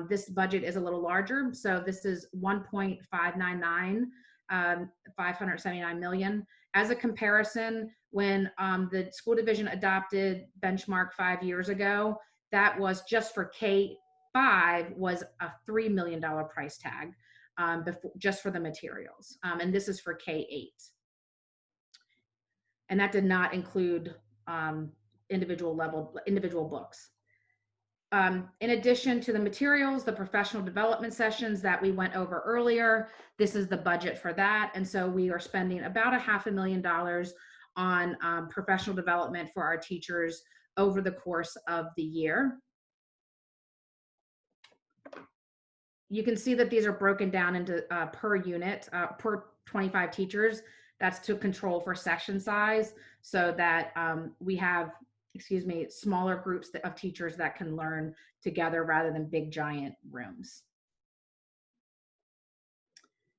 this budget is a little larger. So this is 1.599, 579 million. As a comparison, when the school division adopted benchmark 5 years ago, that was just for K-5 was a $3 million price tag just for the materials. And this is for K-8. And that did not include individual books. In addition to the materials, the professional development sessions that we went over earlier, this is the budget for that. And so we are spending about $500,000 on professional development for our teachers over the course of the year. You can see that these are broken down into per unit, per 25 teachers. That's to control for section size, so that we have, smaller groups of teachers that can learn together rather than big giant rooms.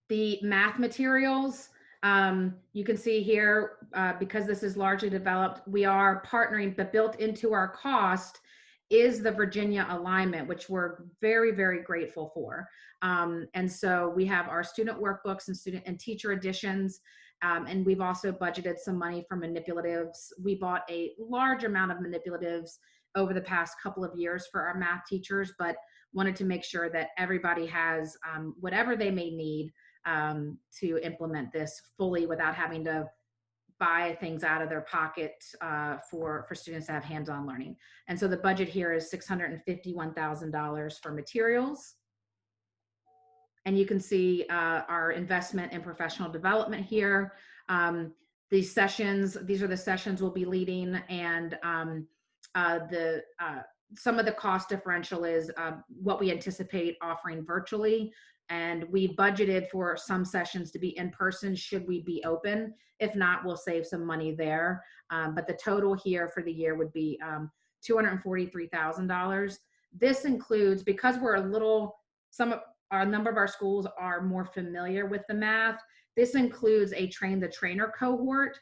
The math materials, you can see here, because this is largely developed, we are partnering, but built into our cost is the Virginia alignment, which we're very, very grateful for. And so we have our student workbooks and student and teacher editions. And we've also budgeted some money for manipulatives. We bought a large amount of manipulatives over the past couple of years for our math teachers, but wanted to make sure that everybody has whatever they may need to implement this fully without having to buy things out of their pocket for students to have hands-on learning. And so the budget here is $651,000 for materials. And you can see our investment in professional development here. These are the sessions we'll be leading, and some of the cost differential is what we anticipate offering virtually. And we budgeted for some sessions to be in person should we be open. If not, we'll save some money there. But the total here for the year would be $243,000. This includes, because we're a number of our schools are more familiar with the math, this includes a train the trainer cohort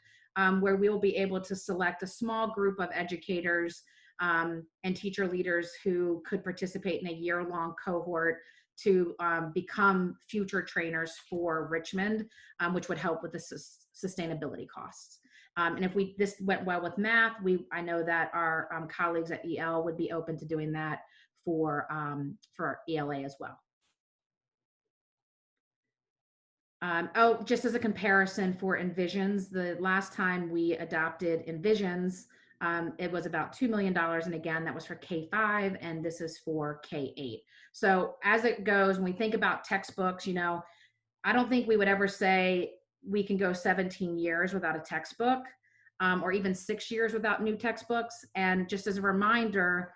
where we will be able to select a small group of educators and teacher leaders who could participate in a year-long cohort to become future trainers for Richmond, which would help with the sustainability costs. And if this went well with math, I know that our colleagues at EL would be open to doing that for ELA as well. Just as a comparison for Envisions, the last time we adopted Envisions, it was about $2 million. And again, that was for K-5, and this is for K-8. So as it goes, when we think about textbooks, I don't think we would ever say we can go 17 years without a textbook, or even 6 years without new textbooks. And just as a reminder,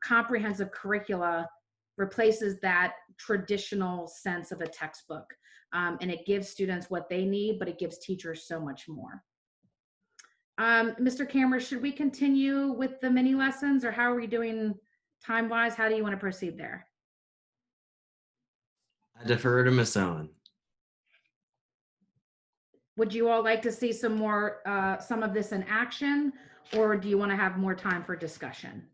comprehensive curricula replaces that traditional sense of a textbook. And it gives students what they need, but it gives teachers so much more. Mr. Cameron, should we continue with the mini lessons, or how are we doing time-wise? How do you want to proceed there? I defer to Ms. Owen. Would you all like to see some of this in action, or do you want to have more time for discussion?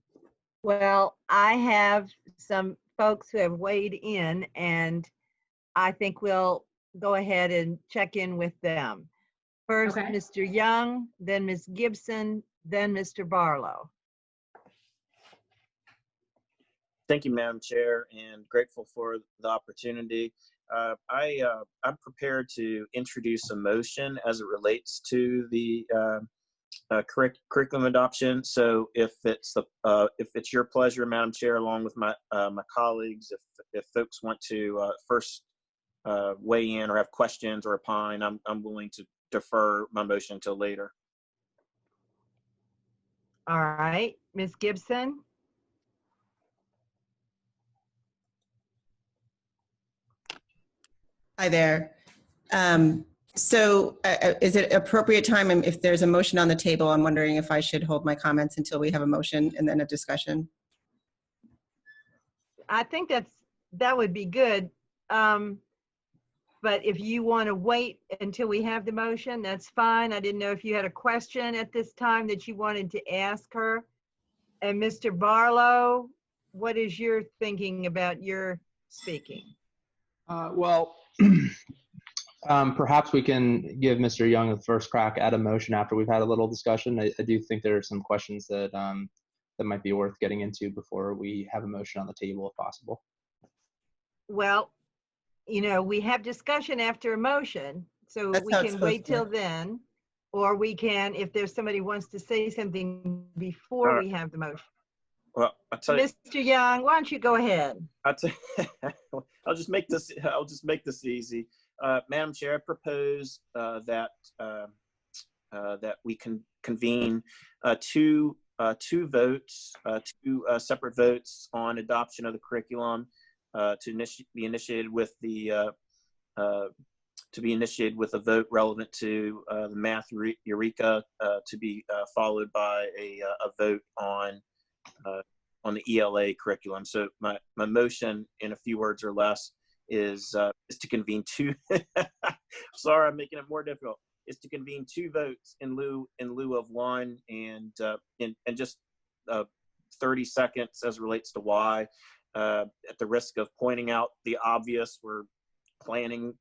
Well, I have some folks who have weighed in, and I think we'll go ahead and check in with them. First, Okay. Mr. Young, then Ms. Gibson, then Mr. Barlow. Thank you, Madam Chair, and grateful for the opportunity. I'm prepared to introduce a motion as it relates to the curriculum adoption. So if it's your pleasure, Madam Chair, along with my colleagues, if folks want to first weigh in or have questions or opine, I'm willing to defer my motion until later. All right, Ms. Gibson. Hi there. So is it appropriate time if there's a motion on the table? I'm wondering if I should hold my comments until we have a motion and then a discussion. I think that would be good. But if you want to wait until we have the motion, that's fine. I didn't know if you had a question at this time that you wanted to ask her. And Mr. Barlow, what is your thinking about your speaking? Well, perhaps we can give Mr. Young the first crack at a motion after we've had a little discussion. I do think there are some questions that that might be worth getting into before we have a motion on the table, if possible. Well, we have discussion after a motion, so we can wait till then, or we can, if there's somebody wants to say something before we have the motion. Well, I'll tell you, Mr. Young, why don't you go ahead? I'll just make this easy. Madam Chair, I propose that we can convene two separate votes on adoption of the curriculum to be initiated with a vote relevant to the Math Eureka, to be followed by a vote on the ELA curriculum. So my motion, in a few words or less, is to convene two. Sorry, I'm making it more difficult. Is to convene two votes in lieu of one, and just 30 seconds as it relates to why. At the risk of pointing out the obvious, we're planning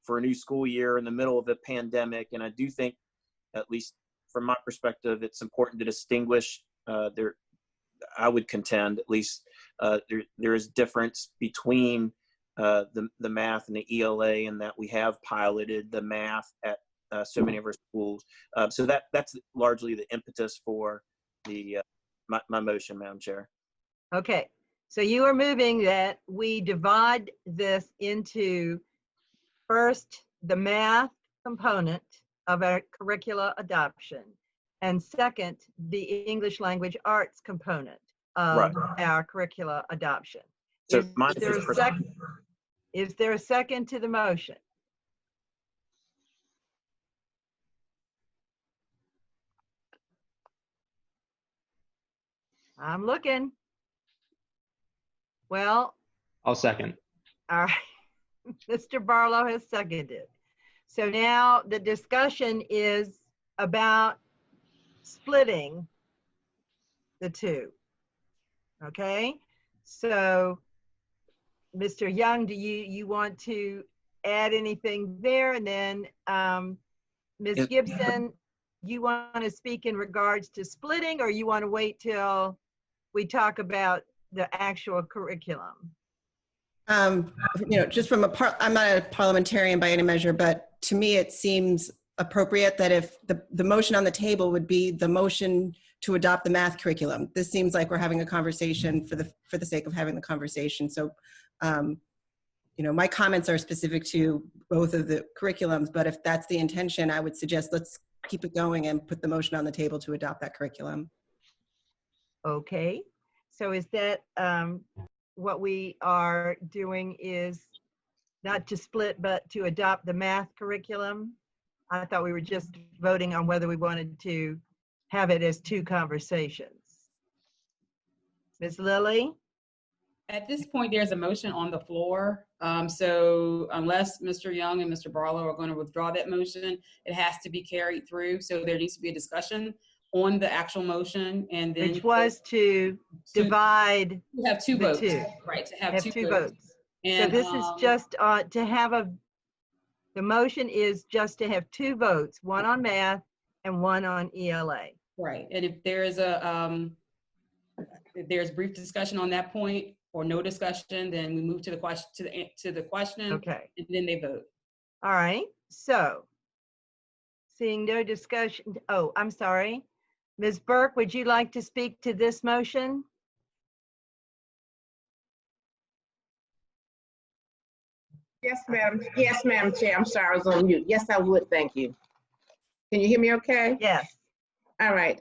for a new school year in the middle of a pandemic, and I do think, at least from my perspective, it's important to distinguish. I would contend, at least, there is difference between the math and the ELA, and that we have piloted the math at so many of our schools. So that's largely the impetus for the my motion, Madam Chair. Okay, so you are moving that we divide this into first the math component of our curricula adoption, and second, the English language arts component of our curricula adoption. So Is there a second to the motion? I'm looking. Well, I'll second. all right. Mr. Barlow has seconded. So now the discussion is about splitting the two. Okay, so Mr. Young, do you want to add anything there? And then Ms. Gibson, you want to speak in regards to splitting, or you want to wait till we talk about the actual curriculum? Just from I'm not a parliamentarian by any measure, but to me it seems appropriate that if the motion on the table would be the motion to adopt the math curriculum. This seems like we're having a conversation for the sake of having the conversation. So, my comments are specific to both of the curriculums, but if that's the intention, I would suggest let's keep it going and put the motion on the table to adopt that curriculum. Okay, so is that what we are doing is not to split, but to adopt the math curriculum? I thought we were just voting on whether we wanted to have it as two conversations. Ms. Lilly? At this point, there's a motion on the floor. So unless Mr. Young and Mr. Barlow are going to withdraw that motion, it has to be carried through. So there needs to be a discussion on the actual motion, and then which was to divide. You have two votes, right? To have two votes. And so this is just to have the motion is just to have two votes, one on math and one on ELA. Right, and if there is if there's brief discussion on that point or no discussion, then we move to the question to the question. Okay. And then they vote. All right. So, seeing no discussion. Oh, I'm sorry, Ms. Burke. Would you like to speak to this motion? Yes, ma'am. Yes, Madam Chair. I'm sorry, I was on mute. Yes, I would. Thank you. Can you hear me okay? Yes. All right.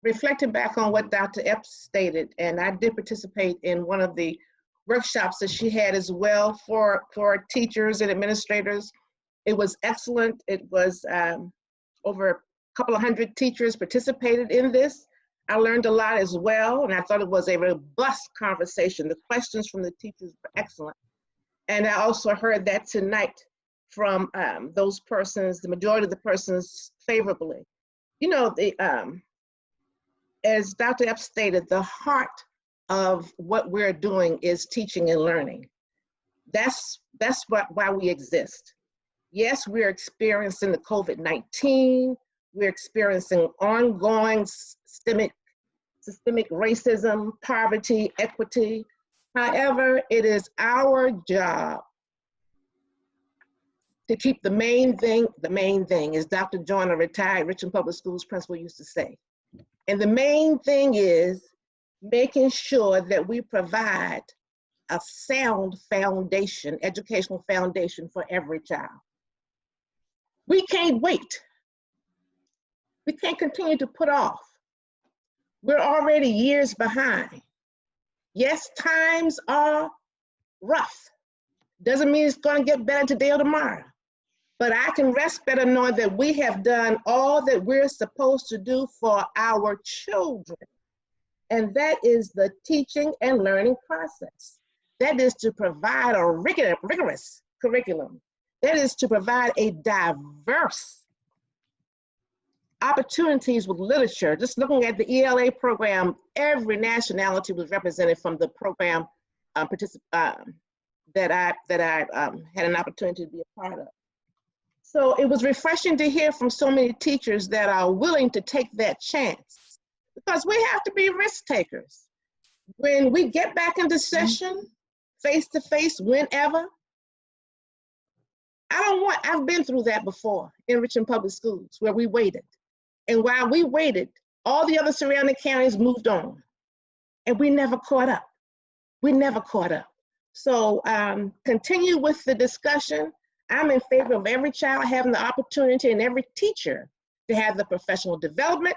Reflecting back on what Dr. Epps stated, and I did participate in one of the workshops that she had as well for teachers and administrators. It was excellent. It was over a couple of hundred teachers participated in this. I learned a lot as well, and I thought it was a robust conversation. The questions from the teachers were excellent. And I also heard that tonight from those persons, the majority of the persons favorably. As Dr. Epps stated, the heart of what we're doing is teaching and learning. That's why we exist. Yes, we're experiencing the COVID-19. We're experiencing ongoing systemic racism, poverty, equity. However, it is our job to keep the main thing, as Dr. Joyner, retired Richmond Public Schools principal, used to say. And the main thing is making sure that we provide a sound foundation, educational foundation for every child. We can't wait. We can't continue to put off. We're already years behind. Yes, times are rough. Doesn't mean it's going to get better today or tomorrow. But I can rest better knowing that we have done all that we're supposed to do for our children. And that is the teaching and learning process. That is to provide a rigorous curriculum. That is to provide a diverse opportunities with literature. Just looking at the ELA program, every nationality was represented from the program that I had an opportunity to be a part of. So it was refreshing to hear from so many teachers that are willing to take that chance, because we have to be risk takers. When we get back into session, face-to-face whenever. I've been through that before in Richmond Public Schools where we waited. And while we waited, all the other surrounding counties moved on. And we never caught up. We never caught up. So continue with the discussion. I'm in favor of every child having the opportunity and every teacher to have the professional development,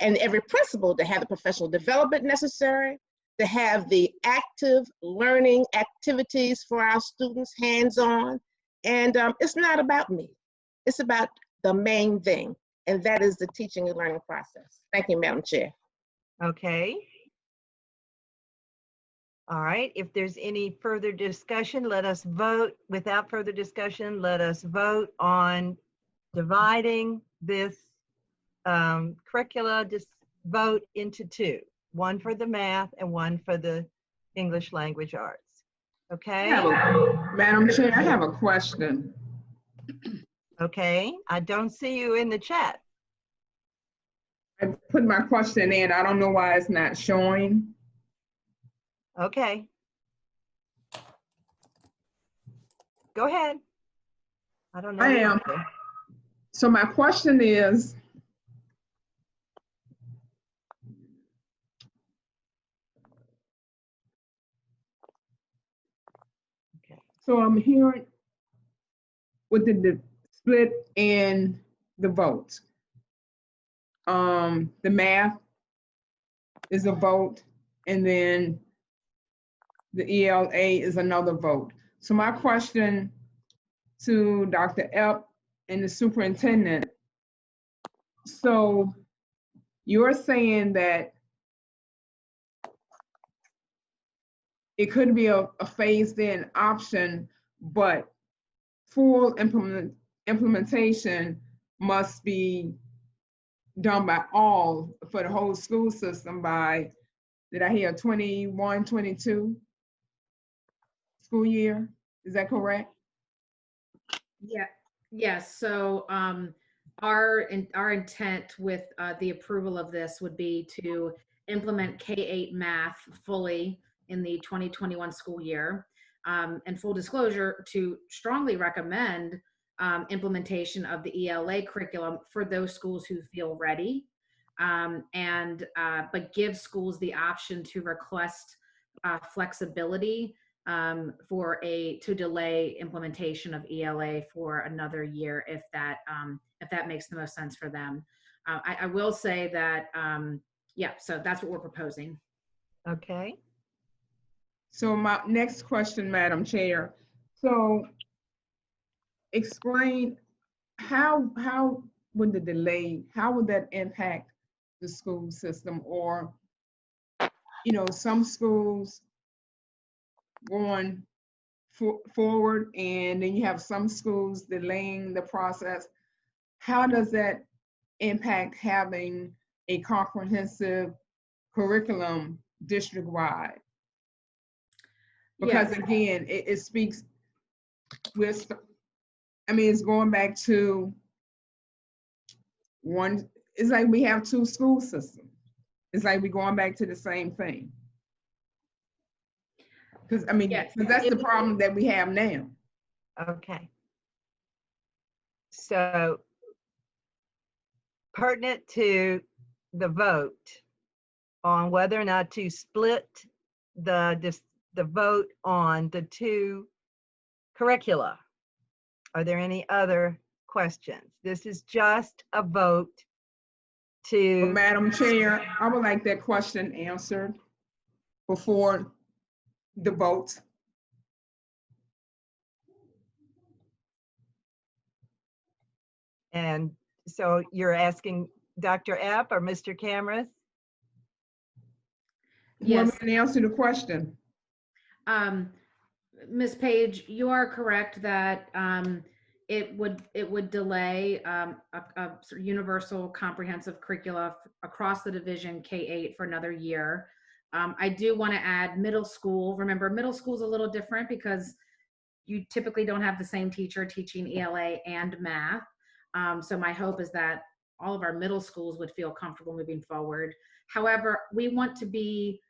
and every principal to have the professional development necessary, to have the active learning activities for our students, hands-on. And it's not about me. It's about the main thing, and that is the teaching and learning process. Thank you, Madam Chair. Okay. All right, if there's any further discussion, let us vote. Without further discussion, let us vote on dividing this curricula, just vote into two, one for the math and one for the English language arts. Okay? Madam Chair, I have a question. Okay, I don't see you in the chat. I put my question in. I don't know why it's not showing. Okay. Go ahead. I don't know. I am. So my question is, okay. So I'm hearing with the split in the vote. The math is a vote, and then the ELA is another vote. So my question to Dr. Epp and the superintendent, so you're saying that it could be a phased in option, but full implementation must be done by all for the whole school system by, did I hear 21, 22 school year? Is that correct? Yeah. Yes. So our intent with the approval of this would be to implement K-8 math fully in the 2021 school year. And full disclosure, to strongly recommend implementation of the ELA curriculum for those schools who feel ready, but give schools the option to request flexibility to delay implementation of ELA for another year if that makes the most sense for them. I will say that yeah, so that's what we're proposing. Okay. So my next question, Madam Chair. So explain how would the delay, how would that impact the school system? Or, you know, some schools going forward and then you have some schools delaying the process. How does that impact having a comprehensive curriculum district-wide? Because again, it speaks with, I mean, it's going back to one, it's like we have two school systems. It's like we're going back to the same thing. Because I mean, because that's the problem that we have now. Okay. So pertinent to the vote on whether or not to split the vote on the two curricula. Are there any other questions? This is just a vote to. Well, Madam Chair, I would like that question answered before the vote. And so you're asking Dr. Epp or Mr. Cameras? Yes. Who answer the question? Ms. Page, you are correct that it would delay a sort of universal comprehensive curricula across the division K-8 for another year. I do want to add middle school. Remember, middle school is a little different because you typically don't have the same teacher teaching ELA and math. So my hope is that all of our middle schools would feel comfortable moving forward. However, we want to be,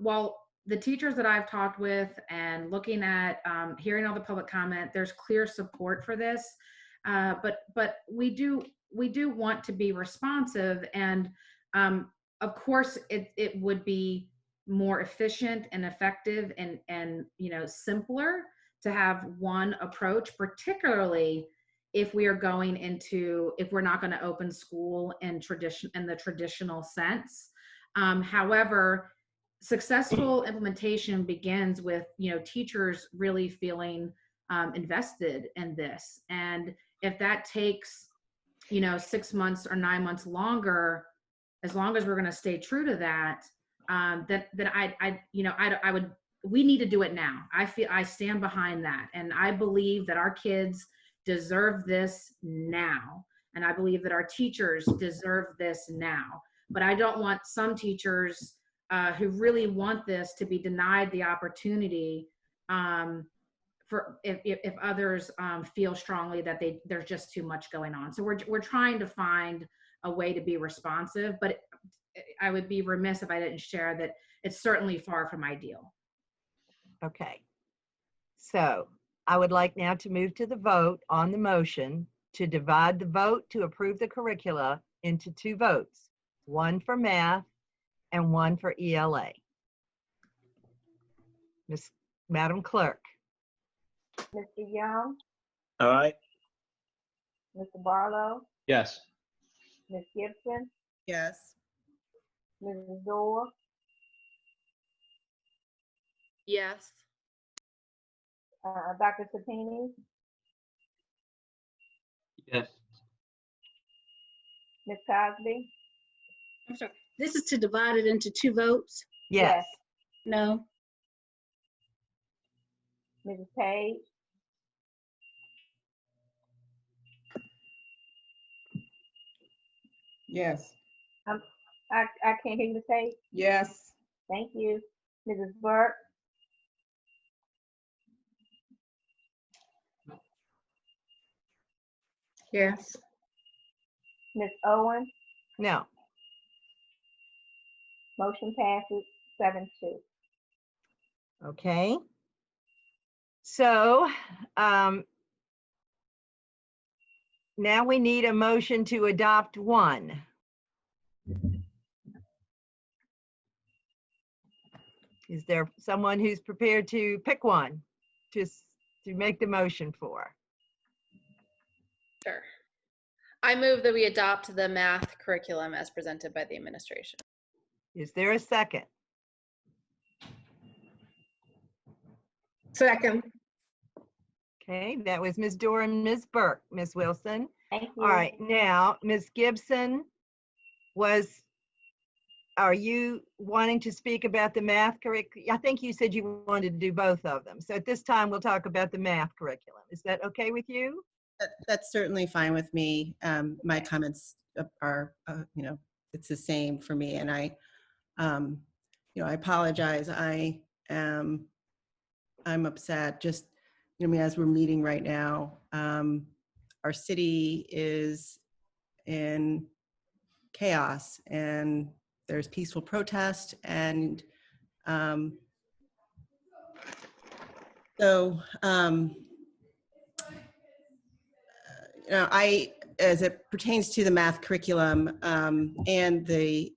while the teachers that I've talked with and looking at, hearing all the public comment, there's clear support for this. But we do want to be responsive, and of course it would be more efficient and effective and simpler to have one approach, particularly if we are going into, if we're not going to open school in the traditional sense. However, successful implementation begins with teachers really feeling invested in this, and if that takes 6 months or 9 months longer, as long as we're going to stay true to that, then I would, we need to do it now. I stand behind that, and I believe that our kids deserve this now, and I believe that our teachers deserve this now. But I don't want some teachers who really want this to be denied the opportunity for if others feel strongly that there's just too much going on. So we're trying to find a way to be responsive, but I would be remiss if I didn't share that it's certainly far from ideal. Okay. So I would like now to move to the vote on the motion to divide the vote to approve the curricula into 2 votes, one for math and one for ELA. Madam Clerk. Mr. Young, All right. Mr. Barlow, Yes. Ms. Gibson, Yes. Mrs. Dorr, Yes. Dr. Sapini, Yes. Ms. Cosby. I'm sorry. This is to divide it into 2 votes? Yes. No. Mrs. Page, Yes. I can't hear you say. Yes. Thank you. Mrs. Burke, Yes. Ms. Owen. No. Motion passes 7-2. Okay. So now we need a motion to adopt one. Is there someone who's prepared to pick one to make the motion for? Sure. I move that we adopt the math curriculum as presented by the administration. Is there a second? Second. Okay, that was Ms. Dorr and Ms. Burke. Ms. Wilson. Thank you. All right, now, Ms. Gibson, are you wanting to speak about the math curriculum? I think you said you wanted to do both of them. So at this time, we'll talk about the math curriculum. Is that okay with you? That's certainly fine with me. My comments are, it's the same for me. And I apologize. I'm upset. Just, as we're meeting right now, our city is in chaos, and there's peaceful protest, and as it pertains to the math curriculum and the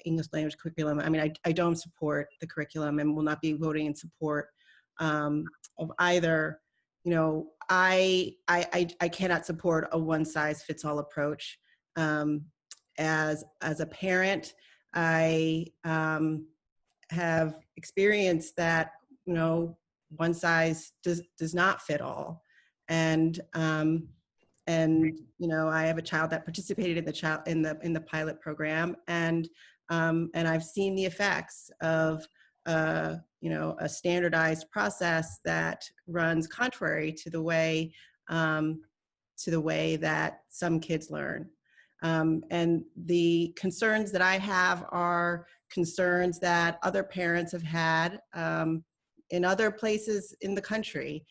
English language curriculum, I don't support the curriculum and will not be voting in support of either. I cannot support a one-size-fits-all approach. As a parent, I have experienced that one size does not fit all, and I have a child that participated in the pilot program, and I've seen the effects of a standardized process that runs contrary to the way that some kids learn. And the concerns that I have are concerns that other parents have had in other places in the country,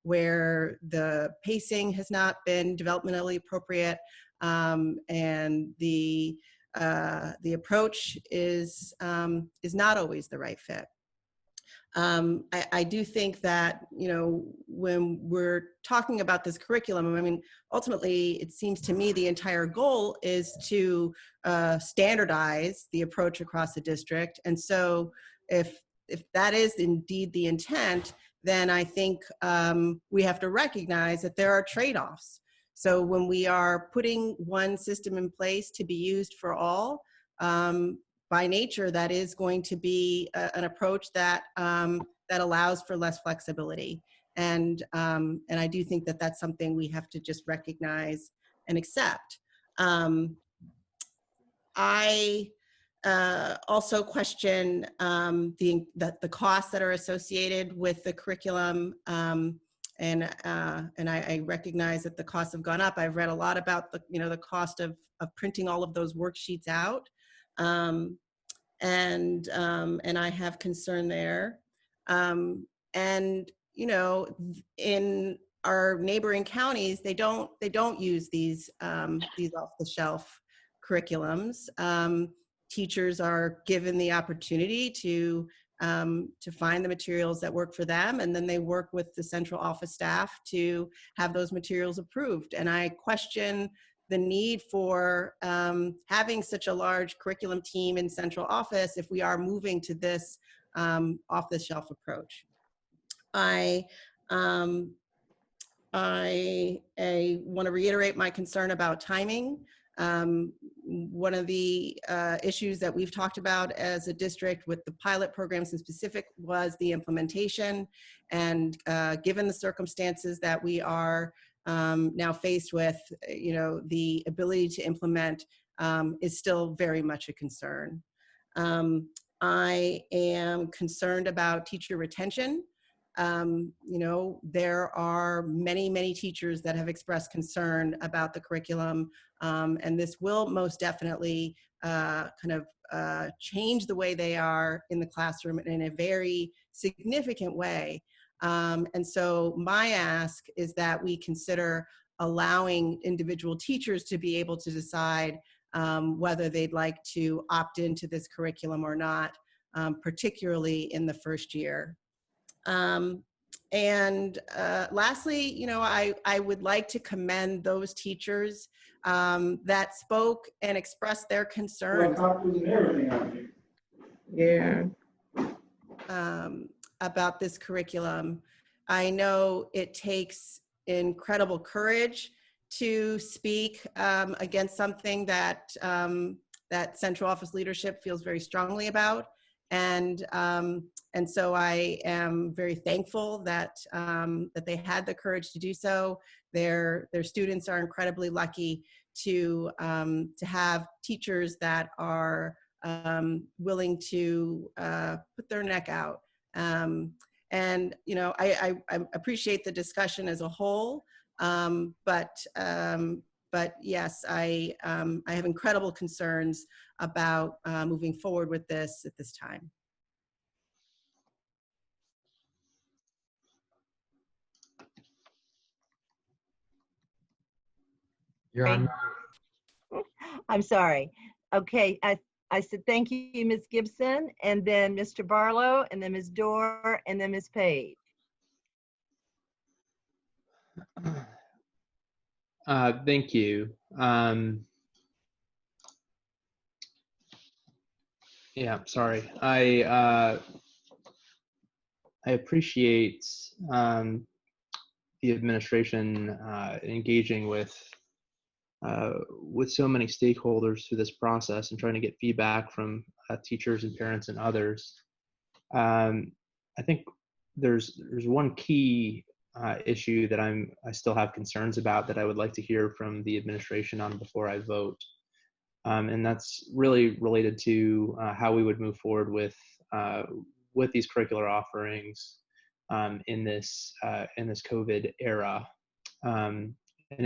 where the pacing has not been developmentally appropriate, and the the approach is not always the right fit. I do think that, you know, when we're talking about this curriculum, I mean, ultimately, it seems to me the entire goal is to standardize the approach across the district. And so if that is indeed the intent, then I think we have to recognize that there are trade-offs. So when we are putting one system in place to be used for all, by nature, that is going to be an approach that that allows for less flexibility, and I do think that that's something we have to just recognize and accept. I also question the costs that are associated with the curriculum, and I recognize that the costs have gone up. I've read a lot about the cost of printing all of those worksheets out. And I have concern there. And you know, in our neighboring counties, they don't use these off-the-shelf curriculums. Teachers are given the opportunity to find the materials that work for them, and then they work with the central office staff to have those materials approved. And I question the need for having such a large curriculum team in central office if we are moving to this off-the-shelf approach. I want to reiterate my concern about timing. One of the issues that we've talked about as a district with the pilot programs in specific was the implementation. And given the circumstances that we are now faced with, you know, the ability to implement is still very much a concern. I am concerned about teacher retention. You know, there are many teachers that have expressed concern about the curriculum, and this will most definitely kind of change the way they are in the classroom in a very significant way. And so my ask is that we consider allowing individual teachers to be able to decide whether they'd like to opt into this curriculum or not, particularly in the first year. And lastly, you know, I would like to commend those teachers that spoke and expressed their concerns. Yeah. About this curriculum. I know it takes incredible courage to speak against something that that central office leadership feels very strongly about. And so I am very thankful that that they had the courage to do so. Their students are incredibly lucky to have teachers that are willing to put their neck out. And you know, I appreciate the discussion as a whole, but yes, I have incredible concerns about moving forward with this at this time. You're on. I'm sorry. Okay, I said thank you, Ms. Gibson, and then Mr. Barlow, and then Ms. Dorr, and then Ms. Page. Thank you. Yeah, sorry. I appreciate the administration engaging with so many stakeholders through this process and trying to get feedback from teachers and parents and others. I think there's one key issue that I still have concerns about that I would like to hear from the administration on before I vote. And that's really related to how we would move forward with these curricular offerings in this COVID era, and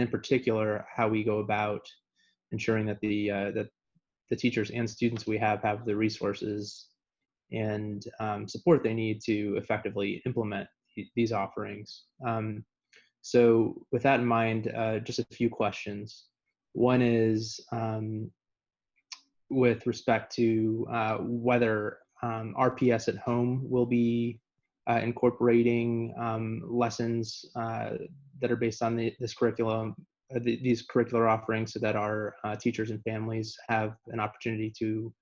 in particular how we go about ensuring that the teachers and students we have the resources and support they need to effectively implement these offerings. So with that in mind, just a few questions. One is, with respect to whether RPS at home will be incorporating lessons that are based on this curriculum, these curricular offerings, so that our teachers and families have an opportunity to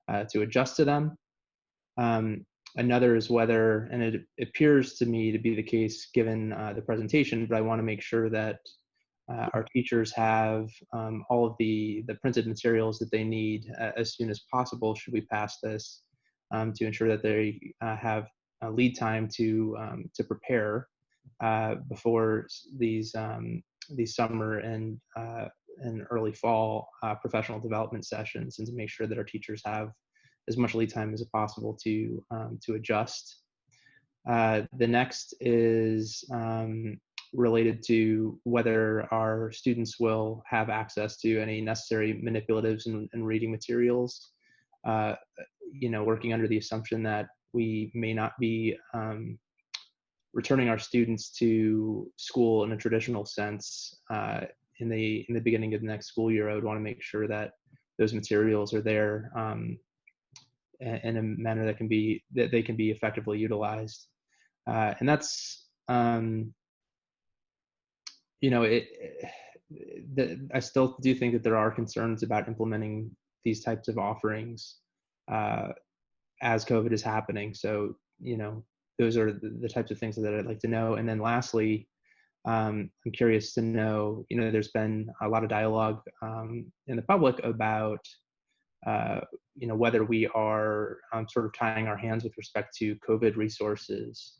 adjust to them. Another is whether, and it appears to me to be the case given the presentation, but I want to make sure that our teachers have all of the printed materials that they need as soon as possible should we pass this, to ensure that they have a lead time to prepare before these summer and early fall professional development sessions, and to make sure that our teachers have as much lead time as possible to adjust. The next is related to whether our students will have access to any necessary manipulatives and reading materials, working under the assumption that we may not be returning our students to school in a traditional sense in the beginning of the next school year. I would want to make sure that those materials are there in a manner that they can be effectively utilized, and that's I still do think that there are concerns about implementing these types of offerings as COVID is happening. So, those are the types of things that I'd like to know. And then lastly, I'm curious to know, there's been a lot of dialogue in the public about, whether we are sort of tying our hands with respect to COVID resources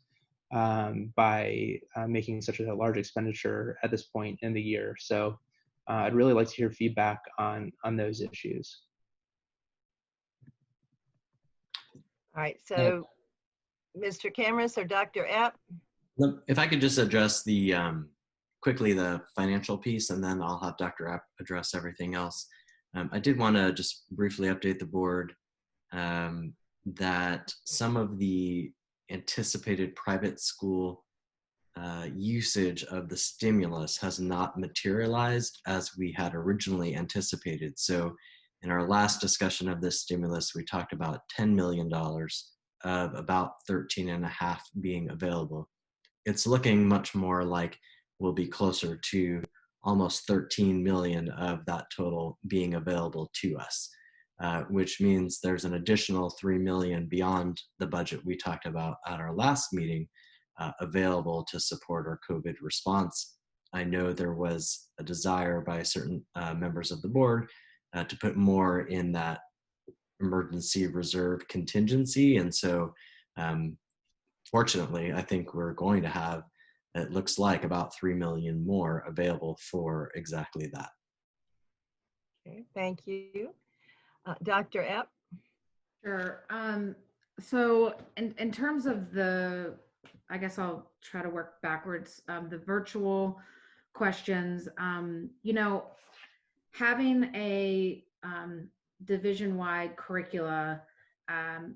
by making such a large expenditure at this point in the year. So I'd really like to hear feedback on those issues. All right, so Mr. Cameras or Dr. Epp? If I could just address quickly the financial piece, and then I'll have Dr. Epp address everything else. I did want to just briefly update the board that some of the anticipated private school usage of the stimulus has not materialized as we had originally anticipated. So in our last discussion of this stimulus, we talked about $10 million of about 13.5 being available. It's looking much more like we'll be closer to almost 13 million of that total being available to us, which means there's an additional 3 million beyond the budget we talked about at our last meeting available to support our COVID response. I know there was a desire by certain members of the board to put more in that emergency reserve contingency. And so fortunately, I think we're going to have, it looks like, about 3 million more available for exactly that. Okay, thank you. Dr. Epp? Sure. So in terms of I guess I'll try to work backwards, the virtual questions, having a division-wide curricula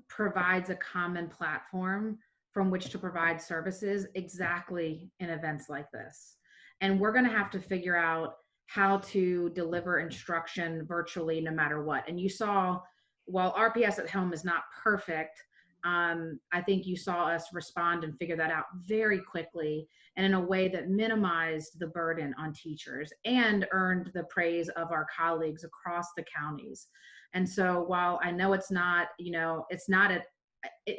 provides a common platform from which to provide services exactly in events like this. And we're going to have to figure out how to deliver instruction virtually no matter what. And you saw, while RPS at home is not perfect, I think you saw us respond and figure that out very quickly and in a way that minimized the burden on teachers and earned the praise of our colleagues across the counties. And so while I know it's not,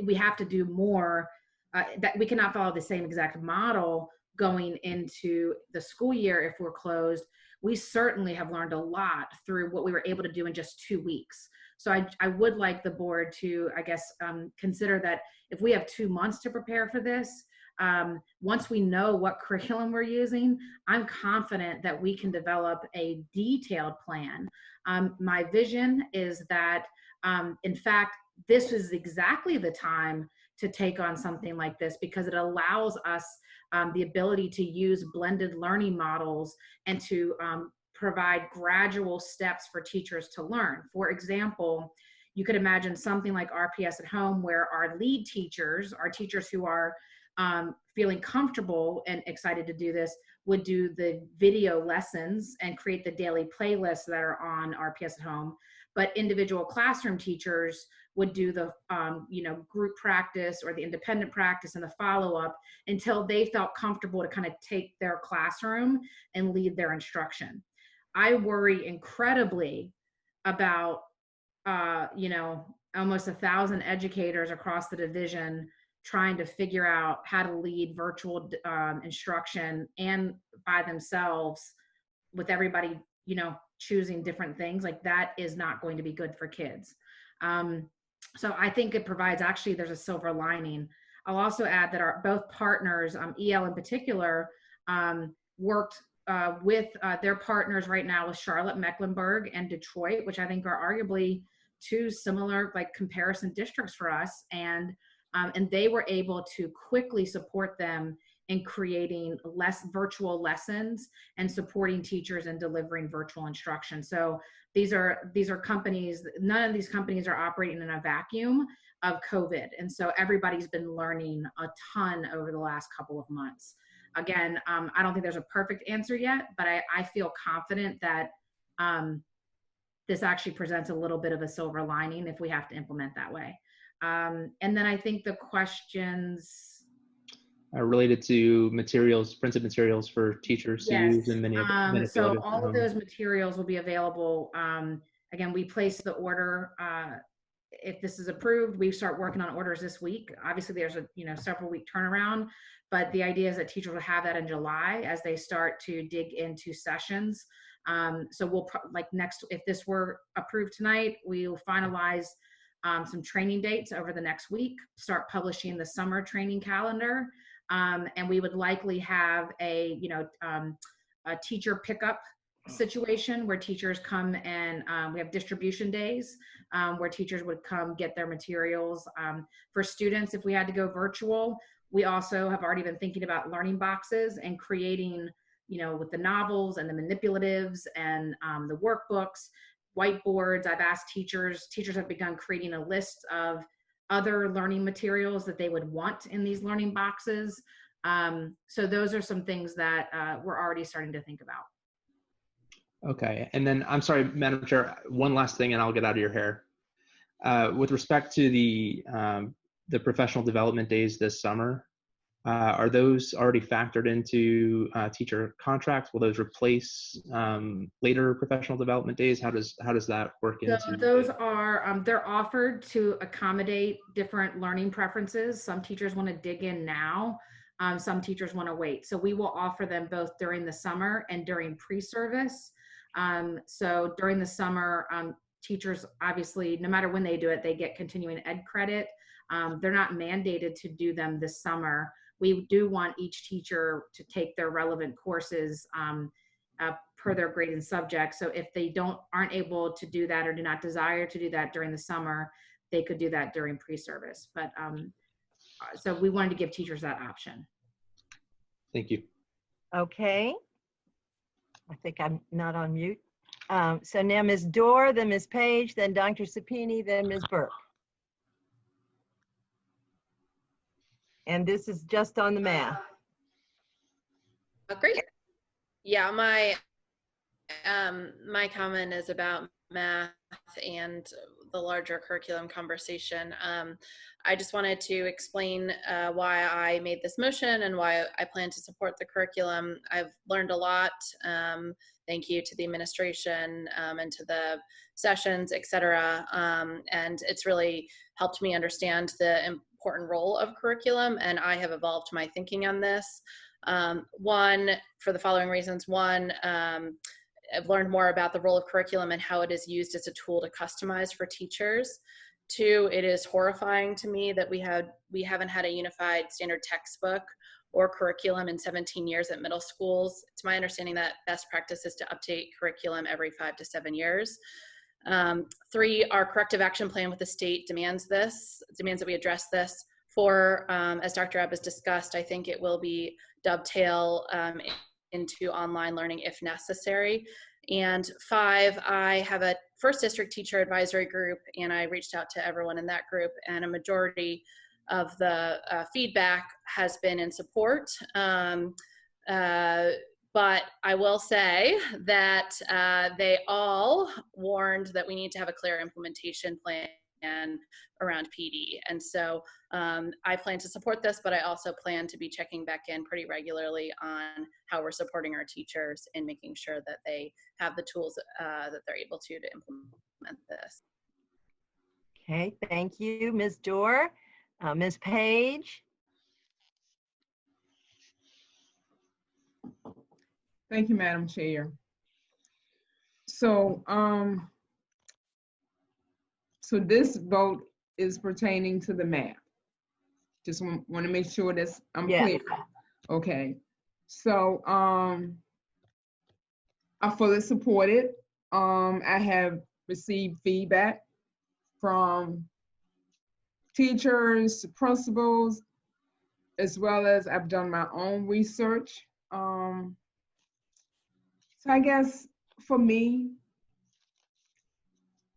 we have to do more, that we cannot follow the same exact model going into the school year if we're closed. We certainly have learned a lot through what we were able to do in just 2 weeks. So I would like the board to, I guess, consider that if we have 2 months to prepare for this, once we know what curriculum we're using, I'm confident that we can develop a detailed plan. My vision is that, in fact, this is exactly the time to take on something like this because it allows us the ability to use blended learning models and to provide gradual steps for teachers to learn. For example, you could imagine something like RPS at home where our lead teachers, our teachers who are feeling comfortable and excited to do this, would do the video lessons and create the daily playlists that are on RPS at home. but individual classroom teachers would do the group practice or the independent practice and the follow-up until they felt comfortable to kind of take their classroom and lead their instruction. I worry incredibly about almost 1,000 educators across the division trying to figure out how to lead virtual instruction and by themselves, with everybody choosing different things. Like, that is not going to be good for kids. So I think it provides, actually, there's a silver lining. I'll also add that our both partners, EL in particular, worked with their partners right now with Charlotte, Mecklenburg, and Detroit, which I think are arguably two similar comparison districts for us. And they were able to quickly support them in creating less virtual lessons and supporting teachers in delivering virtual instruction. So these are companies, none of these companies are operating in a vacuum of COVID. And so everybody's been learning a ton over the last couple of months. Again, I don't think there's a perfect answer yet, but I feel confident that this actually presents a little bit of a silver lining if we have to implement that way. And then I think the questions related to materials, printed materials for teachers to use in many so all of those materials will be available. Again, we place the order. If this is approved, we start working on orders this week. Obviously, there's a several week turnaround, but the idea is that teachers will have that in July as they start to dig into sessions. So we'll if this were approved tonight, we will finalize some training dates over the next week, start publishing the summer training calendar. And we would likely have a teacher pickup situation where teachers come and we have distribution days where teachers would come get their materials. For students, if we had to go virtual, we also have already been thinking about learning boxes and creating, with the novels and the manipulatives and the workbooks, whiteboards. I've asked teachers have begun creating a list of other learning materials that they would want in these learning boxes. So those are some things that we're already starting to think about. Okay, and then I'm sorry, Madam Chair, one last thing and I'll get out of your hair. With respect to the professional development days this summer, are those already factored into teacher contracts? Will those replace later professional development days? How does that work into? So those are they're offered to accommodate different learning preferences. Some teachers want to dig in now. Some teachers want to wait. So we will offer them both during the summer and during pre-service. So during the summer, teachers, obviously, no matter when they do it, they get continuing ed credit. They're not mandated to do them this summer. We do want each teacher to take their relevant courses per their grade and subject. So if they aren't able to do that or do not desire to do that during the summer, they could do that during pre-service. But so we wanted to give teachers that option. Thank you. Okay. I think I'm not on mute. So now Ms. Dorr, then Ms. Page, then Dr. Sapini, then Ms. Burke. And this is just on the math. Great. Yeah, my comment is about math and the larger curriculum conversation. I just wanted to explain why I made this motion and why I plan to support the curriculum. I've learned a lot. Thank you to the administration and to the sessions, et cetera. And it's really helped me understand the important role of curriculum, and I have evolved my thinking on this. One, for the following reasons. One, I've learned more about the role of curriculum and how it is used as a tool to customize for teachers. Two, it is horrifying to me that we haven't had a unified standard textbook or curriculum in 17 years at middle schools. It's my understanding that best practice is to update curriculum every 5 to 7 years. Three, our corrective action plan with the state demands that we address this. Four, as Dr. Ebb has discussed, I think it will be dovetail into online learning if necessary. And five, I have a first district teacher advisory group, and I reached out to everyone in that group, and a majority of the feedback has been in support, both But I will say that they all warned that we need to have a clear implementation plan around PD. And so I plan to support this, but I also plan to be checking back in pretty regularly on how we're supporting our teachers and making sure that they have the tools that they're able to implement this. Okay, thank you, Ms. Dorr. Ms. Page? Thank you, Madam Chair. So, so this vote is pertaining to the map. Just want to make sure that I'm clear. Okay. So, I fully support it. I have received feedback from teachers, principals, as well as I've done my own research. So I guess for me,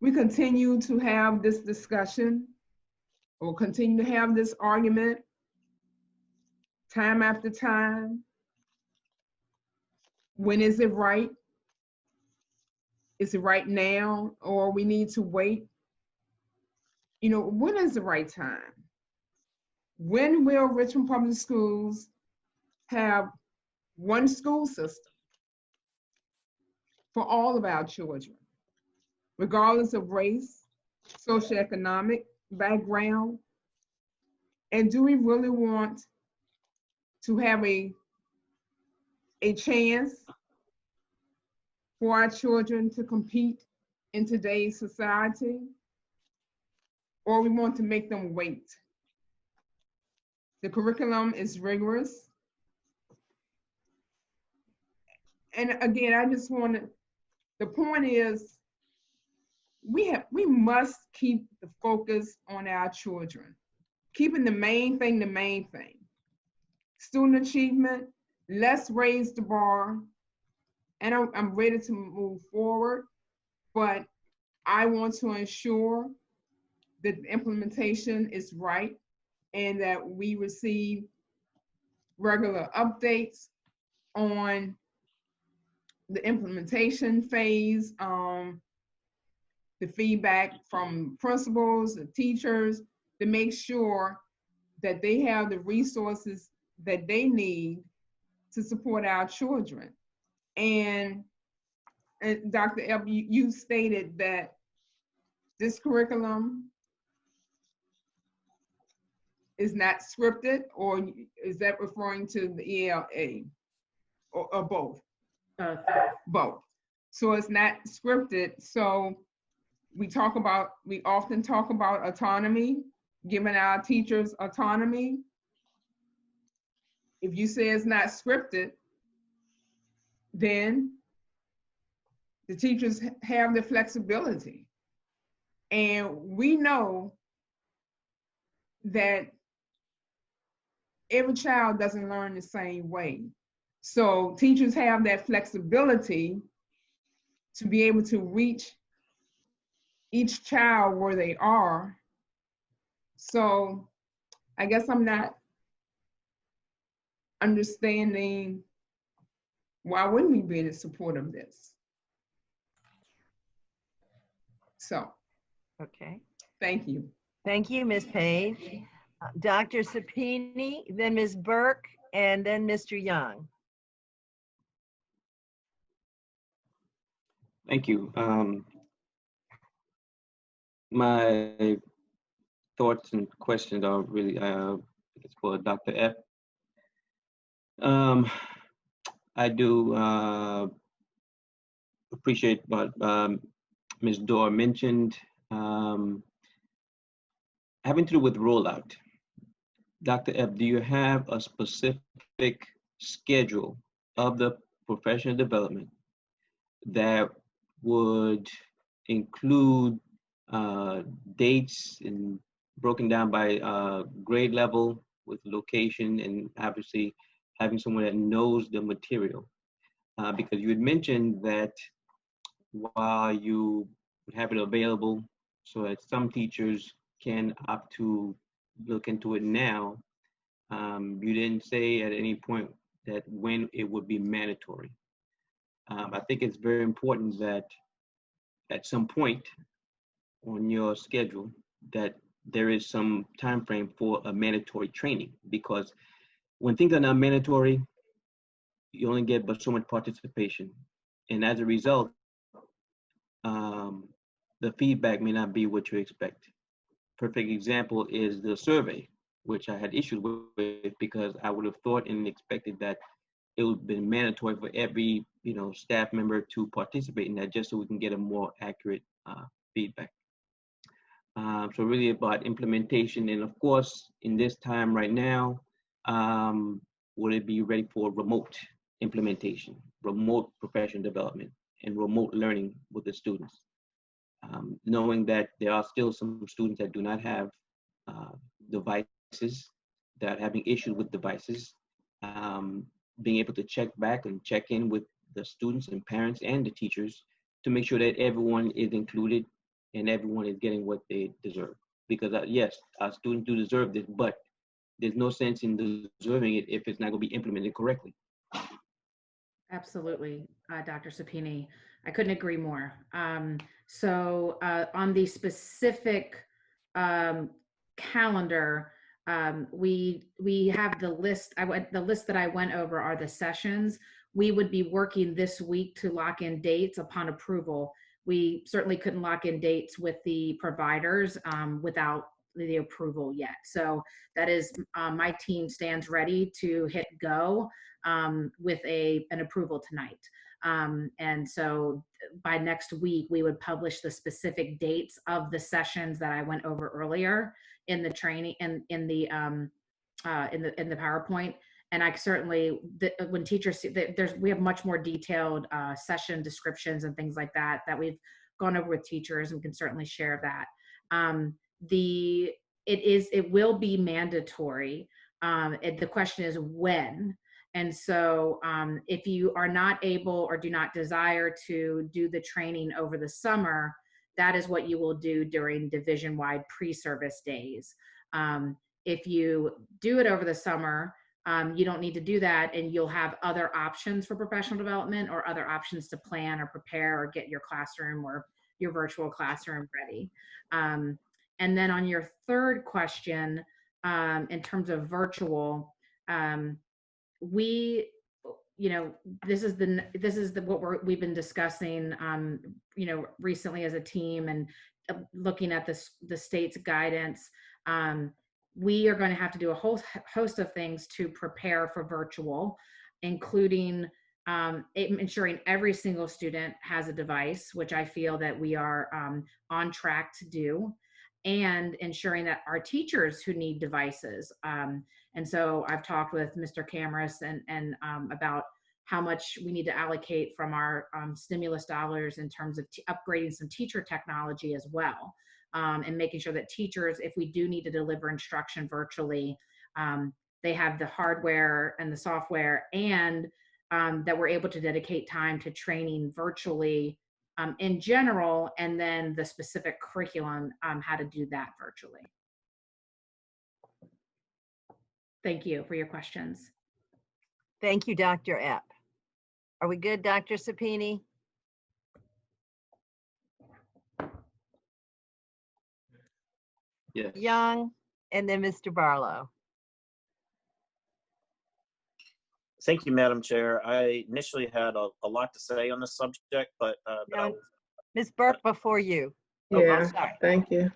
we continue to have this discussion or continue to have this argument time after time. When is it right? Is it right now, or we need to wait? You know, when is the right time? When will Richmond Public Schools have one school system for all of our children, regardless of race, socioeconomic background? And do we really want to have a chance for our children to compete in today's society? Or we want to make them wait? The curriculum is rigorous. And again, I just want to, the point is, we must keep the focus on our children, keeping the main thing the main thing. Student achievement, let's raise the bar. And I'm ready to move forward, but I want to ensure that the implementation is right and that we receive regular updates on the implementation phase, the feedback from principals, the teachers, to make sure that they have the resources that they need to support our children. And Dr. Ebb, you stated that this curriculum is not scripted, or is that referring to the ELA, or both? Both. So it's not scripted. So we often talk about autonomy, giving our teachers autonomy. If you say it's not scripted, then the teachers have the flexibility. And we know that every child doesn't learn the same way. So teachers have that flexibility to be able to reach each child where they are. So I guess I'm not understanding why wouldn't we be in support of this? So, okay. Thank you. Thank you, Ms. Page. Dr. Sapini, then Ms. Burke, and then Mr. Young. Thank you. My thoughts and questions are really, it's for Dr. F. I do appreciate what Ms. Dorr mentioned, having to do with rollout. Dr. F, do you have a specific schedule of the professional development that would include dates and broken down by grade level with location, and obviously having someone that knows the material? Because you had mentioned that while you would have it available so that some teachers can opt to look into it now, you didn't say at any point that when it would be mandatory. I think it's very important that at some point on your schedule that there is some time frame for a mandatory training, because when things are not mandatory, you only get but so much participation, and as a result, the feedback may not be what you expect. Perfect example is the survey, which I had issues with because I would have thought and expected that it would have been mandatory for every staff member to participate in that, just so we can get a more accurate feedback. So really about implementation, and of course, in this time right now, would it be ready for remote implementation, remote professional development, and remote learning with the students? Knowing that there are still some students that do not have devices, that are having issues with devices, being able to check back and check in with the students and parents and the teachers to make sure that everyone is included and everyone is getting what they deserve. Because yes, our students do deserve this, but there's no sense in deserving it if it's not going to be implemented correctly. Absolutely, Dr. Sapini. I couldn't agree more. So on the specific calendar, we have the list. The list that I went over are the sessions. We would be working this week to lock in dates upon approval. We certainly couldn't lock in dates with the providers without the approval yet. So that is, my team stands ready to hit go with an approval tonight. And so by next week, we would publish the specific dates of the sessions that I went over earlier in the training and in the PowerPoint. And I certainly, when teachers see, we have much more detailed session descriptions and things like that we've gone over with teachers, and can certainly share that. It will be mandatory. The question is when. And so if you are not able or do not desire to do the training over the summer, that is what you will do during division-wide pre-service days. If you do it over the summer, you don't need to do that, and you'll have other options for professional development or other options to plan or prepare or get your classroom or your virtual classroom ready. And then on your third question, in terms of virtual, this is what we've been discussing, recently as a team, and looking at the state's guidance. We are going to have to do a whole host of things to prepare for virtual, including ensuring every single student has a device, which I feel that we are on track to do, and ensuring that our teachers who need devices. And so I've talked with Mr. Cameras and about how much we need to allocate from our stimulus dollars in terms of upgrading some teacher technology as well. And making sure that teachers, if we do need to deliver instruction virtually, they have the hardware and the software, and that we're able to dedicate time to training virtually in general, and then the specific curriculum, how to do that virtually. Thank you for your questions. Thank you, Dr. Epp. Are we good, Dr. Sapini? Yes. Young, and then Mr. Barlow. Thank you, Madam Chair. I initially had a lot to say on this subject, but Ms. Burke, before you. Yeah, Oh, I'm sorry. thank you.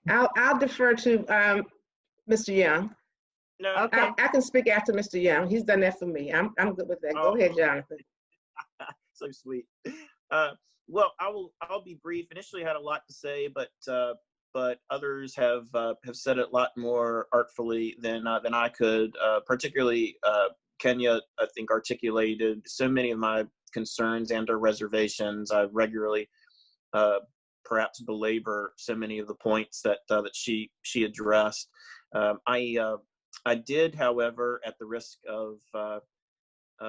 I'll defer to Mr. Young. No, okay. I can speak after Mr. Young. He's done that for me. I'm good with that. Go ahead, Jonathan. So sweet. Well, I'll be brief. Initially, had a lot to say, but others have said it a lot more artfully than I could. Particularly, Kenya, I think, articulated so many of my concerns and or reservations. I regularly perhaps belabor so many of the points that she addressed. I did, however, at the risk of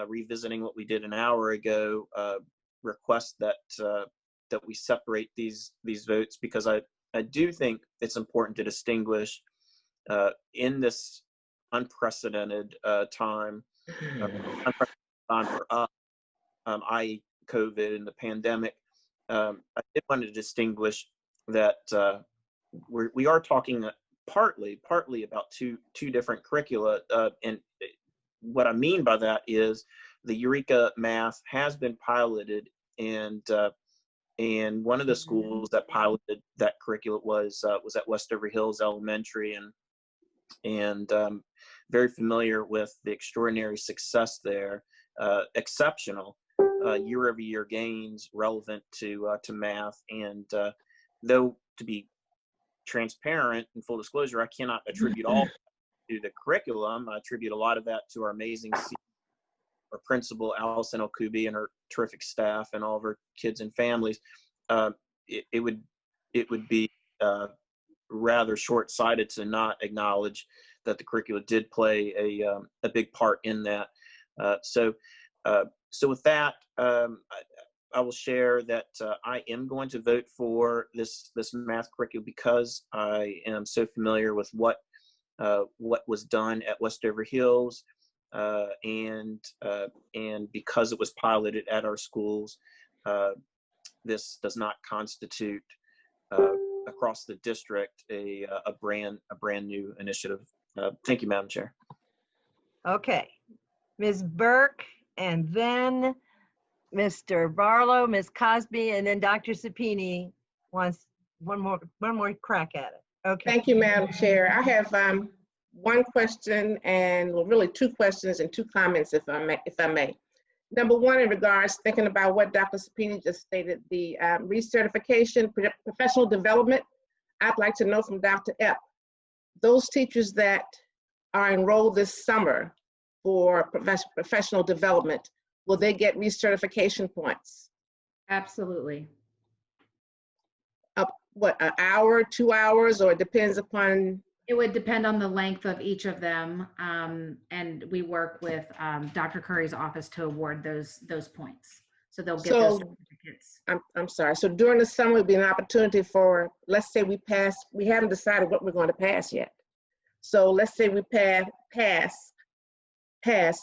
revisiting what we did an hour ago, request that we separate these votes, because I do think it's important to distinguish in this unprecedented time unprecedented time for us, i.e. COVID and the pandemic. I did want to distinguish that we are talking partly about two different curricula, and what I mean by that is the Eureka Math has been piloted, and one of the schools that piloted that curriculum was at Westover Hills Elementary, and very familiar with the extraordinary success there, exceptional year-over-year gains relevant to math, and though, to be transparent and full disclosure, I cannot attribute all to the curriculum. I attribute a lot of that to our amazing our principal, Allison Okubi, and her terrific staff, and all of her kids and families. It would be rather short-sighted to not acknowledge that the curricula did play a big part in that. So with that, I will share that I am going to vote for this math curriculum because I am so familiar with what was done at Westover Hills, and because it was piloted at our schools. This does not constitute across the district a brand new initiative. Thank you, Madam Chair. Okay, Ms. Burke, and then Mr. Barlow, Ms. Cosby, and then Dr. Sapini wants one more crack at it. Okay. Thank you, Madam Chair. I have one question, and well, really two questions and two comments, if I may. Number one, in regards, thinking about what Dr. Sapini just stated, the recertification, professional development, I'd like to know from Dr. Epp, those teachers that are enrolled this summer for professional development, will they get recertification points? Absolutely. What, an hour, 2 hours, or it depends upon? It would depend on the length of each of them, and we work with Dr. Curry's office to award those points. So they'll get those certificates. I'm sorry. So during the summer would be an opportunity for, let's say we pass, we haven't decided what we're going to pass yet. So let's say we pass,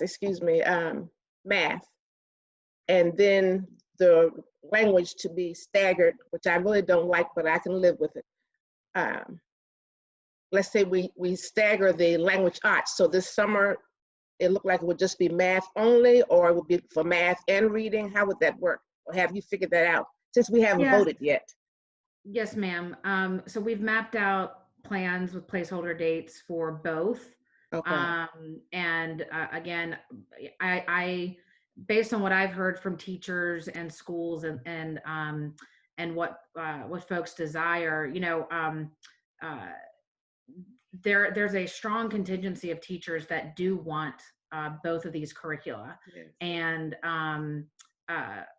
excuse me, math, and then the language to be staggered, which I really don't like, but I can live with it. Let's say we stagger the language arts. So this summer, it looked like it would just be math only, or it would be for math and reading. How would that work? Or have you figured that out, since we haven't voted yet? Yes, ma'am. So we've mapped out plans with placeholder dates for both. Okay. And again, I based on what I've heard from teachers and schools and what folks desire, you know, there's a strong contingency of teachers that do want both of these curricula. Yes.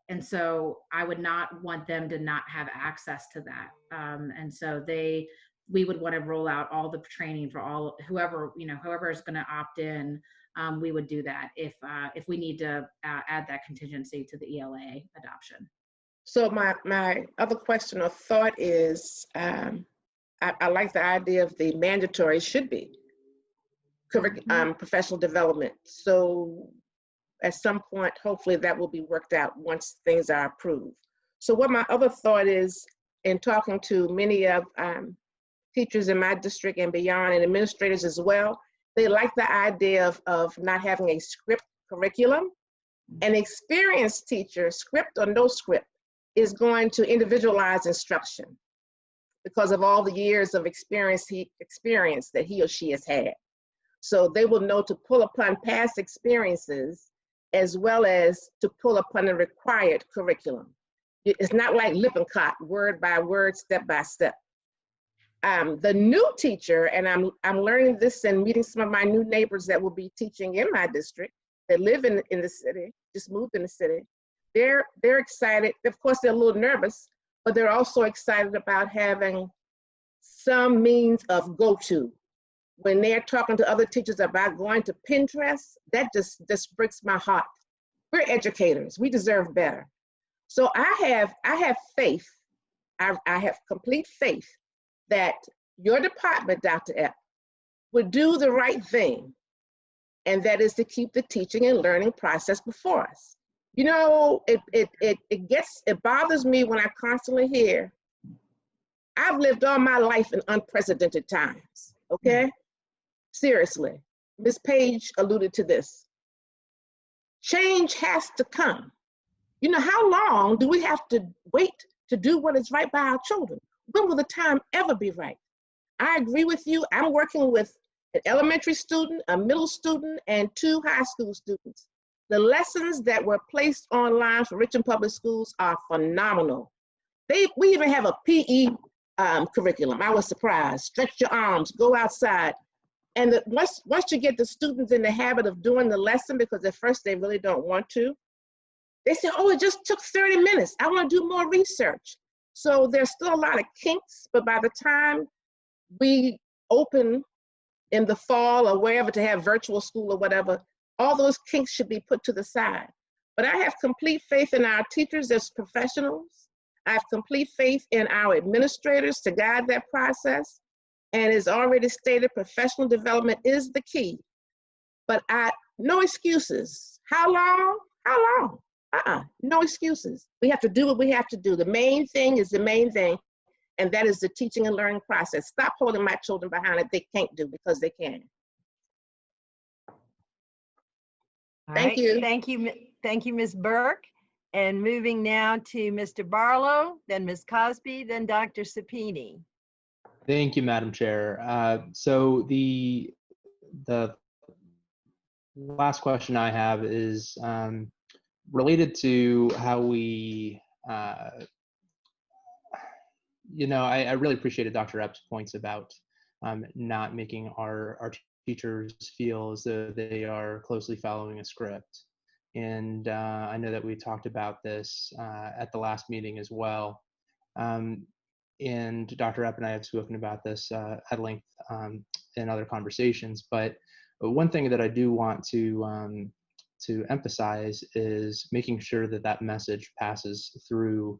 And so I would not want them to not have access to that. And so we would want to roll out all the training for whoever is going to opt in. We would do that if we need to add that contingency to the ELA adoption. So my other question or thought is, I like the idea of the mandatory should be professional development. So at some point, hopefully that will be worked out once things are approved. So what my other thought is, in talking to many of teachers in my district and beyond, and administrators as well, they like the idea of not having a script curriculum. An experienced teacher, script or no script, is going to individualize instruction because of all the years of experience that he or she has had. So they will know to pull upon past experiences as well as to pull upon the required curriculum. It's not like Lippincott, word by word, step by step. The new teacher, and I'm learning this and meeting some of my new neighbors that will be teaching in my district that live in the city, just moved in the city. They're excited. Of course, they're a little nervous, but they're also excited about having some means of go-to. When they're talking to other teachers about going to Pinterest, that just breaks my heart. We're educators. We deserve better. So I have faith. I have complete faith that your department, Dr. Epp, would do the right thing and that is to keep the teaching and learning process before us. You know, it bothers me when I constantly hear, I've lived all my life in unprecedented times, okay? Seriously, Ms. Page alluded to this. Change has to come. You know, how long do we have to wait to do what is right by our children? When will the time ever be right? I agree with you. I'm working with an elementary student, a middle student, and 2 high school students. The lessons that were placed online for Richmond Public Schools are phenomenal. We even have a PE curriculum. I was surprised. Stretch your arms, go outside. And once you get the students in the habit of doing the lesson, because at first they really don't want to, they say, oh, it just took 30 minutes. I want to do more research. So there's still a lot of kinks, but by the time we open in the fall or wherever to have virtual school or whatever, all those kinks should be put to the side. But I have complete faith in our teachers as professionals. I have complete faith in our administrators to guide that process. And as already stated, professional development is the key. But no excuses. How long? How long? No excuses. We have to do what we have to do. The main thing is the main thing, and that is the teaching and learning process. Stop holding my children behind it they can't do, because they can. Thank you. Thank you, Ms. Burke. And moving now to Mr. Barlow, then Ms. Cosby, then Dr. Sapini. Thank you, Madam Chair. So the last question I have is related to how we, you know, I really appreciated Dr. Epp's points about not making our teachers feel as though they are closely following a script. And I know that we talked about this at the last meeting as well. And Dr. Epp and I have spoken about this at length in other conversations. But one thing that I do want to emphasize is making sure that that message passes through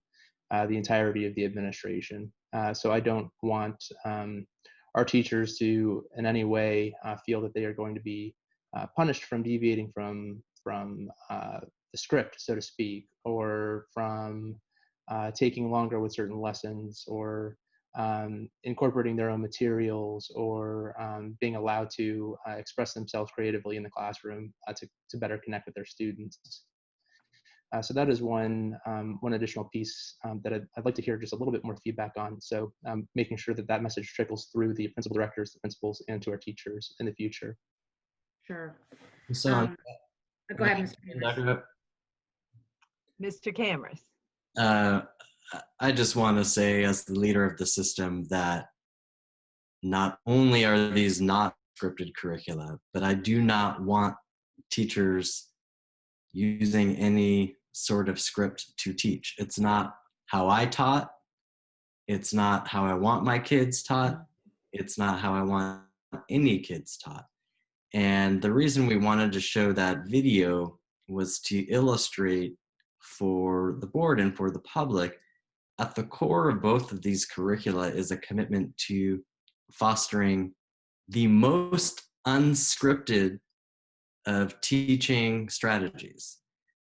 the entirety of the administration. So I don't want our teachers to in any way feel that they are going to be punished from deviating from the script, so to speak, or from taking longer with certain lessons, or incorporating their own materials, or being allowed to express themselves creatively in the classroom to better connect with their students. So that is one additional piece that I'd like to hear just a little bit more feedback on. So making sure that that message trickles through the principal directors, the principals, and to our teachers in the future. Sure. So, Go ahead, Mr. Mr. Cameras. I just want to say, as the leader of the system, that not only are these not scripted curricula, but I do not want teachers using any sort of script to teach. It's not how I taught. It's not how I want my kids taught. It's not how I want any kids taught. And the reason we wanted to show that video was to illustrate for the board and for the public, at the core of both of these curricula is a commitment to fostering the most unscripted of teaching strategies,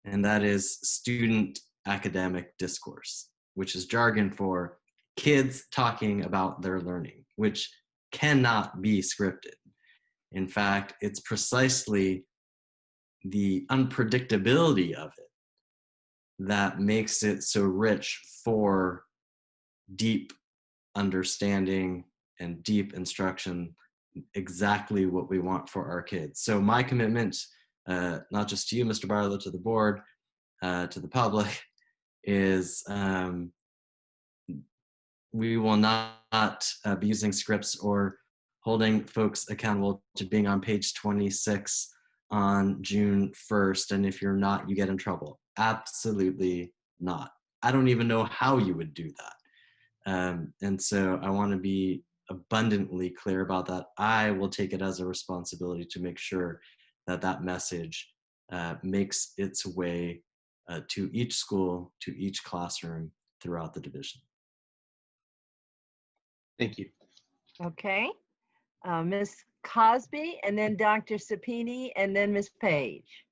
and that is student academic discourse, which is jargon for kids talking about their learning, which cannot be scripted. In fact, it's precisely the unpredictability of it that makes it so rich for deep understanding and deep instruction, exactly what we want for our kids. So my commitment, not just to you, Mr. Barlow, to the board, to the public, is we will not be using scripts or holding folks accountable to being on page 26 on June 1st. And if you're not, you get in trouble. Absolutely not. I don't even know how you would do that. And so I want to be abundantly clear about that. I will take it as a responsibility to make sure that that message makes its way to each school, to each classroom throughout the division. Thank you. Okay. Ms. Cosby, and then Dr. Sapini, and then Ms. Page.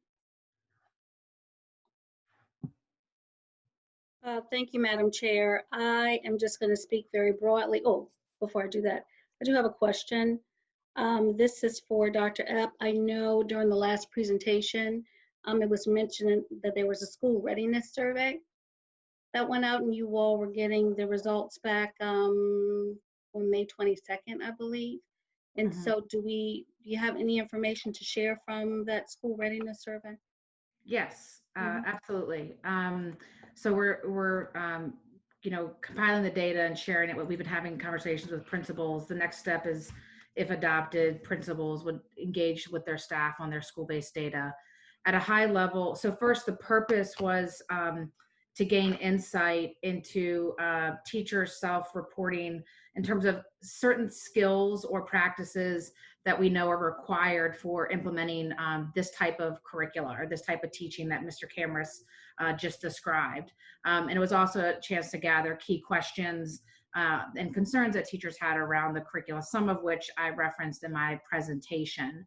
Thank you, Madam Chair. I am just going to speak very broadly. Oh, before I do that, I do have a question. This is for Dr. Epp. I know during the last presentation, it was mentioned that there was a school readiness survey that went out, and you all were getting the results back on May 22nd, I believe. And so do you have any information to share from that school readiness survey? Yes, absolutely. So we're compiling the data and sharing it. We've been having conversations with principals. The next step is, if adopted, principals would engage with their staff on their school-based data at a high level. So first, the purpose was to gain insight into teachers' self-reporting in terms of certain skills or practices that we know are required for implementing this type of curricula or this type of teaching that Mr. Camrus just described. And it was also a chance to gather key questions and concerns that teachers had around the curricula, some of which I referenced in my presentation.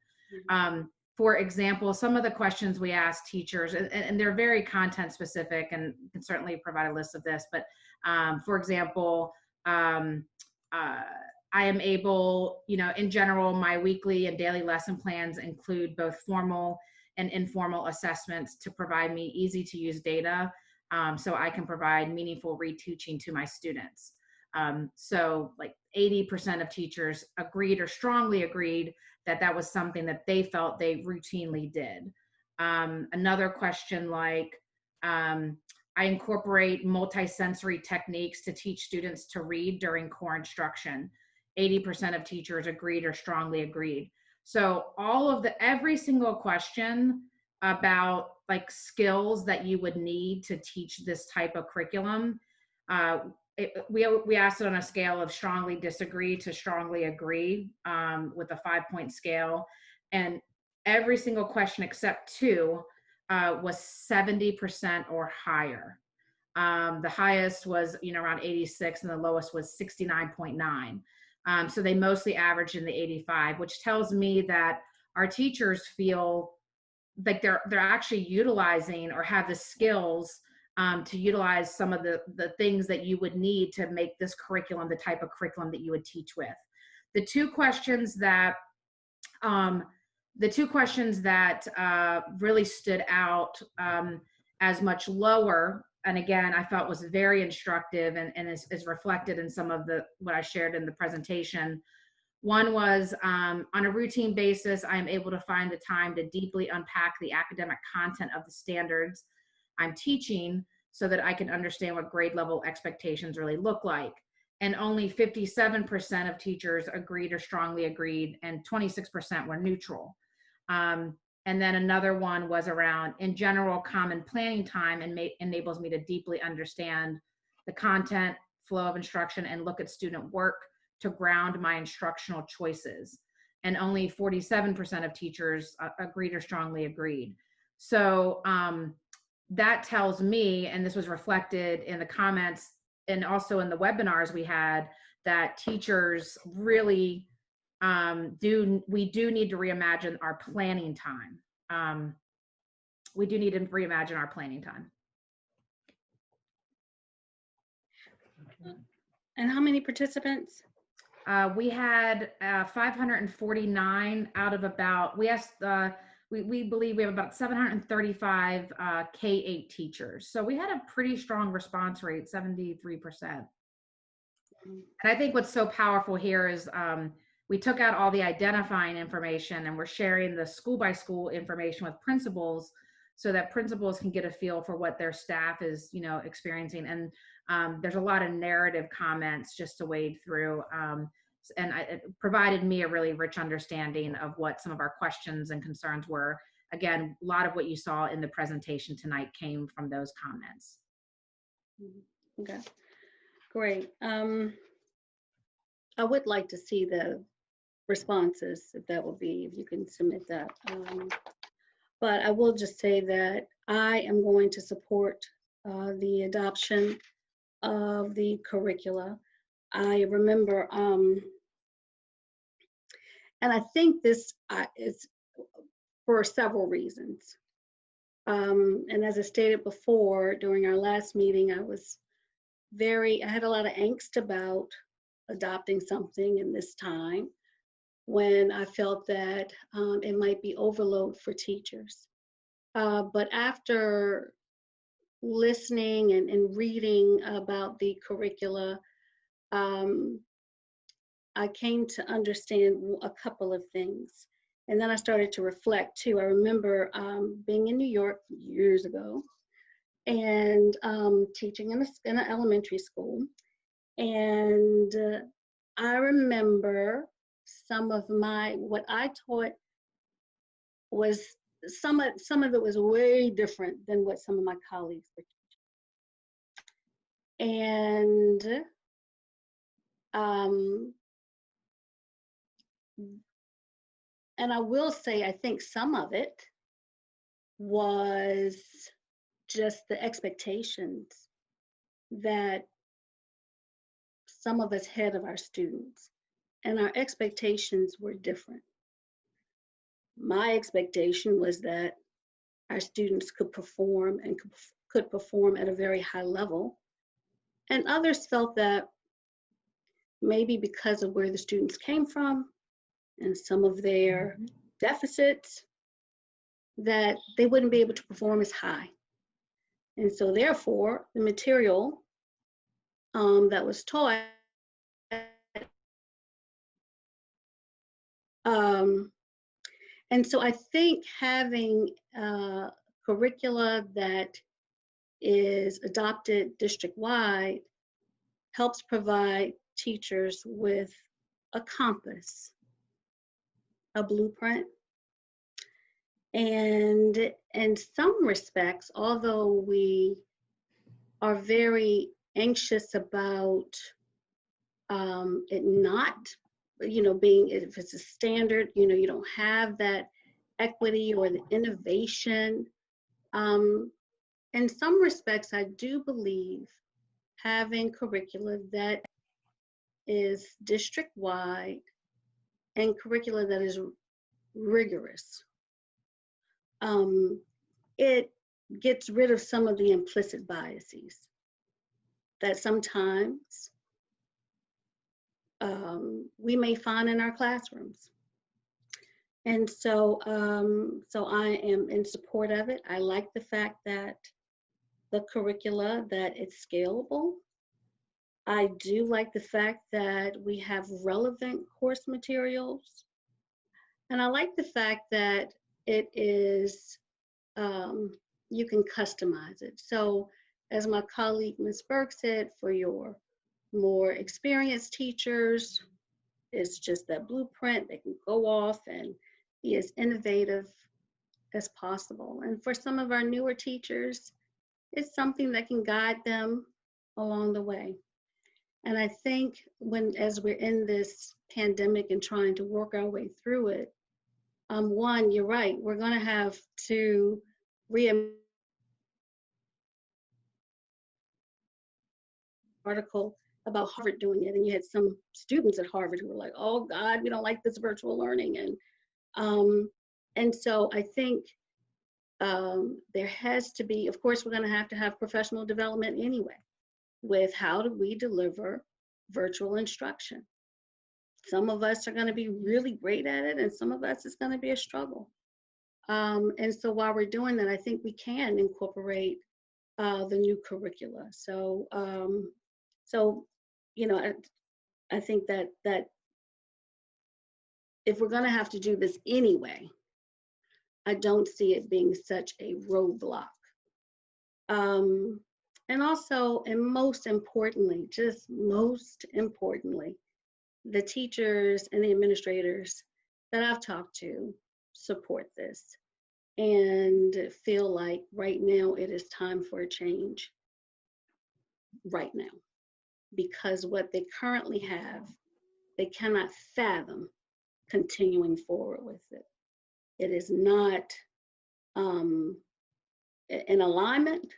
For example, some of the questions we asked teachers, and they're very content specific, and can certainly provide a list of this, but for example, I am able, in general, my weekly and daily lesson plans include both formal and informal assessments to provide me easy to use data so I can provide meaningful reteaching to my students. So like 80% of teachers agreed or strongly agreed that that was something that they felt they routinely did. Another question like, I incorporate multisensory techniques to teach students to read during core instruction. 80% of teachers agreed or strongly agreed. So every single question about like skills that you would need to teach this type of curriculum, we asked it on a scale of strongly disagree to strongly agree with a 5-point scale. And every single question except 2 was 70% or higher. The highest was around 86 and the lowest was 69.9. So they mostly averaged in the 85, which tells me that our teachers feel like they're actually utilizing or have the skills to utilize some of the things that you would need to make this curriculum the type of curriculum that you would teach with. The two questions that really stood out as much lower, and again, I thought was very instructive and is reflected in some of what I shared in the presentation. One was on a routine basis, I am able to find the time to deeply unpack the academic content of the standards I'm teaching so that I can understand what grade level expectations really look like. And only 57% of teachers agreed or strongly agreed, and 26% were neutral. And then another one was around, in general, common planning time enables me to deeply understand the content, flow of instruction, and look at student work to ground my instructional choices. And only 47% of teachers agreed or strongly agreed. So that tells me, and this was reflected in the comments and also in the webinars we had, that teachers really we do need to reimagine our planning time. We do need to reimagine our planning time. And how many participants? We had 549 out of about, we asked, we believe we have about 735 K-8 teachers. So we had a pretty strong response rate, 73%. And I think what's so powerful here is we took out all the identifying information and we're sharing the school by school information with principals so that principals can get a feel for what their staff is, experiencing. And there's a lot of narrative comments just to wade through. And it provided me a really rich understanding of what some of our questions and concerns were. Again, a lot of what you saw in the presentation tonight came from those comments. Okay, great. I would like to see the responses, if you can submit that. But I will just say that I am going to support the adoption of the curricula. I remember And I think this is for several reasons. And as I stated before, during our last meeting, I had a lot of angst about adopting something in this time when I felt that it might be overload for teachers. But after listening and reading about the curricula, I came to understand a couple of things. And then I started to reflect too. I remember being in New York years ago and teaching in an elementary school. And I remember what I taught was some of it was way different than what some of my colleagues were teaching. And I will say, I think some of it was just the expectations that some of us had of our students, and our expectations were different. My expectation was that our students could perform and could perform at a very high level, and others felt that maybe because of where the students came from and some of their deficits, that they wouldn't be able to perform as high. And so therefore, the material that was taught and so I think having curricula that is adopted district-wide helps provide teachers with a compass, a blueprint. And in some respects, although we are very anxious about it not, being, if it's a standard, you don't have that equity or the innovation. In some respects, I do believe having curricula that is district-wide and curricula that is rigorous, it gets rid of some of the implicit biases that sometimes we may find in our classrooms. And so, so I am in support of it. I like the fact that the curricula, that it's scalable. I do like the fact that we have relevant course materials. And I like the fact that it is, you can customize it. So as my colleague, Ms. Burke said, for your more experienced teachers, it's just that blueprint. They can go off and be as innovative as possible. And for some of our newer teachers, it's something that can guide them along the way. And I think as we're in this pandemic and trying to work our way through it, one, you're right, we're gonna have to article about Harvard doing it, and you had some students at Harvard who were like, oh God, we don't like this virtual learning. And so I think there has to be, of course, we're going to have professional development anyway with how do we deliver virtual instruction. Some of us are going to be really great at it, and some of us it's going to be a struggle. And so while we're doing that, I think we can incorporate the new curricula. So, I think that if we're going to have to do this anyway, I don't see it being such a roadblock. And also, and most importantly, the teachers and the administrators that I've talked to support this and feel like right now it is time for a change right now, because what they currently have, they cannot fathom continuing forward with it. It is not in alignment.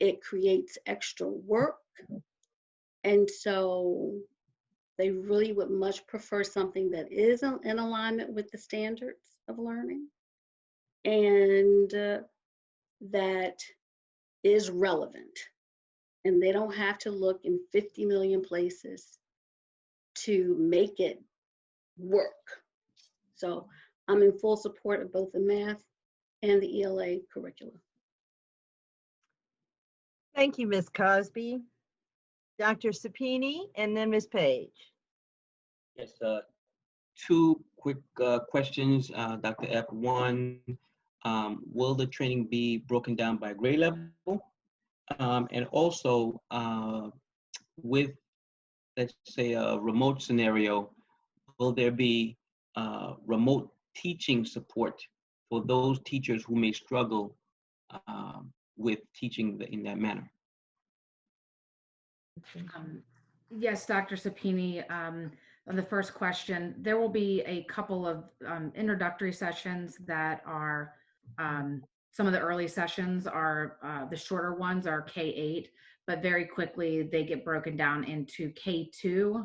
It creates extra work. And so They really would much prefer something that is in alignment with the standards of learning and that is relevant. And they don't have to look in 50 million places to make it work. So I'm in full support of both the math and the ELA curriculum. Thank you, Ms. Cosby. Dr. Sapini, and then Ms. Page. Yes, two quick questions, Dr. F. One, will the training be broken down by grade level? And also, with, let's say, a remote scenario, will there be remote teaching support for those teachers who may struggle with teaching in that manner? Yes, Dr. Sapini, on the first question, there will be a couple of introductory sessions that are, some of the early sessions are, the shorter ones are K-8, but very quickly they get broken down into K2,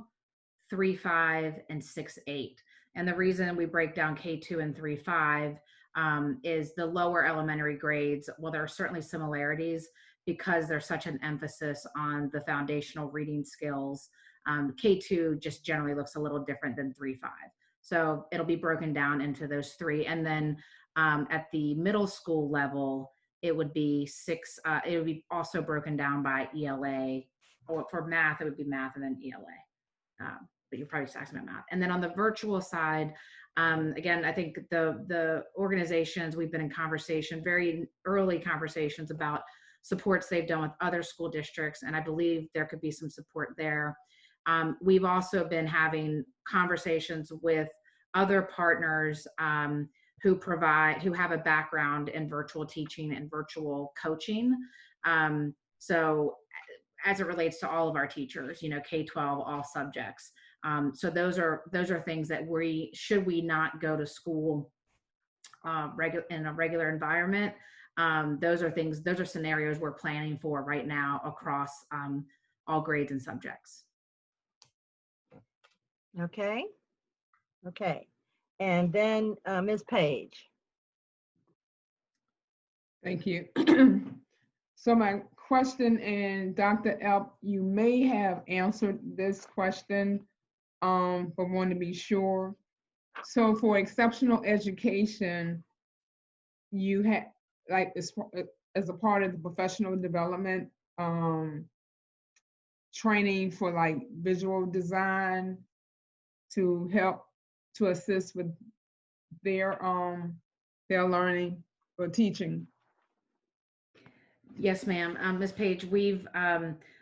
3-5, and 6-8. And the reason we break down K2 and 3-5 is the lower elementary grades, well, there are certainly similarities because there's such an emphasis on the foundational reading skills. K2 just generally looks a little different than 3-5. So it'll be broken down into those three. And then at the middle school level, it would be it would be also broken down by ELA, or for math, it would be math and then ELA. But you're probably talking about math. And then on the virtual side, again, I think the organizations, we've been in conversation, very early conversations about supports they've done with other school districts, and I believe there could be some support there. We've also been having conversations with other partners who have a background in virtual teaching and virtual coaching. So as it relates to all of our teachers, K-12, all subjects. So those are things that should we not go to school in a regular environment, those are scenarios we're planning for right now across all grades and subjects. Okay. And then Ms. Page. Thank you. So my question, and Dr. Elp, you may have answered this question, but want to be sure. So for exceptional education, you have, like, as a part of the professional development training for like visual design to help to assist with their learning or teaching. Yes, ma'am. Ms. Page, we've,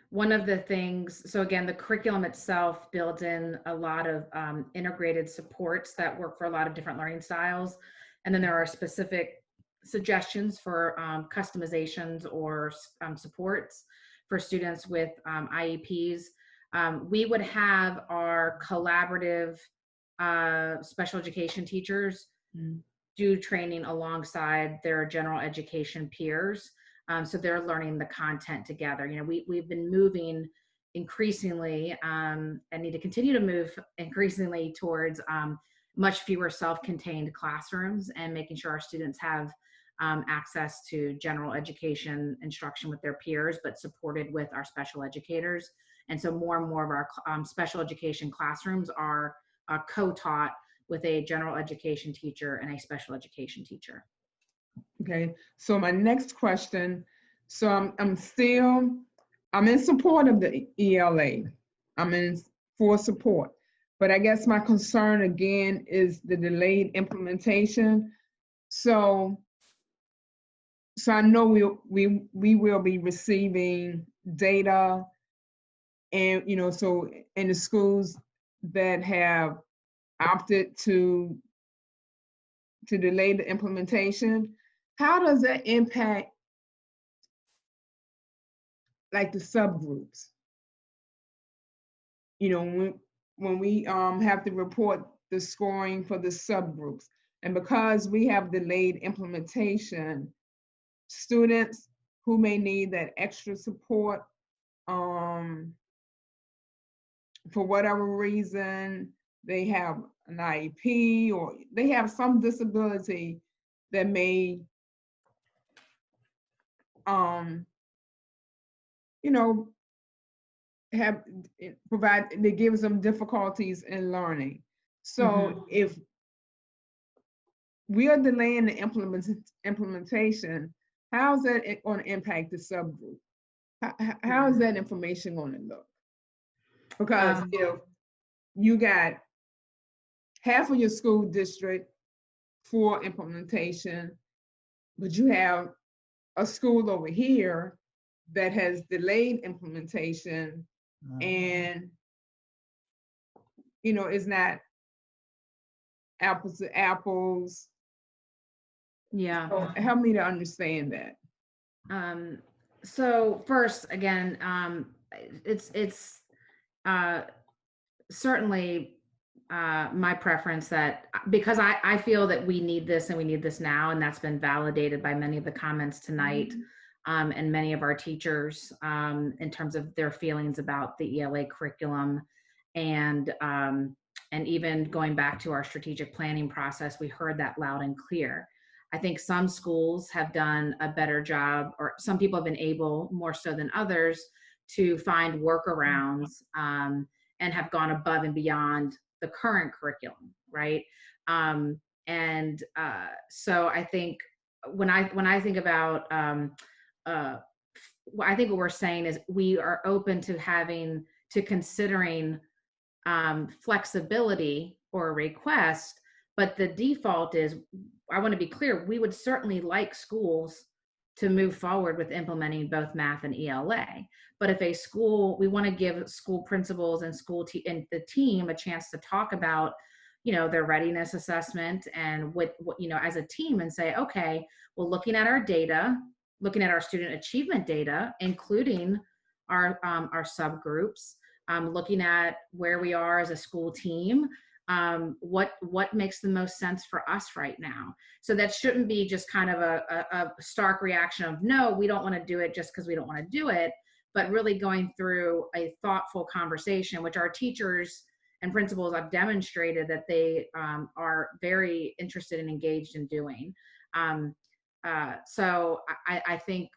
one of the things, so again, the curriculum itself builds in a lot of integrated supports that work for a lot of different learning styles. And then there are specific suggestions for customizations or supports for students with IEPs. We would have our collaborative special education teachers do training alongside their general education peers. So they're learning the content together. We've been moving increasingly and need to continue to move increasingly towards much fewer self-contained classrooms and making sure our students have access to general education instruction with their peers, but supported with our special educators. And so more and more of our special education classrooms are co-taught with a general education teacher and a special education teacher. Okay, so my next question, so I'm in support of the ELA. I'm in for support, but I guess my concern again is the delayed implementation. So I know we will be receiving data, and so in the schools that have opted to delay the implementation, how does that impact like the subgroups? When we have to report the scoring for the subgroups, and because we have delayed implementation, students who may need that extra support for whatever reason, they have an IEP or they have some disability that may, you know, that gives them difficulties in learning. So if we are delaying the implementation, how's that going to impact the subgroup? How is that information going to look? Because if you got half of your school district for implementation, but you have a school over here that has delayed implementation and, you know, it's not apples to apples. Yeah. So help me to understand that. So first, again, it's certainly my preference that, because I feel that we need this and we need this now, and that's been validated by many of the comments tonight, and many of our teachers in terms of their feelings about the ELA curriculum, and even going back to our strategic planning process, we heard that loud and clear. I think some schools have done a better job, or some people have been able, more so than others, to find workarounds and have gone above and beyond the current curriculum, right? So I think when I think about, I think what we're saying is we are open to considering flexibility or a request, but the default is, I want to be clear, we would certainly like schools to move forward with implementing both math and ELA. But if a school, we want to give school principals and and the team a chance to talk about, you know, their readiness assessment and what, you know, as a team, and say, okay, well, looking at our data, looking at our student achievement data, including our subgroups, looking at where we are as a school team, what makes the most sense for us right now. So that shouldn't be just kind of a stark reaction of, no, we don't want to do it just because we don't want to do it, but really going through a thoughtful conversation, which our teachers and principals have demonstrated that they are very interested and engaged in doing. So I think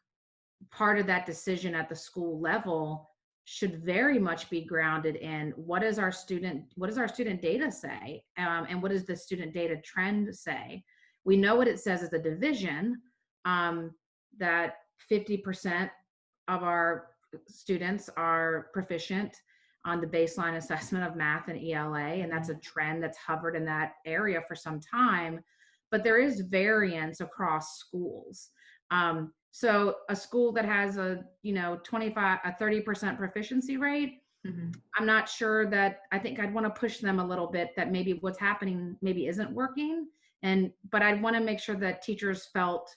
part of that decision at the school level should very much be grounded in what does our student data say, and what does the student data trend say. We know what it says as a division, that 50% of our students are proficient on the baseline assessment of math and ELA, and that's a trend that's hovered in that area for some time, but there is variance across schools. So a school that has a 30% proficiency rate, I'm not sure that, I think I'd want to push them a little bit that maybe what's happening maybe isn't working. But I'd want to make sure that teachers felt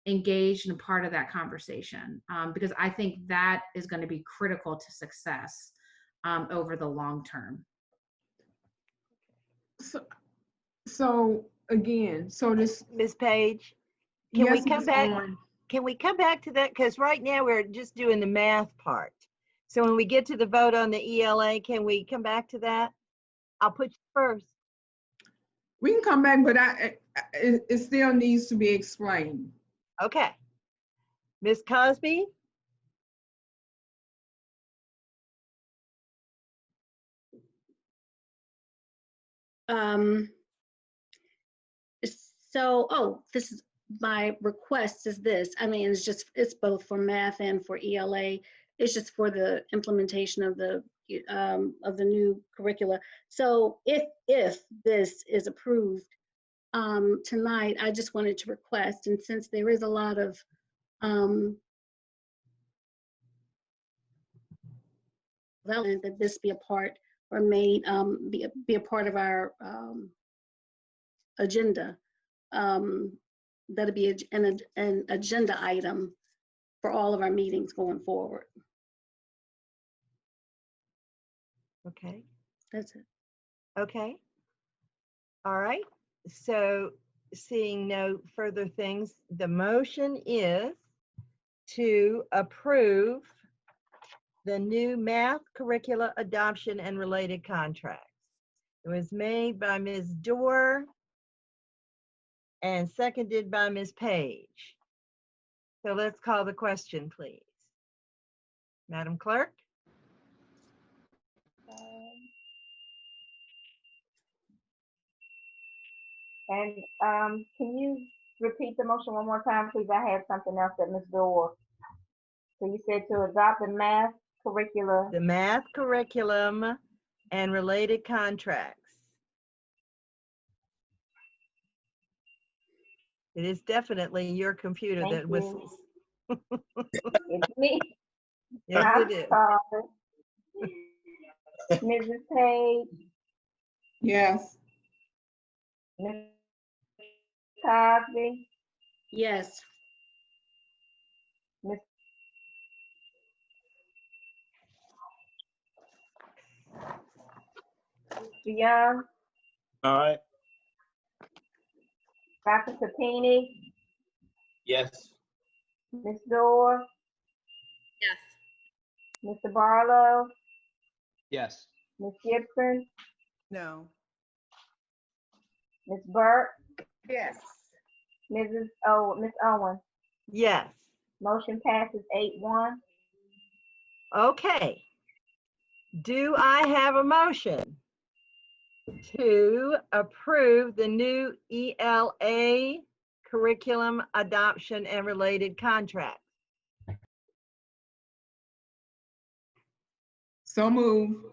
engaged and part of that conversation, because I think that is going to be critical to success over the long term. So again, so this, Ms. Page, can we come back? Can we come back to that? Because right now we're just doing the math part. So when we get to the vote on the ELA, can we come back to that? I'll put you first. We can come back, but it still needs to be explained. Okay. Ms. Cosby? This is my request is this. I mean, it's both for math and for ELA. It's just for the implementation of the new curricula. So if this is approved tonight, I just wanted to request, and since there is a lot of that this be a part or made be a part of our agenda. That'll be an agenda item for all of our meetings going forward. Okay. That's it. Okay. All right. So seeing no further things, the motion is to approve the new math curricula adoption and related contracts. It was made by Ms. Dorr and seconded by Ms. Page. So let's call the question, please. Madam Clerk? And can you repeat the motion one more time, please? I had something else that Ms. Dorr. So you said to adopt the math curricula. The math curriculum and related contracts. It is definitely your computer Thank that you. whistles. It's me. Yes, I'm it is. sorry. Mrs. Page, Yes. Ms. Cosby, Yes. Ms. Young, All right. Dr. Sapini, Yes. Ms. Dorr, Yes. Mr. Barlow, Yes. Ms. Gibson, No. Ms. Burke, Yes. Ms. Owen. Yes. Motion passes 8-1. Okay. Do I have a motion to approve the new ELA curriculum adoption and related contracts? So move.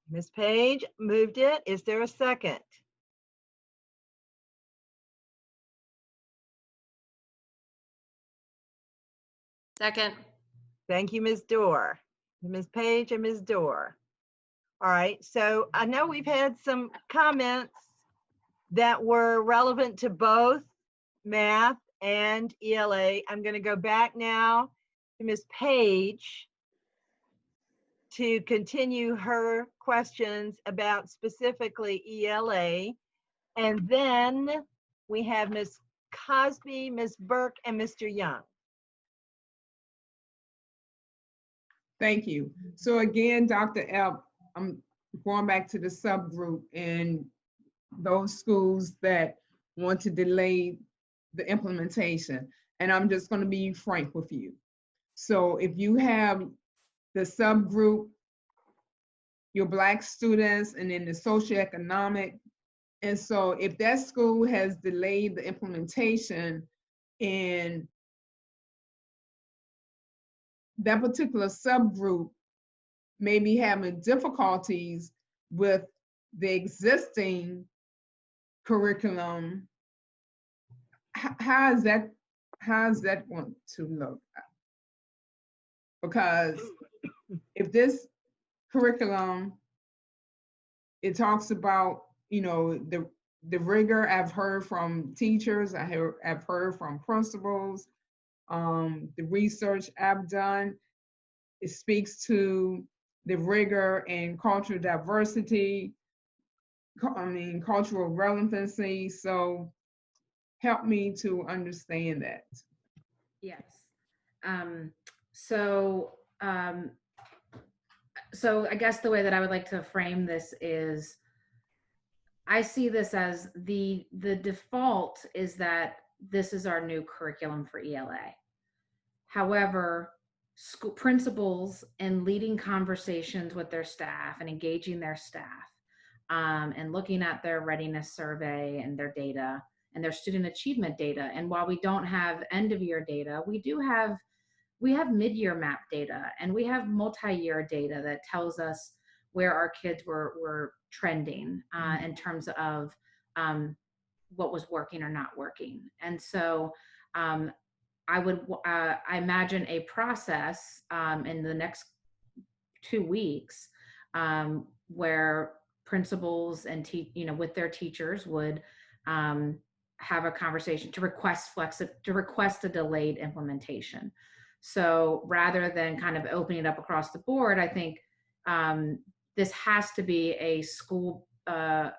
Ms. Page moved it. Is there a second? Second. Thank you, Ms. Dorr. Ms. Page and Ms. Dorr. All right, so I know we've had some comments that were relevant to both math and ELA. I'm going to go back now to Ms. Page to continue her questions about specifically ELA. And then we have Ms. Cosby, Ms. Burke, and Mr. Young. Thank you. So again, Dr. Ep, I'm going back to the subgroup and those schools that want to delay the implementation. And I'm just going to be frank with you. So if you have the subgroup, your Black students, and then the socioeconomic, and so if that school has delayed the implementation and that particular subgroup may be having difficulties with the existing curriculum, how is that going to look? Because if this curriculum, it talks about, you know, the rigor. I've heard from teachers, I've heard from principals, the research I've done, it speaks to the rigor and cultural diversity, cultural relevancy. So help me to understand that. Yes. So I guess the way that I would like to frame this is, I see this as the default is that this is our new curriculum for ELA. However, school principals and leading conversations with their staff and engaging their staff and looking at their readiness survey and their data and their student achievement data. And while we don't have end of year data, we have mid-year map data and we have multi-year data that tells us where our kids were trending in terms of what was working or not working. And so I imagine a process in the next 2 weeks where principals and with their teachers would have a conversation to request a delayed implementation. So rather than kind of opening it up across the board, I think this has to be a school a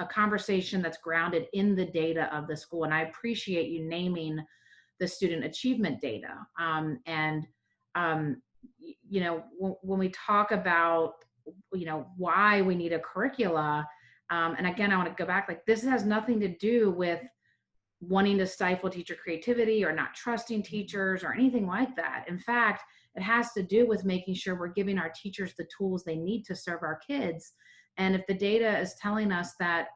conversation that's grounded in the data of the school. And I appreciate you naming the student achievement data. you know, when we talk about, you know, why we need a curricula, and again, I want to go back, like, this has nothing to do with wanting to stifle teacher creativity or not trusting teachers or anything like that. In fact, it has to do with making sure we're giving our teachers the tools they need to serve our kids. And if the data is telling us that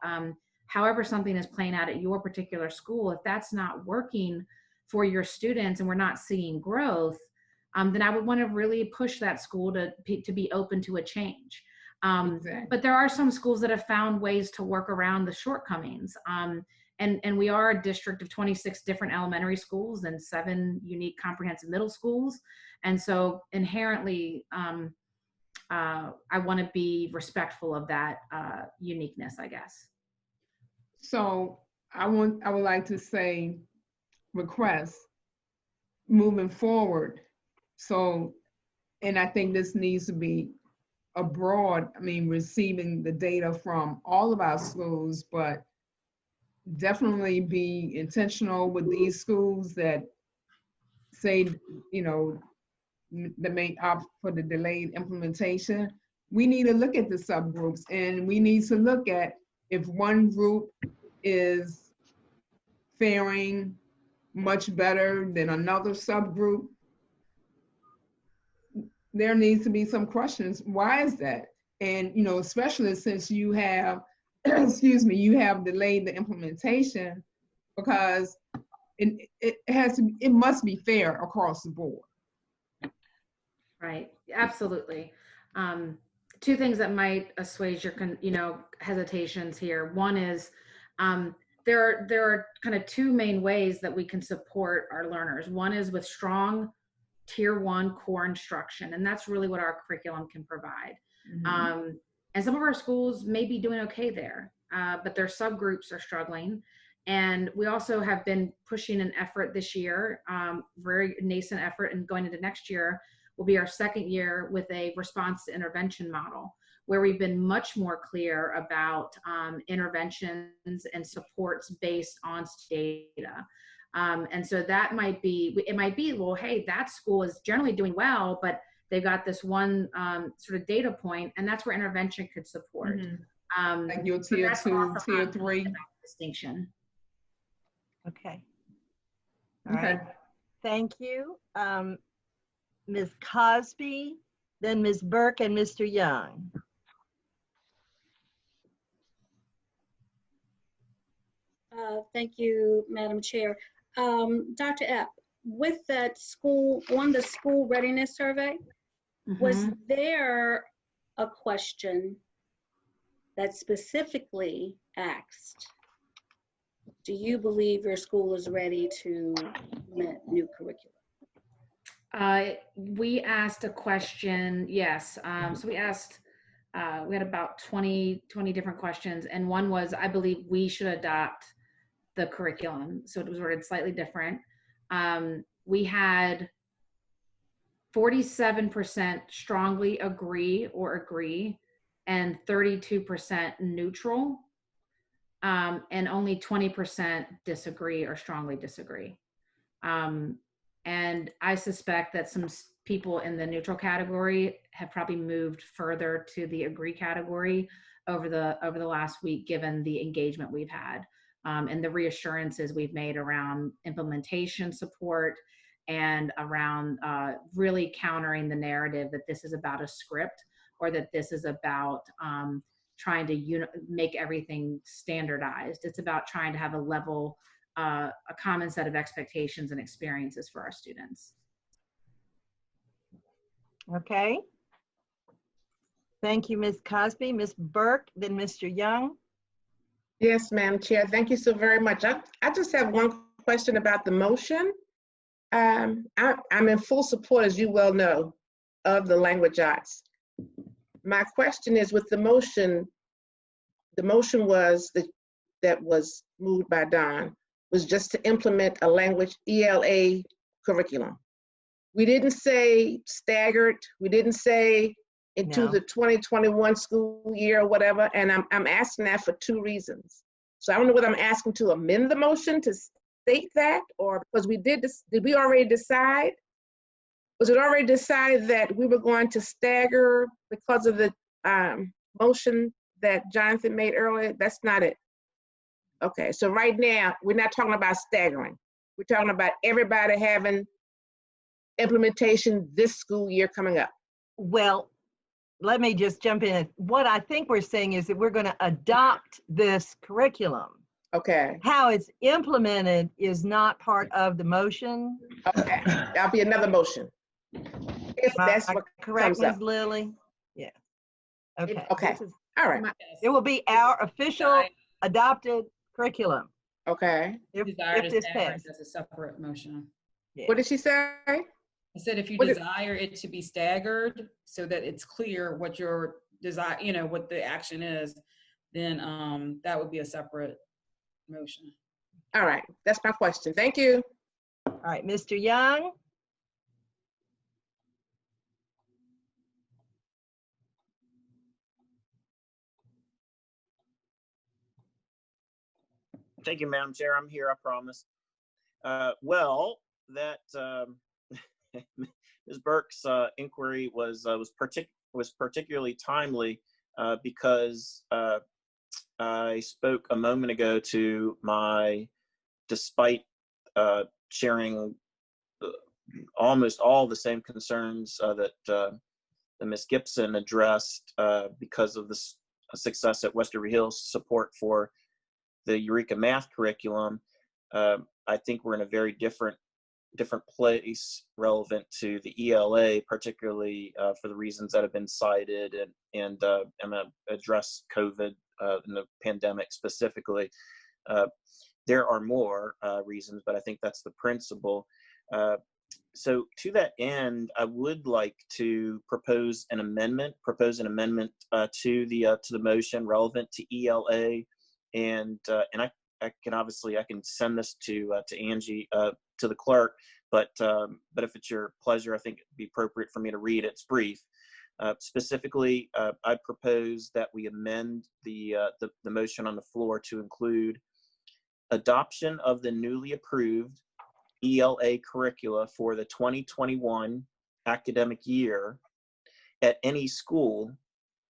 however something is playing out at your particular school, if that's not working for your students and we're not seeing growth, then I would want to really push that school to be open to a change. Exactly. But there are some schools that have found ways to work around the shortcomings. And we are a district of 26 different elementary schools and 7 unique comprehensive middle schools. And so inherently, I want to be respectful of that uniqueness, I guess. So I would like to say, request moving forward. So, and I think this needs to be abroad, I mean, receiving the data from all of our schools, but definitely be intentional with these schools that say, you know, that may opt for the delayed implementation. We need to look at the subgroups, and we need to look at if one group is faring much better than another subgroup. There needs to be some questions. Why is that? And, you know, especially since you have, excuse me, you have delayed the implementation, because it must be fair across the board. Right, absolutely. 2 things that might assuage your, you know, hesitations here. One is there are kind of 2 main ways that we can support our learners. One is with strong tier 1 core instruction, and that's really what our curriculum can provide. And some of our schools may be doing okay there, but their subgroups are struggling. And we also have been pushing an effort this year, very nascent effort, and going into next year will be our 2nd year with a response to intervention model, where we've been much more clear about interventions and supports based on data. And so that might be, it might be, well, hey, that school is generally doing well, but they've got this one sort of data point, and that's where intervention could support. Like your tier 2, tier 3 distinction. Okay. All right. Thank you. Ms. Cosby, then Ms. Burke and Mr. Young. Thank you, Madam Chair. Dr. Epp, with that school, on the school readiness survey, was there a question that specifically asked, do you believe your school is ready to implement new curriculum? We asked a question, yes. So we asked, we had about 20 different questions, and one was, I believe we should adopt the curriculum. So it was worded slightly different. We had 47% strongly agree or agree, and 32% neutral, and only 20% disagree or strongly disagree. And I suspect that some people in the neutral category have probably moved further to the agree category over the last week, given the engagement we've had, and the reassurances we've made around implementation support and around really countering the narrative that this is about a script, or that this is about trying to make everything standardized. It's about trying to have a level, a common set of expectations and experiences for our students. Okay. Thank you, Ms. Cosby. Ms. Burke, then Mr. Young. Yes, Madam Chair, thank you so very much. I just have one question about the motion. I'm in full support, as you well know, of the language arts. My question is, with the motion was that was moved by Don, was just to implement a language ELA curriculum. We didn't say staggered. We didn't say into the 2021 school year or whatever. And I'm asking that for 2 reasons. So I don't know whether I'm asking to amend the motion to state that, or because we did this, did we already decide Was it already decided that we were going to stagger because of the motion that Jonathan made earlier? That's not it. Okay, so right now, we're not talking about staggering. We're talking about everybody having implementation this school year coming up. Well, let me just jump in. What I think we're saying is that we're going to adopt this curriculum. Okay. How it's implemented is not part of the motion. Okay, that'll be another motion. If that's what correct, comes Ms. up. Lilly? Yeah. Okay. Okay, This is- all right. It will be our official adopted curriculum. Okay. If If desired this is staggered, passed. that's a separate motion. Yeah. What did she say? I said if you What did- desire it to be staggered so that it's clear what your desire, you know, what the action is, then that would be a separate motion. All right, that's my question. Thank you. All right, Mr. Young? Thank you, Madam Chair. I'm here, I promise. Well, that Ms. Burke's inquiry was particularly timely because I spoke a moment ago to my, despite sharing almost all the same concerns that Ms. Gibson addressed because of the success at Westerly Hills support for the Eureka math curriculum. I think we're in a very different place relevant to the ELA, particularly for the reasons that have been cited, and I'm going to address COVID and the pandemic specifically. There are more reasons, but I think that's the principle. So to that end, I would like to propose an amendment to the motion relevant to ELA, and I can send this to Angie, to the clerk, but if it's your pleasure, I think it'd be appropriate for me to read it. It's brief. Specifically, I propose that we amend the motion on the floor to include adoption of the newly approved ELA curricula for the 2021 academic year at any school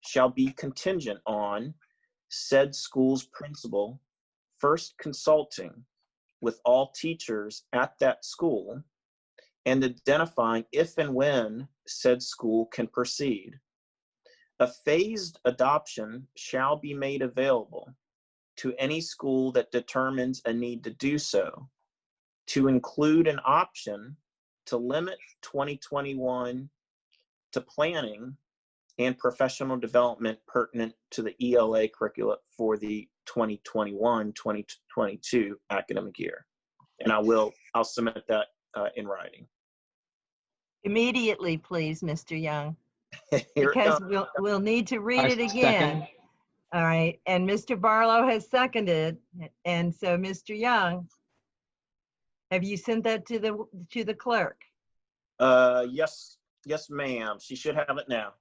shall be contingent on said school's principal first consulting with all teachers at that school and identifying if and when said school can proceed. A phased adoption shall be made available to any school that determines a need to do so, to include an option to limit 2021 to planning and professional development pertinent to the ELA curricula for the 2021-2022 academic year. And I'll submit that in writing. Immediately, please, Mr. Young, Here it because comes. we'll need to read I it second. again. All right, and Mr. Barlow has seconded, and so Mr. Young, have you sent that to the clerk? Yes, ma'am. She should have it now.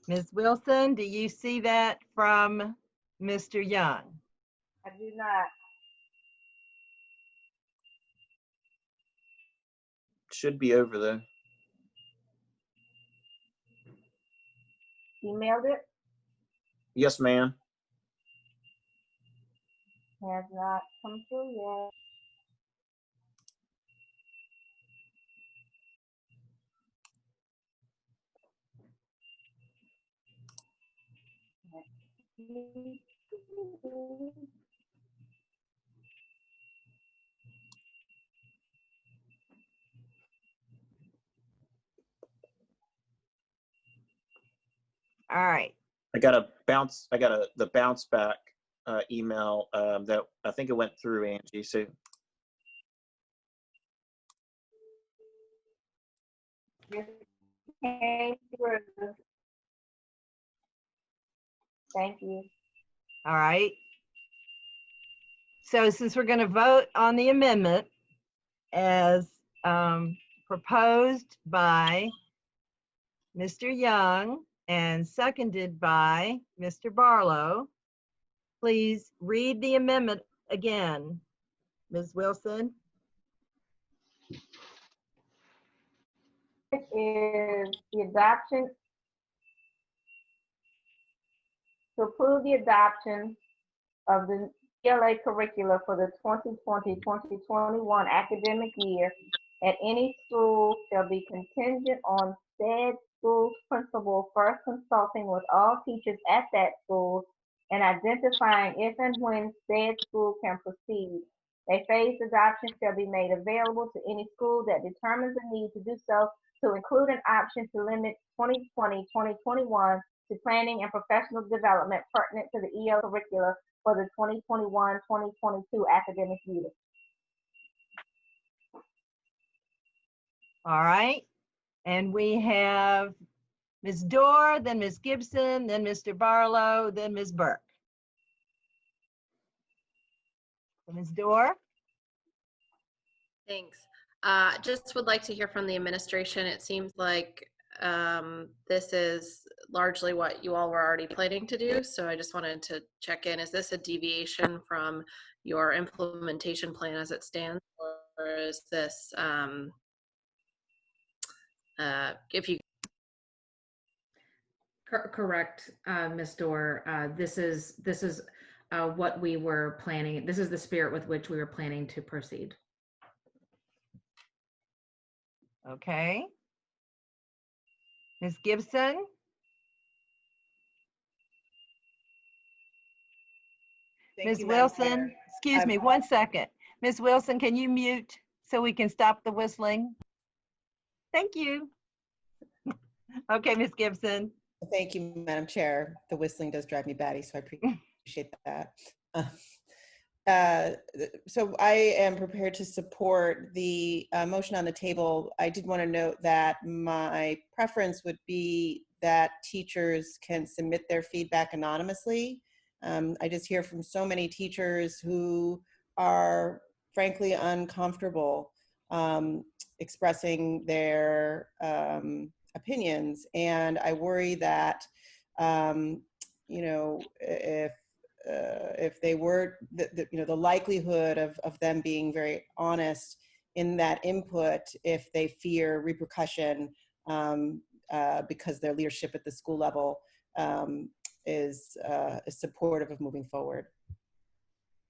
Ms. Wilson, do you see that from Mr. Young? I do not. Should be over there. Emailed it? Yes, ma'am. Has not come through yet. All right. I got the bounce back email that I think it went through, Angie. So Thank you. All right. So since we're going to vote on the amendment as proposed by Mr. Young and seconded by Mr. Barlow, please read the amendment again, Ms. Wilson. is the adoption, to approve the adoption of the ELA curricula for the 2020-2021 academic year at any school shall be contingent on said school's principal first consulting with all teachers at that school and identifying if and when said school can proceed. A phased adoption shall be made available to any school that determines the need to do so, to include an option to limit 2020-2021 to planning and professional development pertinent to the EL curricula for the 2021-2022 academic year. All right. And we have Ms. Dorr, then Ms. Gibson, then Mr. Barlow, then Ms. Burke. Ms. Dorr? Thanks. Just would like to hear from the administration. It seems like this is largely what you all were already planning to do. So I just wanted to check in. Is this a deviation from your implementation plan as it stands? Or is this, if you... Correct, Ms. Dorr. This is what we were planning. This is the spirit with which we were planning to proceed. Okay. Ms. Gibson? Ms. Wilson, excuse me, 1 second. Ms. Wilson, can you mute so we can stop the whistling? Thank you. Okay, Ms. Gibson. Thank you, Madam Chair. The whistling does drive me batty, so I appreciate that. So I am prepared to support the motion on the table. I did want to note that my preference would be that teachers can submit their feedback anonymously. I just hear from so many teachers who are frankly uncomfortable expressing their opinions, and I worry that you know, if they were, you know, the likelihood of them being very honest in that input, if they fear repercussion because their leadership at the school level is supportive of moving forward.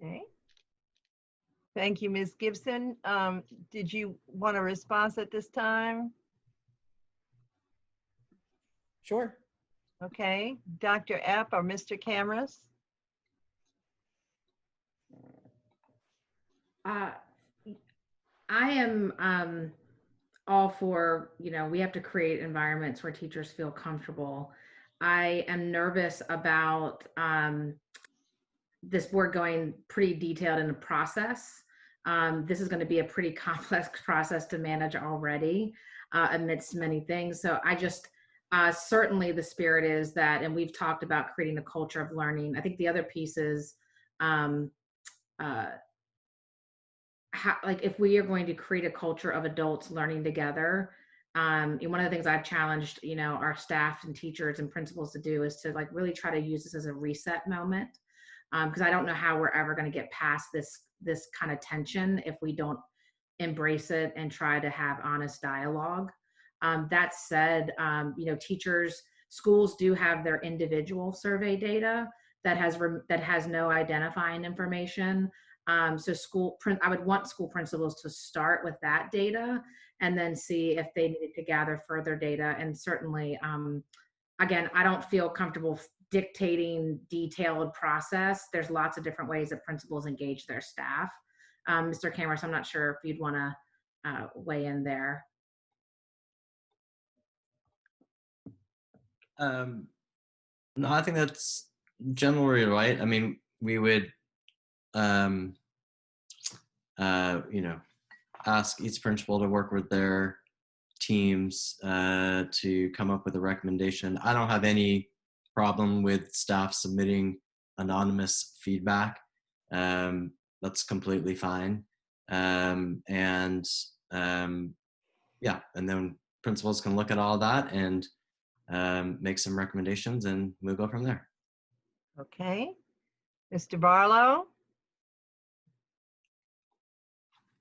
Okay. Thank you, Ms. Gibson. Did you want a response at this time? Sure. Okay, Dr. Epp or Mr. Cameras? I am all for, you know, we have to create environments where teachers feel comfortable. I am nervous about this board going pretty detailed in the process. This is going to be a pretty complex process to manage already amidst many things. So I just, certainly the spirit is that, and we've talked about creating a culture of learning. I think the other piece is, like if we are going to create a culture of adults learning together, and one of the things I've challenged, you know, our staff and teachers and principals to do is to like really try to use this as a reset moment. Because I don't know how we're ever going to get past this kind of tension if we don't embrace it and try to have honest dialogue. That said, you know, teachers, schools do have their individual survey data that has no identifying information. So I would want school principals to start with that data and then see if they needed to gather further data. And certainly, again, I don't feel comfortable dictating detailed process. There's lots of different ways that principals engage their staff. Mr. Cameras, I'm not sure if you'd want to weigh in there. No, I think that's generally right. I mean, we would, you know, ask each principal to work with their teams to come up with a recommendation. I don't have any problem with staff submitting anonymous feedback. That's completely fine. Yeah, and then principals can look at all that and make some recommendations, and we'll go from there. Okay. Mr. Barlow?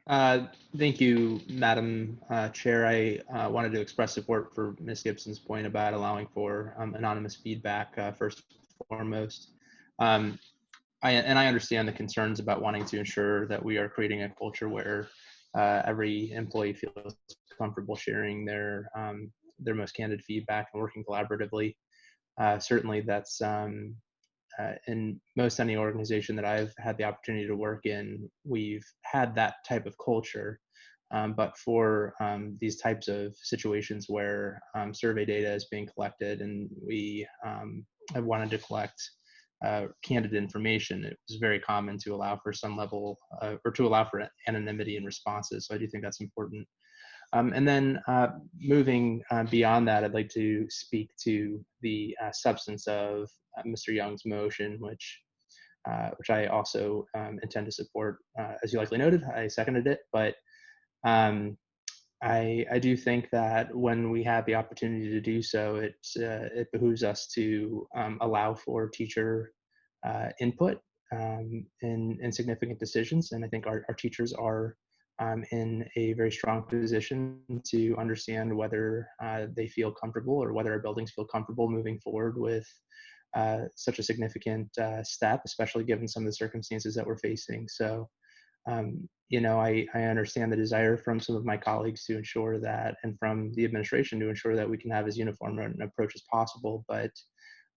Thank you, Madam Chair. I wanted to express support for Ms. Gibson's point about allowing for anonymous feedback first and foremost. I understand the concerns about wanting to ensure that we are creating a culture where every employee feels comfortable sharing their most candid feedback and working collaboratively. Certainly, that's in most any organization that I've had the opportunity to work in, we've had that type of culture. But for these types of situations where survey data is being collected and we have wanted to collect candid information, it was very common to allow for some level or to allow for anonymity in responses. So I do think that's important. And then moving beyond that, I'd like to speak to the substance of Mr. Young's motion, which I also intend to support. As you likely noted, I seconded it, but I do think that when we have the opportunity to do so, it behooves us to allow for teacher input in significant decisions. And I think our teachers are in a very strong position to understand whether they feel comfortable or whether our buildings feel comfortable moving forward with such a significant step, especially given some of the circumstances that we're facing. So, you know, I understand the desire from some of my colleagues to ensure that, and from the administration to ensure that we can have as uniform an approach as possible. But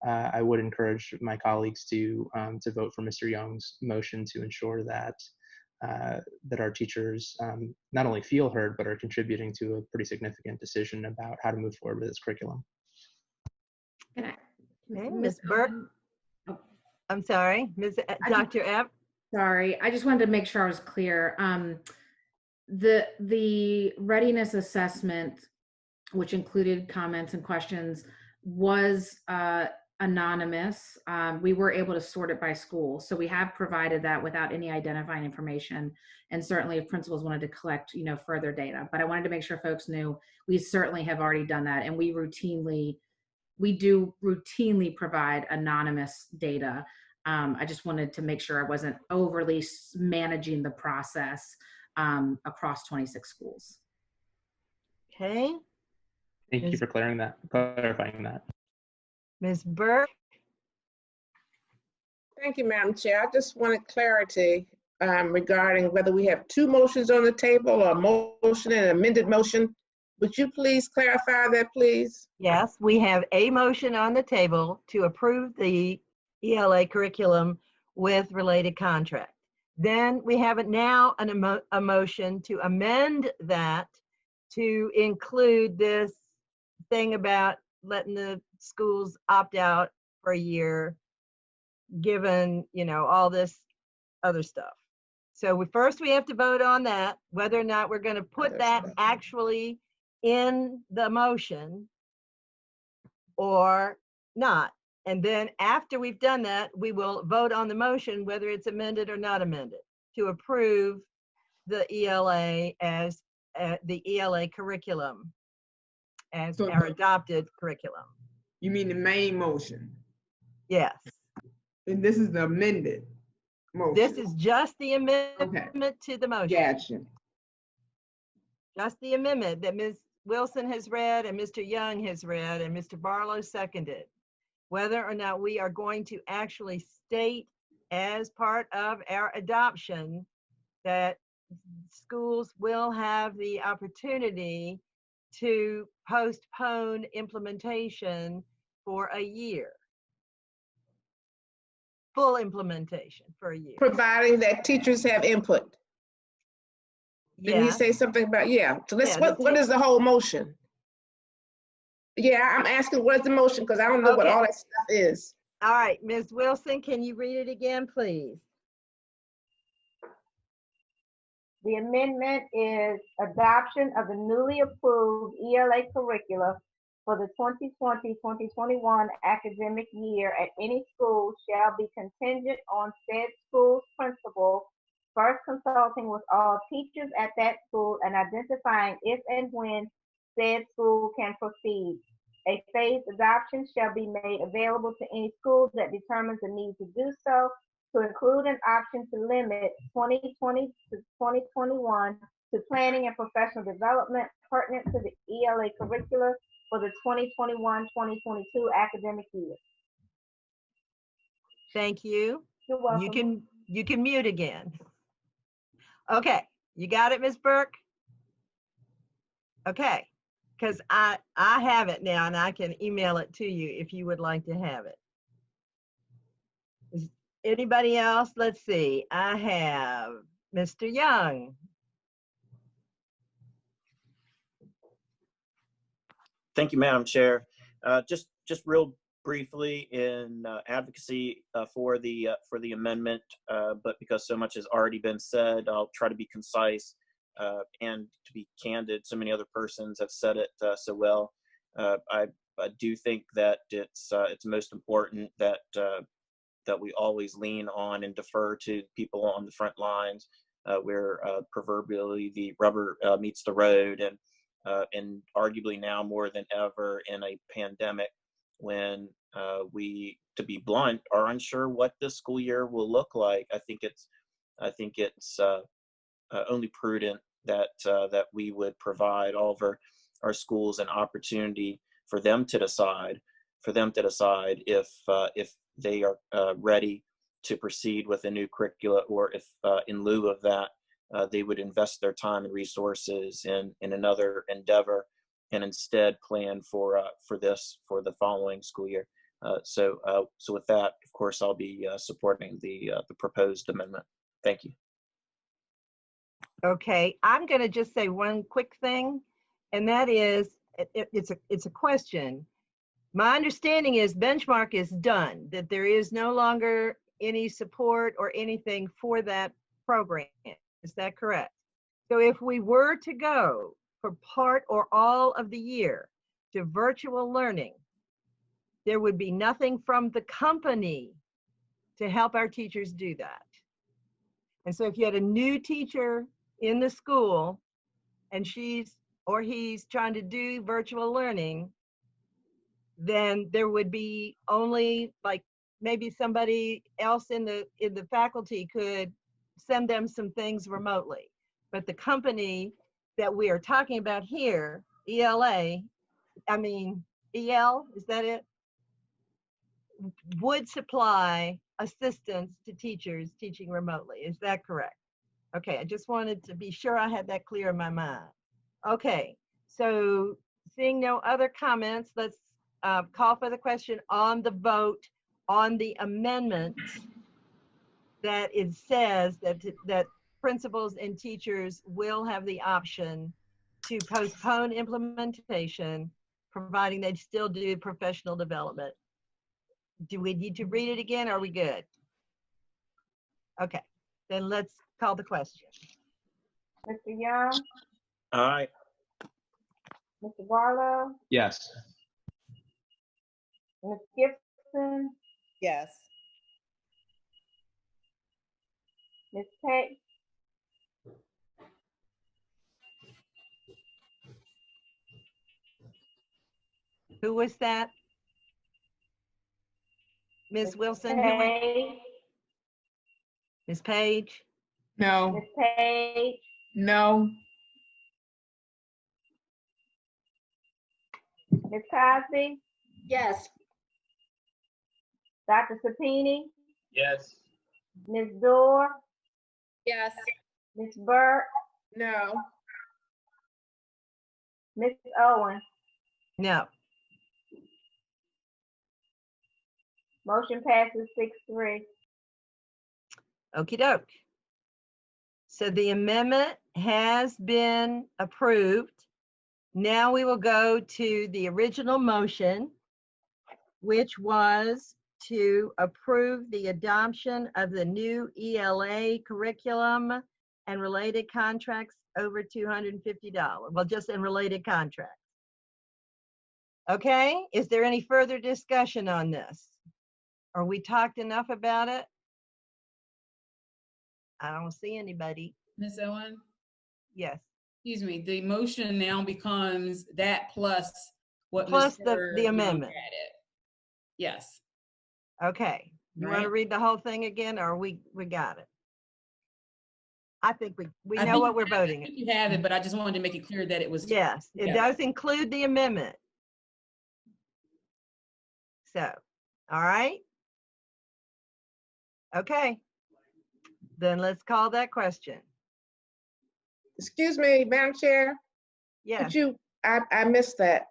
I would encourage my colleagues to vote for Mr. Young's motion to ensure that that our teachers not only feel heard, but are contributing to a pretty significant decision about how to move forward with this curriculum. Okay, Ms. Burke. I'm sorry, Dr. Epp. Sorry, I just wanted to make sure I was clear. The readiness assessment, which included comments and questions, was anonymous. We were able to sort it by school. So we have provided that without any identifying information. And certainly if principals wanted to collect, you know, further data, but I wanted to make sure folks knew we certainly have already done that. And we do routinely provide anonymous data. I just wanted to make sure I wasn't overly managing the process across 26 schools. Okay. Thank you for clarifying that. Ms. Burke. Thank you, Madam Chair. I just wanted clarity regarding whether we have two motions on the table or a motion and an amended motion. Would you please clarify that, please? Yes, we have a motion on the table to approve the ELA curriculum with related contract. Then we have now a motion to amend that to include this thing about letting the schools opt out for a year, given, you know, all this other stuff. So first we have to vote on that, whether or not we're going to put that actually in the motion or not. And then after we've done that, we will vote on the motion, whether it's amended or not amended, to approve the ELA as the ELA curriculum as our adopted curriculum. You mean the main motion? Yes. And this is the amended motion? This is just the amendment to the motion. Gotcha. Just the amendment that Ms. Wilson has read and Mr. Young has read and Mr. Barlow seconded. Whether or not we are going to actually state as part of our adoption that schools will have the opportunity to postpone implementation for a year. Full implementation for a year. Providing that teachers have input. Didn't he say something about, yeah. So let's, what is the whole motion? Yeah, I'm asking what is the motion because I don't know what all that stuff is. All right, Ms. Wilson, can you read it again, please? The amendment is adoption of the newly approved ELA curricula for the 2020-2021 academic year at any school shall be contingent on said school's principal first consulting with all teachers at that school and identifying if and when said school can proceed. A phased adoption shall be made available to any school that determines the need to do so to include an option to limit 2020 to 2021 to planning and professional development pertinent to the ELA curricula for the 2021-2022 academic year. Thank you. You're welcome. You can mute again. Okay, you got it, Ms. Burke? Okay, because I have it now and I can email it to you if you would like to have it. Is anybody else? Let's see. I have Mr. Young. Thank you, Madam Chair. Just real briefly in advocacy for the amendment, but because so much has already been said, I'll try to be concise and to be candid. So many other persons have said it so well. I do think that it's most important that that we always lean on and defer to people on the front lines, where proverbially the rubber meets the road, and arguably now more than ever in a pandemic when we, to be blunt, are unsure what this school year will look like. I think it's only prudent that that we would provide all of our schools an opportunity for them to decide if they are ready to proceed with a new curricula, or if in lieu of that they would invest their time and resources in another endeavor and instead plan for the following school year. So with that, of course, I'll be supporting the proposed amendment. Thank you. Okay, I'm going to just say one quick thing, and that is it's a question. My understanding is benchmark is done, that there is no longer any support or anything for that program. Is that correct? So if we were to go for part or all of the year to virtual learning, there would be nothing from the company to help our teachers do that. And so if you had a new teacher in the school and she's or he's trying to do virtual learning, then there would be only like maybe somebody else in the faculty could send them some things remotely. But the company that we are talking about here, EL, is that it? Would supply assistance to teachers teaching remotely. Is that correct? Okay, I just wanted to be sure I had that clear in my mind. Okay, so seeing no other comments, let's call for the question on the vote on the amendment that it says that principals and teachers will have the option to postpone implementation, providing they still do professional development. Do we need to read it again? Or are we good? Okay, then let's call the question. Mr. Young? Aye. Mr. Barlow? Yes. Ms. Gibson? Yes. Ms. Page? Who was that? Ms. Wilson? Page? Ms. Page? No. Ms. Page? No. Ms. Cosby? Yes. Dr. Sapini? Yes. Ms. Dorr? Yes. Ms. Burke? No. Ms. Owen? No. Motion passes 6-3. Okie doke. So the amendment has been approved. Now we will go to the original motion, which was to approve the adoption of the new ELA curriculum and related contracts over $250. Well, just in related contracts. Okay, is there any further discussion on this? Or we talked enough about it? I don't see anybody. Ms. Owen? Yes. Excuse me, the motion now becomes that plus what Plus Mr. the Young amendment. added. Yes. Okay, You want to right? read the whole thing again, or we got it? I think we I know think what we're I voting. think you have it, but I just wanted to make it clear that it was. Yes, it together. does include the amendment. So, all right. Okay. Then let's call that question. Excuse me, Madam Chair, Yes. I missed that.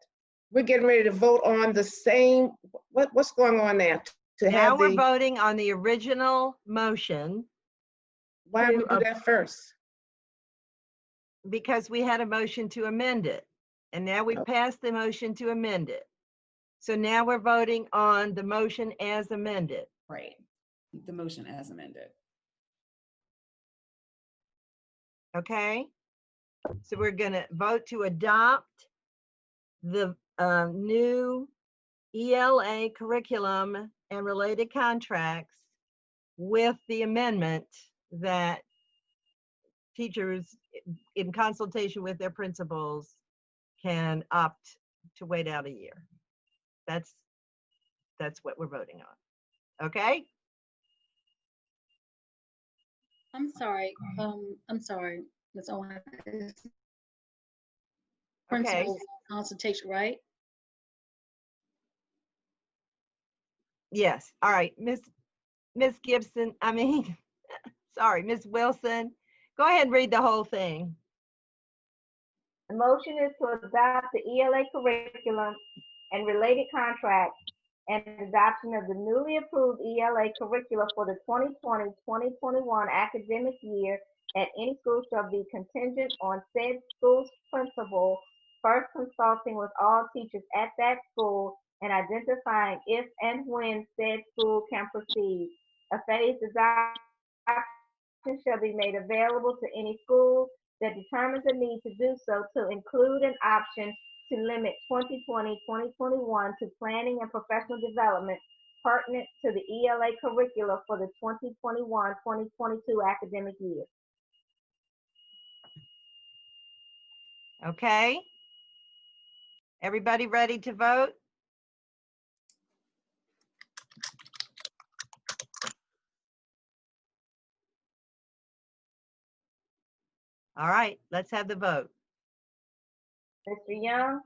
We're getting ready to vote on the same, what's going on now? Now we're voting on the original motion. Why don't we do that first? Because we had a motion to amend it. And now we passed the motion to amend it. So now we're voting on the motion as amended. Right. The motion as amended. Okay. So we're going to vote to adopt the new ELA curriculum and related contracts with the amendment that teachers, in consultation with their principals, can opt to wait out a year. That's what we're voting on. Okay? I'm sorry, Ms. Owen. Principal consultation, right? Yes. All right. Miss Gibson, sorry, Miss Wilson, go ahead and read the whole thing. The motion is to adopt the ELA curriculum and related contracts and adoption of the newly approved ELA curricula for the 2020-2021 academic year at any school shall be contingent on said school's principal first consulting with all teachers at that school and identifying if and when said school can proceed. A phased adoption shall be made available to any school that determines a need to do so, to include an option to limit 2020-2021 to planning and professional development pertinent to the ELA curricula for the 2021-2022 academic year. Okay. Everybody ready to vote? All right, let's have the vote. Mr. Young?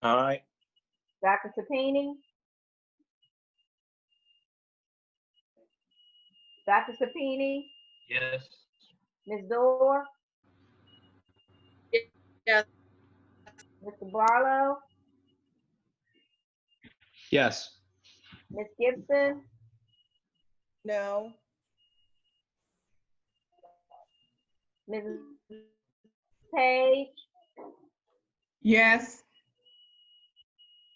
Aye. Dr. Sapini? Dr. Sapini? Yes. Ms. Dorr? Yes. Mr. Barlow? Yes. Ms. Gibson? No. Mrs. Page? Yes.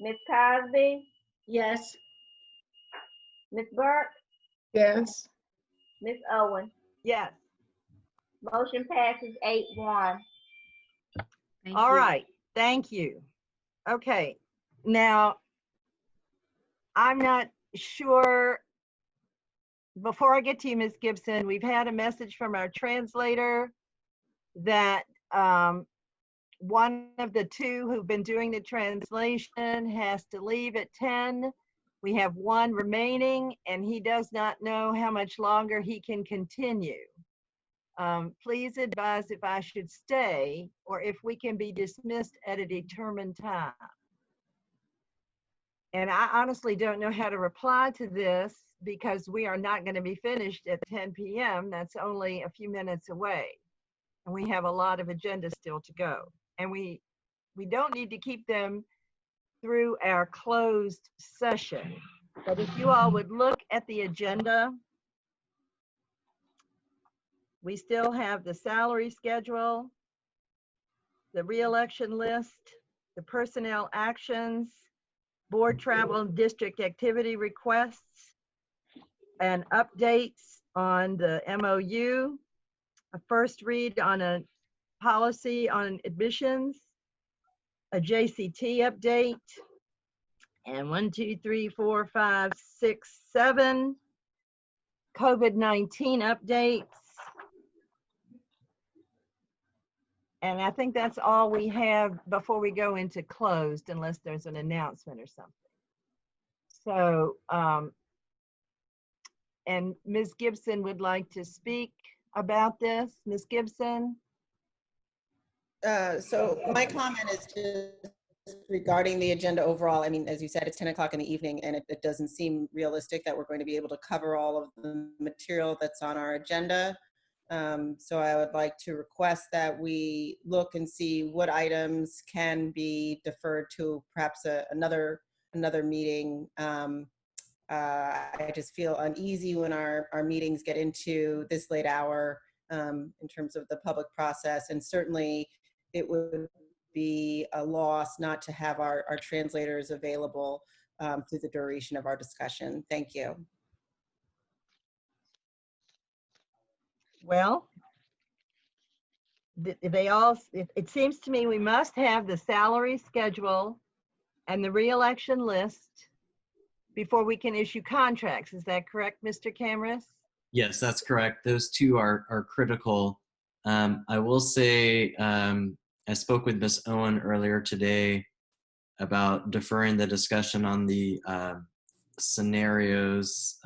Ms. Cosby? Yes. Ms. Burke? Yes. Ms. Owen? Yes. Motion passes 8-1. All right, thank you. Okay, now, I'm not sure, before I get to you, Ms. Gibson, we've had a message from our translator that one of the two who've been doing the translation has to leave at 10. We have one remaining, and he does not know how much longer he can continue. Please advise if I should stay or if we can be dismissed at a determined time. And I honestly don't know how to reply to this because we are not going to be finished at 10 p.m. That's only a few minutes away. And we have a lot of agenda still to go. And we don't need to keep them through our closed session. But if you all would look at the agenda, we still have the salary schedule, the reelection list, the personnel actions, board travel and district activity requests, and updates on the MOU, a first read on a policy on admissions, a JCT update, and 1, 2, 3, 4, 5, 6, 7 COVID-19 updates. And I think that's all we have before we go into closed, unless there's an announcement or something. So And Ms. Gibson would like to speak about this. Ms. Gibson? So my comment is just regarding the agenda overall. I mean, as you said, it's 10 o'clock in the evening, and it doesn't seem realistic that we're going to be able to cover all of the material that's on our agenda. So I would like to request that we look and see what items can be deferred to perhaps another meeting. I just feel uneasy when our meetings get into this late hour in terms of the public process, and certainly it would be a loss not to have our translators available through the duration of our discussion. Thank you. Well, it seems to me we must have the salary schedule and the re-election list before we can issue contracts. Is that correct, Mr. Camrus? Yes, that's correct. Those two are critical. I will say, I spoke with Ms. Owen earlier today about deferring the discussion on the scenarios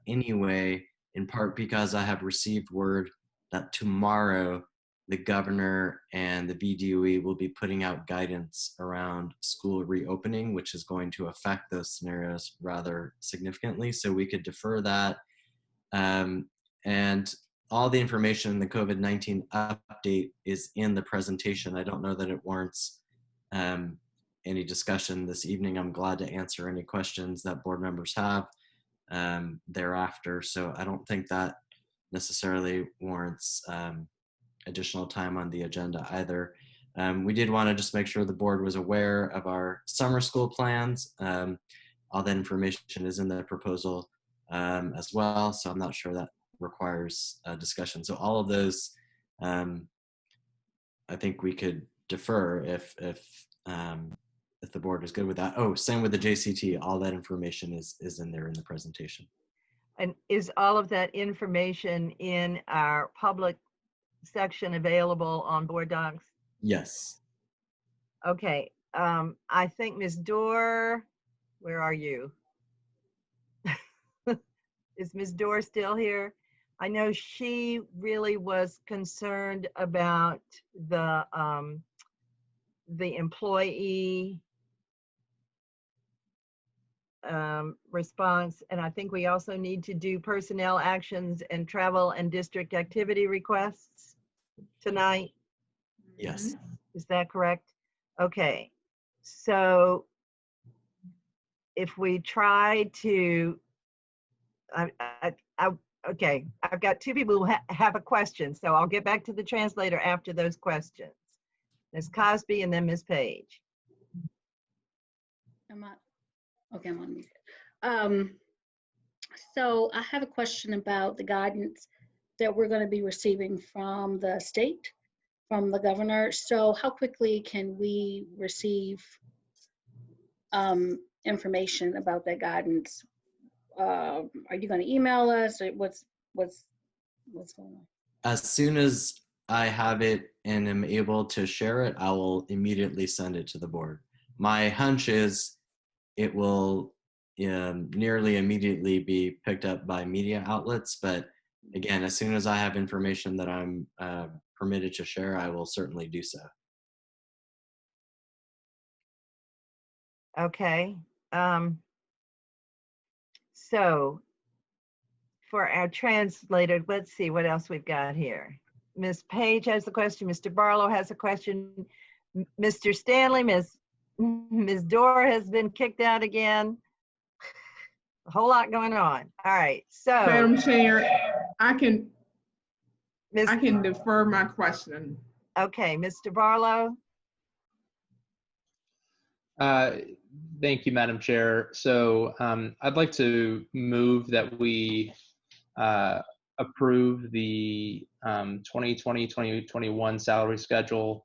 anyway, in part because I have received word that tomorrow the governor and the VDOE will be putting out guidance around school reopening, which is going to affect those scenarios rather significantly. So we could defer that. And all the information in the COVID-19 update is in the presentation. I don't know that it warrants any discussion this evening. I'm glad to answer any questions that board members have thereafter. So I don't think that necessarily warrants additional time on the agenda either. We did want to just make sure the board was aware of our summer school plans. All that information is in the proposal as well, so I'm not sure that requires a discussion. So all of those, I think we could defer if the board is good with that. Oh, same with the JCT. All that information is in there in the presentation. And is all of that information in our public section available on board docs? Yes. Okay. I think Ms. Dorr, where are you? Is Ms. Dorr still here? I know she really was concerned about the employee response, and I think we also need to do personnel actions and travel and district activity requests tonight. Yes. Is that correct? Okay. So if we try to, okay, I've got two people who have a question, so I'll get back to the translator after those questions. Ms. Cosby and then Ms. Page. Okay, I'm on mute. So I have a question about the guidance that we're going to be receiving from the state, from the governor. So how quickly can we receive information about that guidance? Are you going to email us, or what's going on? As soon as I have it and am able to share it, I will immediately send it to the board. My hunch is it will nearly immediately be picked up by media outlets, but again, as soon as I have information that I'm permitted to share, I will certainly do so. Okay. So for our translator, let's see what else we've got here. Ms. Page has a question. Mr. Barlow has a question. Mr. Stanley, Ms. Dorr has been kicked out again. A whole lot going on. All right, so. Madam Chair, I can defer my question. Okay, Mr. Barlow. Thank you, Madam Chair. So I'd like to move that we approve the 2020-2021 salary schedule,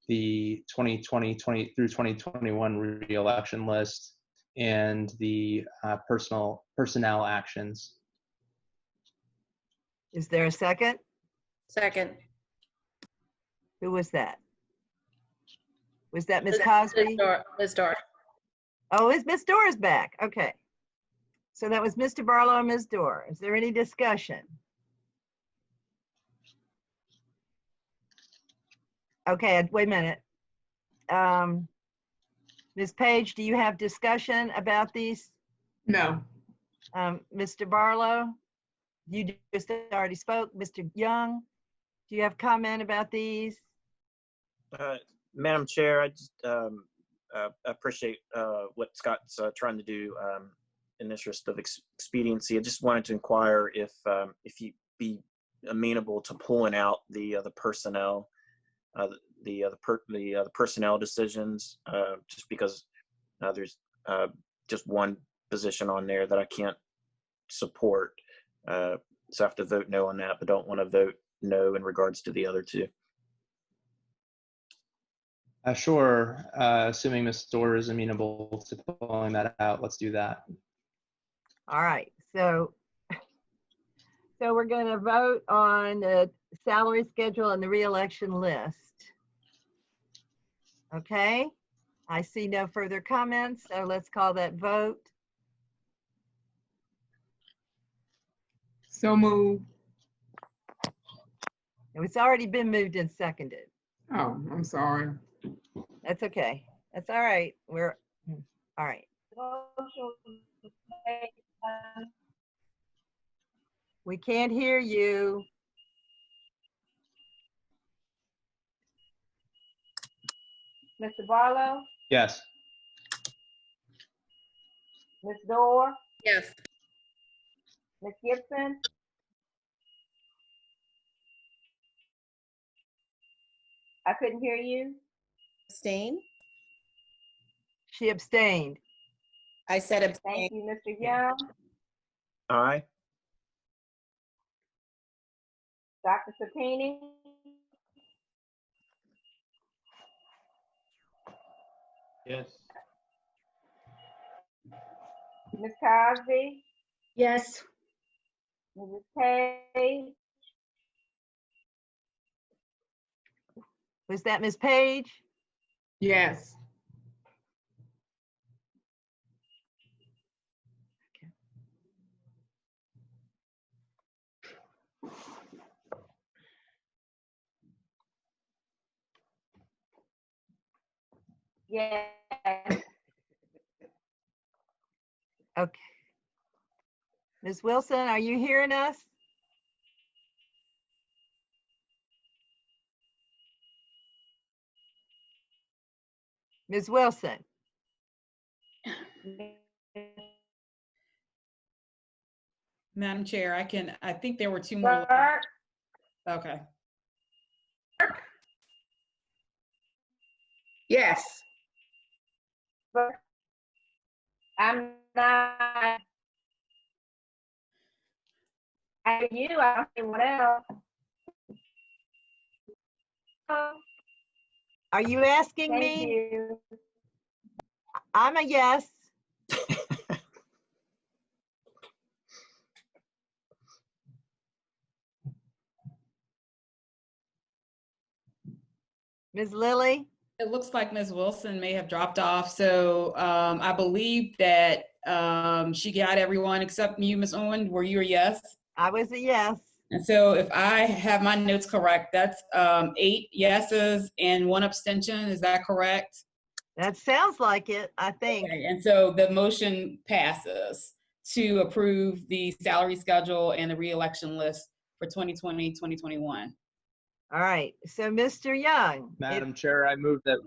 the 2020 through 2021 re-election list, and the personnel actions. Is there a second? Second. Who was that? Was that Ms. Cosby? Ms. Dorr. Oh, Ms. Dorr is back. Okay. So that was Mr. Barlow and Ms. Dorr. Is there any discussion? Okay, wait a minute. Ms. Page, do you have discussion about these? No. Mr. Barlow, you just already spoke. Mr. Young, do you have comment about these? Madam Chair, I just appreciate what Scott's trying to do in the interest of expediency. I just wanted to inquire if you'd be amenable to pulling out the personnel, the personnel decisions, just because there's just one position on there that I can't support. So I have to vote no on that, but don't want to vote no in regards to the other two. Sure, assuming Ms. Dorr is amenable to pulling that out, let's do that. All right, so we're going to vote on the salary schedule and the reelection list. Okay, I see no further comments, so let's call that vote. So moved. It's already been moved and seconded. Oh, I'm sorry. That's okay. That's all right. We're all right. We can't hear you. Mr. Barlow, Yes. Ms. Dorr, Yes. Ms. Gibson, I couldn't hear you. Abstain? She abstained. I said abstain. Thank you, Mr. Young. Aye. Dr. Sapini, Yes. Ms. Cosby, Yes. Mrs. Page, Was that Ms. Page? Yes. yes. Okay. Ms. Wilson, are you hearing us? Ms. Wilson? Madam Chair, I think there were two more. Okay. Yes. I'm not. I hear you. I don't see anyone else. Are you asking Thank me? you. I'm a yes. Ms. Lilly? It looks like Ms. Wilson may have dropped off. So I believe that she got everyone except you, Ms. Owen. Were you a yes? I was a yes. And so if I have my notes correct, that's 8 yeses and 1 abstention. Is that correct? That sounds like it, I think. Okay, and so the motion passes to approve the salary schedule and the reelection list for 2020, 2021. All right, so Mr. Young. Madam Chair, I move that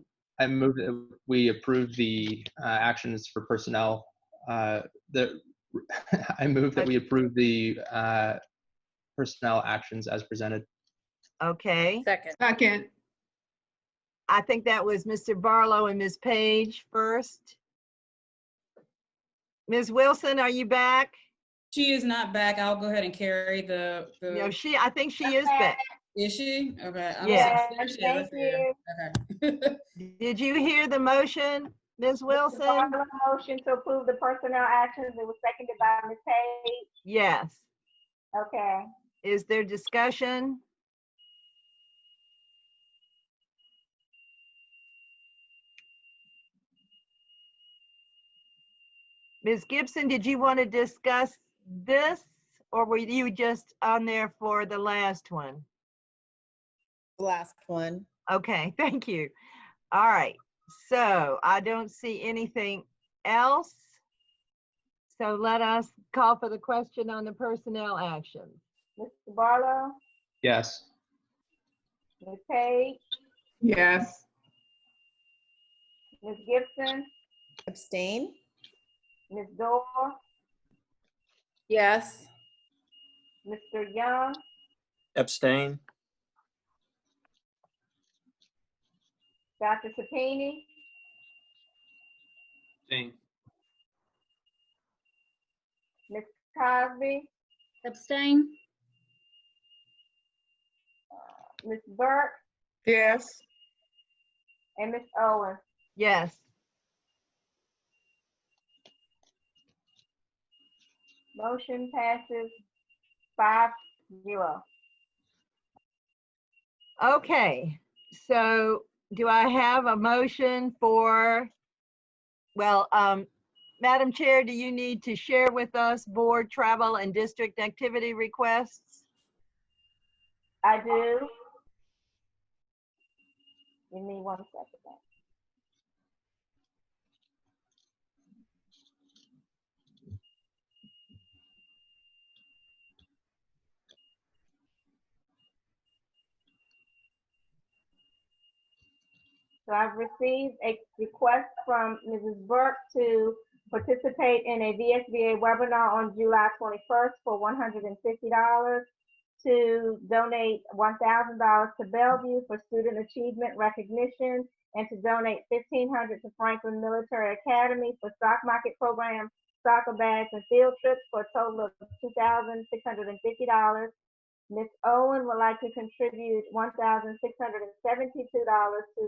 we approve the actions for personnel. I move that we approve the personnel actions as presented. Okay. Second. I think that was Mr. Barlow and Ms. Page first. Ms. Wilson, are you back? She is not back. I'll go ahead and carry the No, I think she is back. Is she? Okay. Yeah. Thank you. Okay. Did you hear the motion, Ms. Wilson? The motion to approve the personnel actions. It was seconded by Ms. Page. Yes. Okay. Is there discussion? Ms. Gibson, did you want to discuss this, or were you just on there for the last one? Last one. Okay, thank you. All right, so I don't see anything else. So let us call for the question on the personnel actions. Mr. Barlow, Yes. Ms. Page, Yes. Ms. Gibson, Abstain? Ms. Dorr, Yes. Mr. Young, Abstain. Dr. Sapini, Abstain. Ms. Cosby, Abstain? Ms. Burke, Yes. and Ms. Owen. Yes. Motion passes 5-0. Okay, so do I have a motion for, well, Madam Chair, do you need to share with us board travel and district activity requests? I do. Give me 1 second. So I've received a request from Mrs. Burke to participate in a VSBA webinar on July 21st for $150, to donate $1,000 to Bellevue for student achievement recognition, and to donate $1,500 to Franklin Military Academy for stock market programs, soccer bags, and field trips for a total of $2,650. Ms. Owen would like to contribute $1,672 to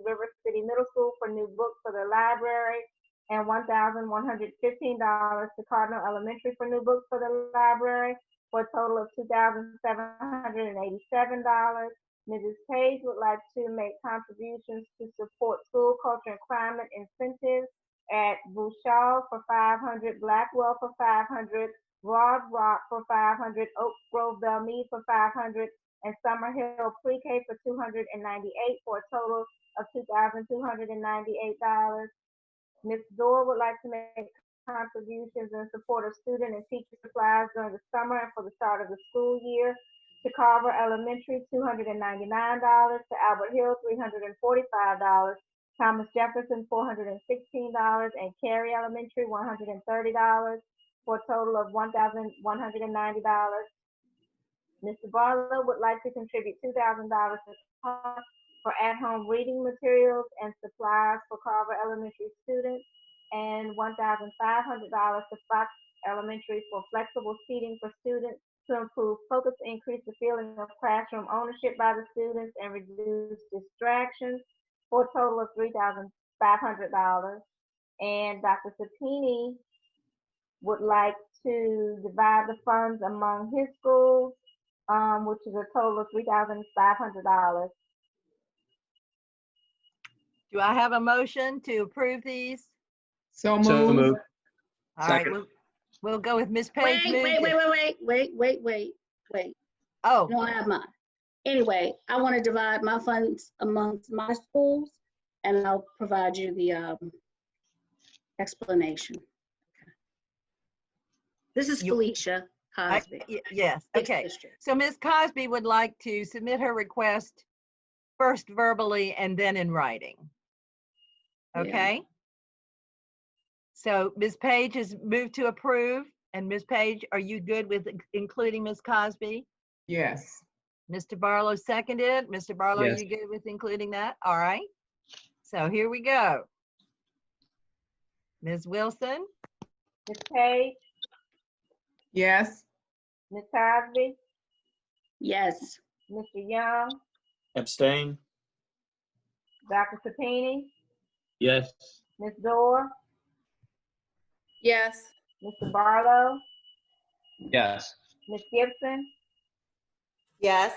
River City Middle School for new books for their library, and $1,115 to Cardinal Elementary for new books for the library, for a total of $2,787. Mrs. Page would like to make contributions to support school culture and climate incentives at Bouchard for $500, Blackwell for $500, Broad Rock for $500, Oak Grove Belmead for $500, and Summerhill Pre-K for $298, for a total of $2,298. Ms. Dorr would like to make contributions in support of student and teacher supplies during the summer and for the start of the school year. To Carver Elementary, $299. To Albert Hill, $345. Thomas Jefferson, $416. And Cary Elementary, $130. For a total of $1,190. Mr. Barlow would like to contribute $2,000 for at-home reading materials and supplies for Carver Elementary students, and $1,500 to Fox Elementary for flexible seating for students to improve focus, increase the feeling of classroom ownership by the students, and reduce distractions, for a total of $3,500. And Dr. Sapini would like to divide the funds among his schools, which is a total of $3,500. Do I have a motion to approve these? So So moved. moved. All right, Second. we'll go with Ms. Page. Wait. Oh, No, I have mine. Anyway, I want to divide my funds amongst my schools, and I'll provide you the explanation. This is Felicia Cosby. yes, Sixth okay. District. So Ms. Cosby would like to submit her request first verbally and then in writing. Okay? So Ms. Page has moved to approve, and Ms. Page, are you good with including Ms. Cosby? Yes. Mr. Barlow seconded. Mr. Barlow, Yes. are you good with including that? All right. So here we go. Ms. Wilson? Ms. Page, Yes. Ms. Cosby, Yes. Mr. Young, Abstain. Dr. Sapini, Yes. Ms. Dorr, Yes. Mr. Barlow, Yes. Ms. Gibson, Yes.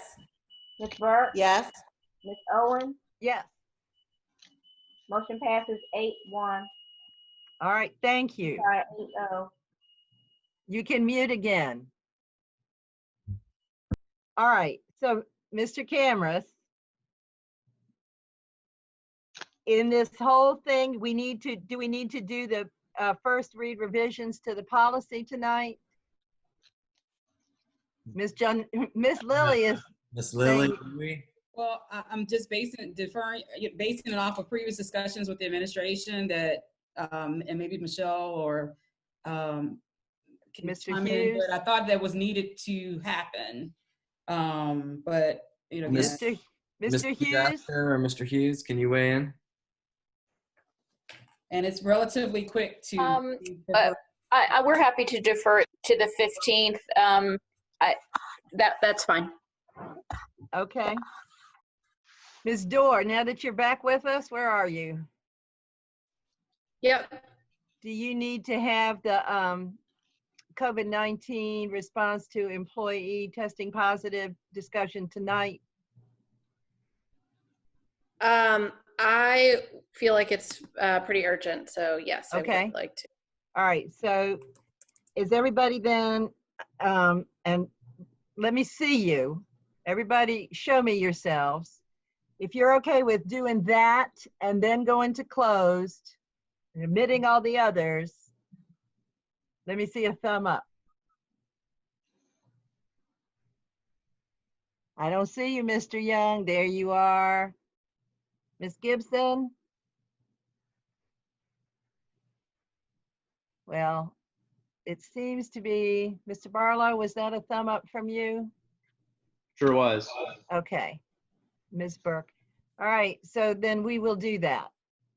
Ms. Burke, Yes. Ms. Owen. Yes. Motion passes 8-1. All right, thank you. Sorry, You can mute again. All right, so Mr. Cameras, in this whole thing, do we need to do the first read revisions to the policy tonight? Miss Lily is Miss Lily, saying- do we? Well, I'm just basing it off of previous discussions with the administration that, and maybe Michelle or can Mr. chime in, Hughes. but I thought that was needed to happen. But you know, Mr. Hughes. Jasper or Mr. Hughes, can you weigh in? And it's relatively quick to. We're happy to defer it to the 15th. That's fine. Okay. Ms. Dorr, now that you're back with us, where are you? Yep. Do you need to have the COVID-19 response to employee testing positive discussion tonight? I feel like it's pretty urgent, so yes, I Okay. would like to. All right, so is everybody then, and let me see you. Everybody show me yourselves. If you're okay with doing that and then going to closed, and omitting all the others, let me see a thumb up. I don't see you, Mr. Young. There you are. Ms. Gibson? Well, it seems to be, Mr. Barlow, was that a thumb up from you? Sure was. Okay, Ms. Burke. All right, so then we will do that.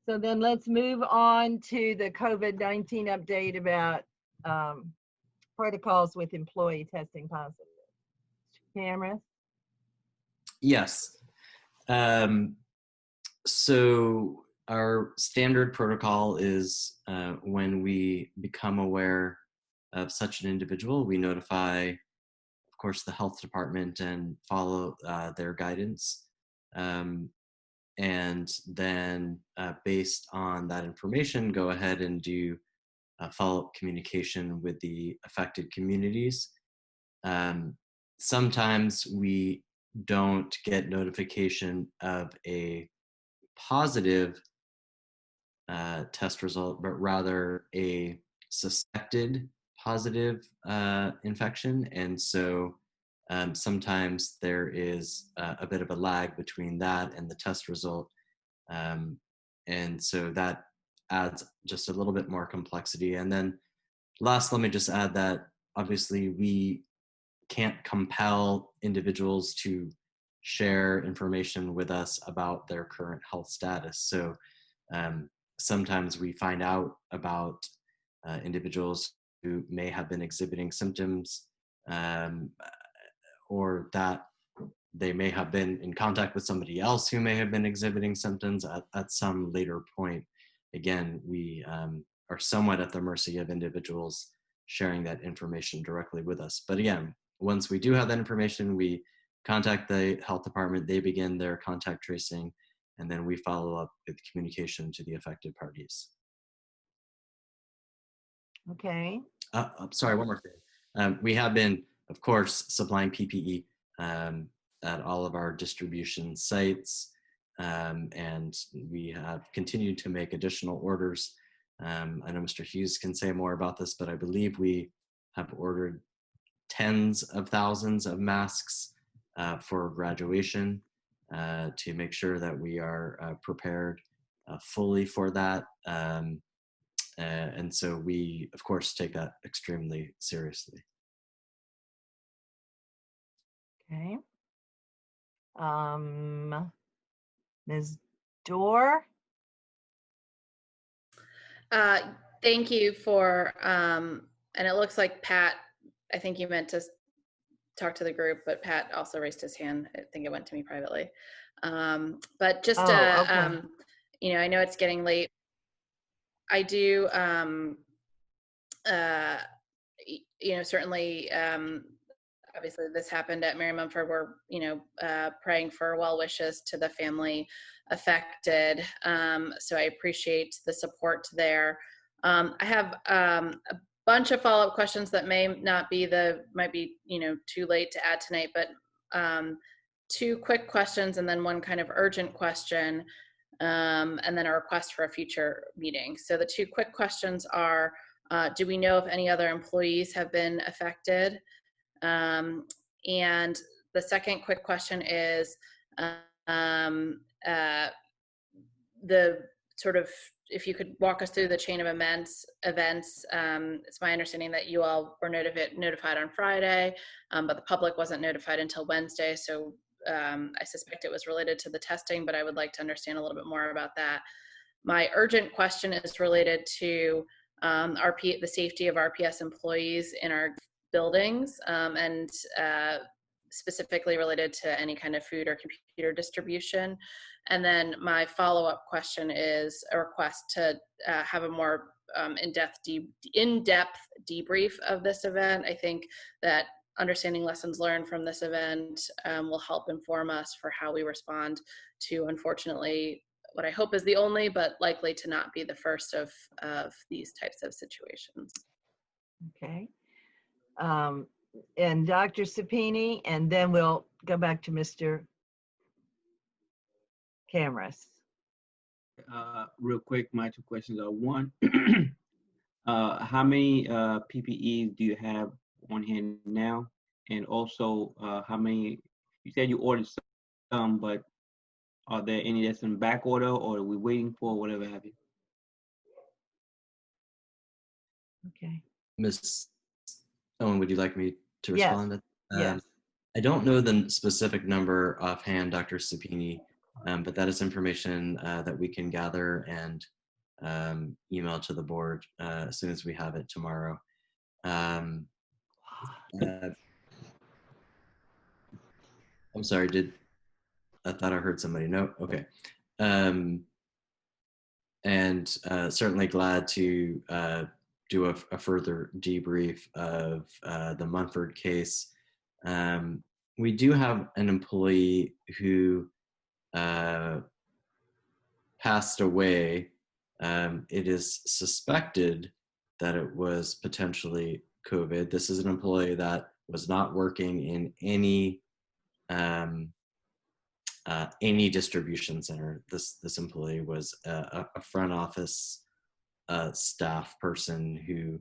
So then let's move on to the COVID-19 update about protocols with employee testing positive. Cameras? Yes. So our standard protocol is when we become aware of such an individual, we notify, of course, the health department and follow their guidance. And then based on that information, go ahead and do follow-up communication with the affected communities. Sometimes we don't get notification of a positive test result, but rather a suspected positive infection. And so sometimes there is a bit of a lag between that and the test result. And so that adds just a little bit more complexity. And then last, let me just add that obviously we can't compel individuals to share information with us about their current health status. So sometimes we find out about individuals who may have been exhibiting symptoms or that they may have been in contact with somebody else who may have been exhibiting symptoms at some later point. Again, we are somewhat at the mercy of individuals sharing that information directly with us. But again, once we do have that information, we contact the health department, they begin their contact tracing, and then we follow up with communication to the affected parties. Okay. Sorry, one more thing. We have been, of course, supplying PPE at all of our distribution sites, and we have continued to make additional orders. I know Mr. Hughes can say more about this, but I believe we have ordered tens of thousands of masks for graduation to make sure that we are prepared fully for that. And so we, of course, take that extremely seriously. Okay. Ms. Dorr? Thank you for, and it looks like Pat, I think you meant to talk to the group, but Pat also raised his hand. I think it went to me privately. But just, okay. you know, I know it's getting late. I do, you know, certainly, obviously this happened at Mary Mumford. We're, you know, praying for well wishes to the family affected. So I appreciate the support there. I have a bunch of follow-up questions that might be too late to add tonight, but two quick questions and then one kind of urgent question, and then a request for a future meeting. So the two quick questions are, do we know if any other employees have been affected? And the second quick question is, the sort of, if you could walk us through the chain of events. It's my understanding that you all were notified on Friday, but the public wasn't notified until Wednesday. So I suspect it was related to the testing, but I would like to understand a little bit more about that. My urgent question is related to the safety of RPS employees in our buildings, and specifically related to any kind of food or computer distribution. And then my follow-up question is a request to have a more in-depth debrief of this event. I think that understanding lessons learned from this event will help inform us for how we respond to, unfortunately, what I hope is the only, but likely to not be the first of these types of situations. Okay. And Dr. Sapini, and then we'll go back to Mr. Camrus. Real quick, my two questions are: one, how many PPEs do you have on hand now? And also, how many, you said you ordered some, but are there any that's in back order, or are we waiting for, whatever have you? Okay. Ms. Owen, would you like me to respond? Yes. I don't know the specific number offhand, Dr. Sapini, but that is information that we can gather and email to the board as soon as we have it tomorrow. I'm sorry, I thought I heard somebody. No? Okay. And certainly glad to do a further debrief of the Munford case. We do have an employee who passed away. It is suspected that it was potentially COVID. This is an employee that was not working in any distribution center. This employee was a front office staff person who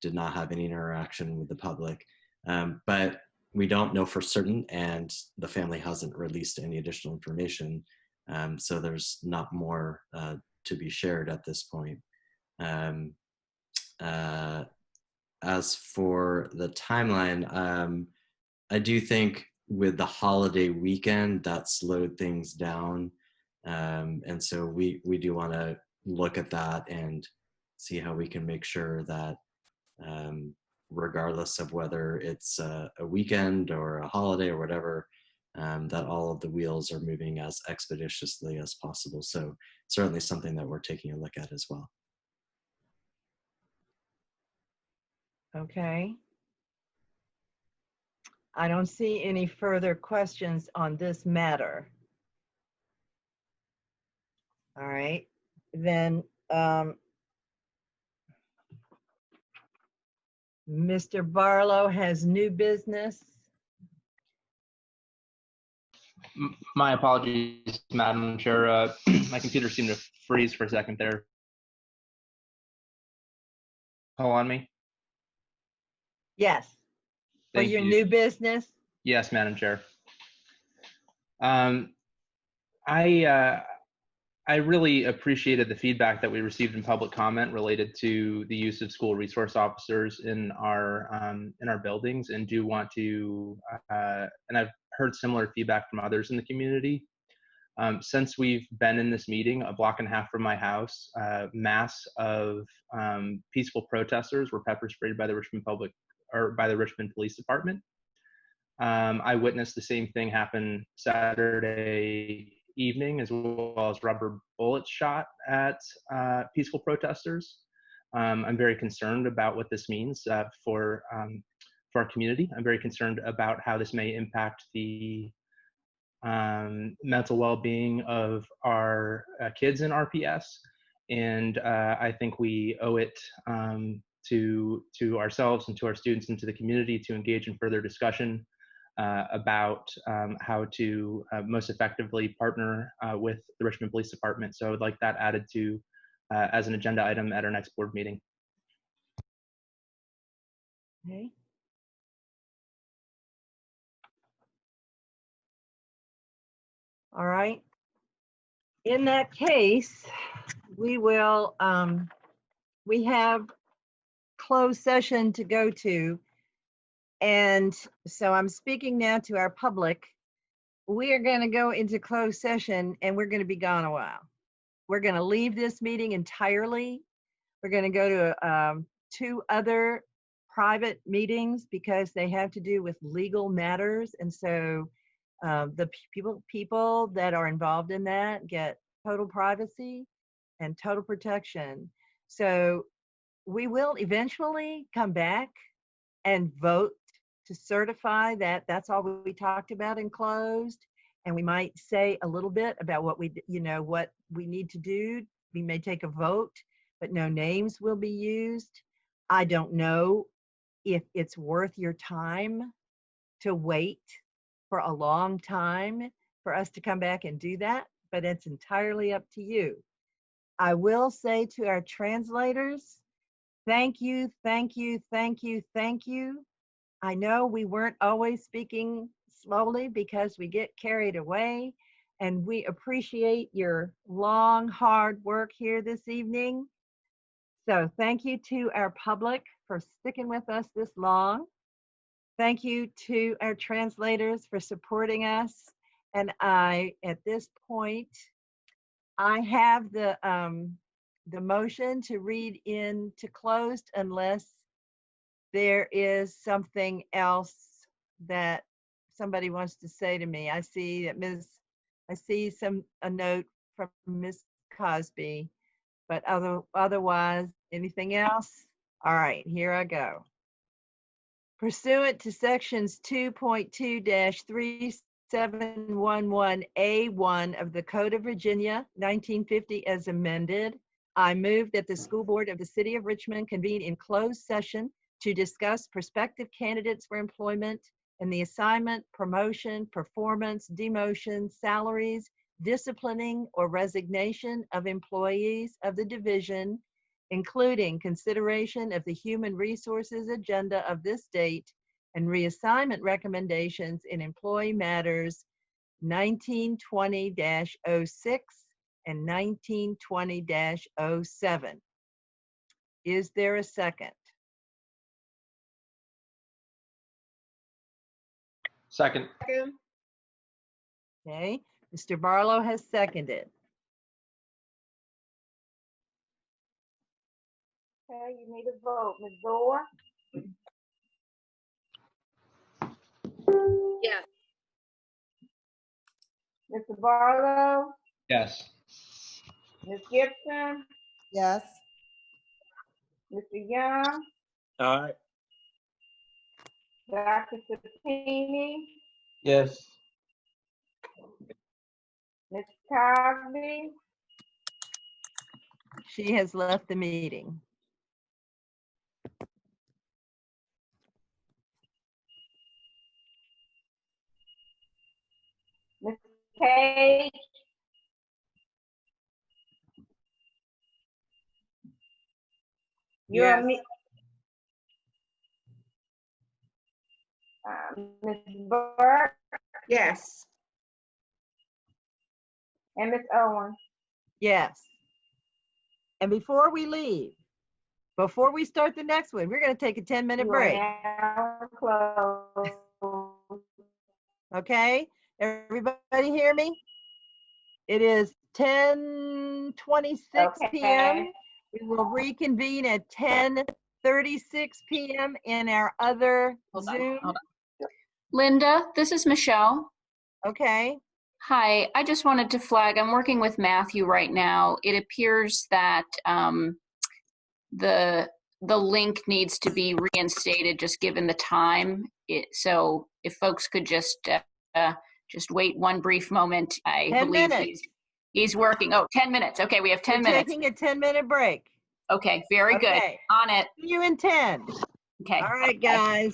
did not have any interaction with the public. But we don't know for certain, and the family hasn't released any additional information. So there's not more to be shared at this point. As for the timeline, I do think with the holiday weekend, that slowed things down. And so we do want to look at that and see how we can make sure that regardless of whether it's a weekend or a holiday or whatever, that all of the wheels are moving as expeditiously as possible. So certainly something that we're taking a look at as well. Okay. I don't see any further questions on this matter. All right, then Mr. Barlow has new business. My apologies, Madam Chair. My computer seemed to freeze for a second there. Call on me? Yes. For Thank your you. new business? Yes, Madam Chair. I really appreciated the feedback that we received in public comment related to the use of school resource officers in our buildings, and do want to, and I've heard similar feedback from others in the community. Since we've been in this meeting, a block and a half from my house, mass of peaceful protesters were pepper sprayed by the Richmond Police Department. I witnessed the same thing happen Saturday evening, as well as rubber bullets shot at peaceful protesters. I'm very concerned about what this means for our community. I'm very concerned about how this may impact the mental well-being of our kids in RPS, And I think we owe it to ourselves and to our students and to the community to engage in further discussion about how to most effectively partner with the Richmond Police Department. So I would like that added to as an agenda item at our next board meeting. Okay. All right. In that case, we will, we have closed session to go to. And so I'm speaking now to our public. We are going to go into closed session and we're going to be gone a while. We're going to leave this meeting entirely. We're going to go to 2 other private meetings because they have to do with legal matters. And so the people that are involved in that get total privacy and total protection. So we will eventually come back and vote to certify that that's all we talked about in closed. And we might say a little bit about what we, what we need to do. We may take a vote, but no names will be used. I don't know if it's worth your time to wait for a long time for us to come back and do that, but it's entirely up to you. I will say to our translators, thank you, thank you, thank you, thank you. I know we weren't always speaking slowly because we get carried away, and we appreciate your long, hard work here this evening. So thank you to our public for sticking with us this long. Thank you to our translators for supporting us. And at this point, I have the motion to read into closed unless there is something else that somebody wants to say to me. I see that a note from Ms. Cosby, but otherwise, anything else? All right, here I go. Pursuant to sections 2.2-3711A1 of the Code of Virginia, 1950 as amended, I move that the school board of the city of Richmond convene in closed session to discuss prospective candidates for employment and the assignment, promotion, performance, demotion, salaries, disciplining, or resignation of employees of the division, including consideration of the human resources agenda of this date and reassignment recommendations in employee matters 1920-06 and 1920-07. Is there a second? Second. Okay, Mr. Barlow has seconded. Okay, you need a vote. Ms. Dorr? Yes. Mr. Barlow? Yes. Ms. Gibson? Yes. Mr. Young? All right. Dr. Sapini? Yes. Ms. Cosby? She has left the meeting. Ms. Page? You're Yes. me. Ms. Burke Yes. and Ms. Owen. Yes. And before we leave, before we start the next one, we're going to take a 10-minute break. Now closed. Okay? Everybody hear me? It is 10:26 p.m. We will reconvene at 10:36 p.m. in our other Zoom. Linda, this is Michelle. Okay. Hi, I just wanted to flag, I'm working with Matthew right now. It appears that the link needs to be reinstated just given the time. So if folks could just wait one brief moment, I 10 believe minutes. He's working. Oh, 10 minutes. Okay, we have 10 We're minutes. taking a 10-minute break. Okay, very good. Okay. On it. See you in 10. Okay. All right, guys.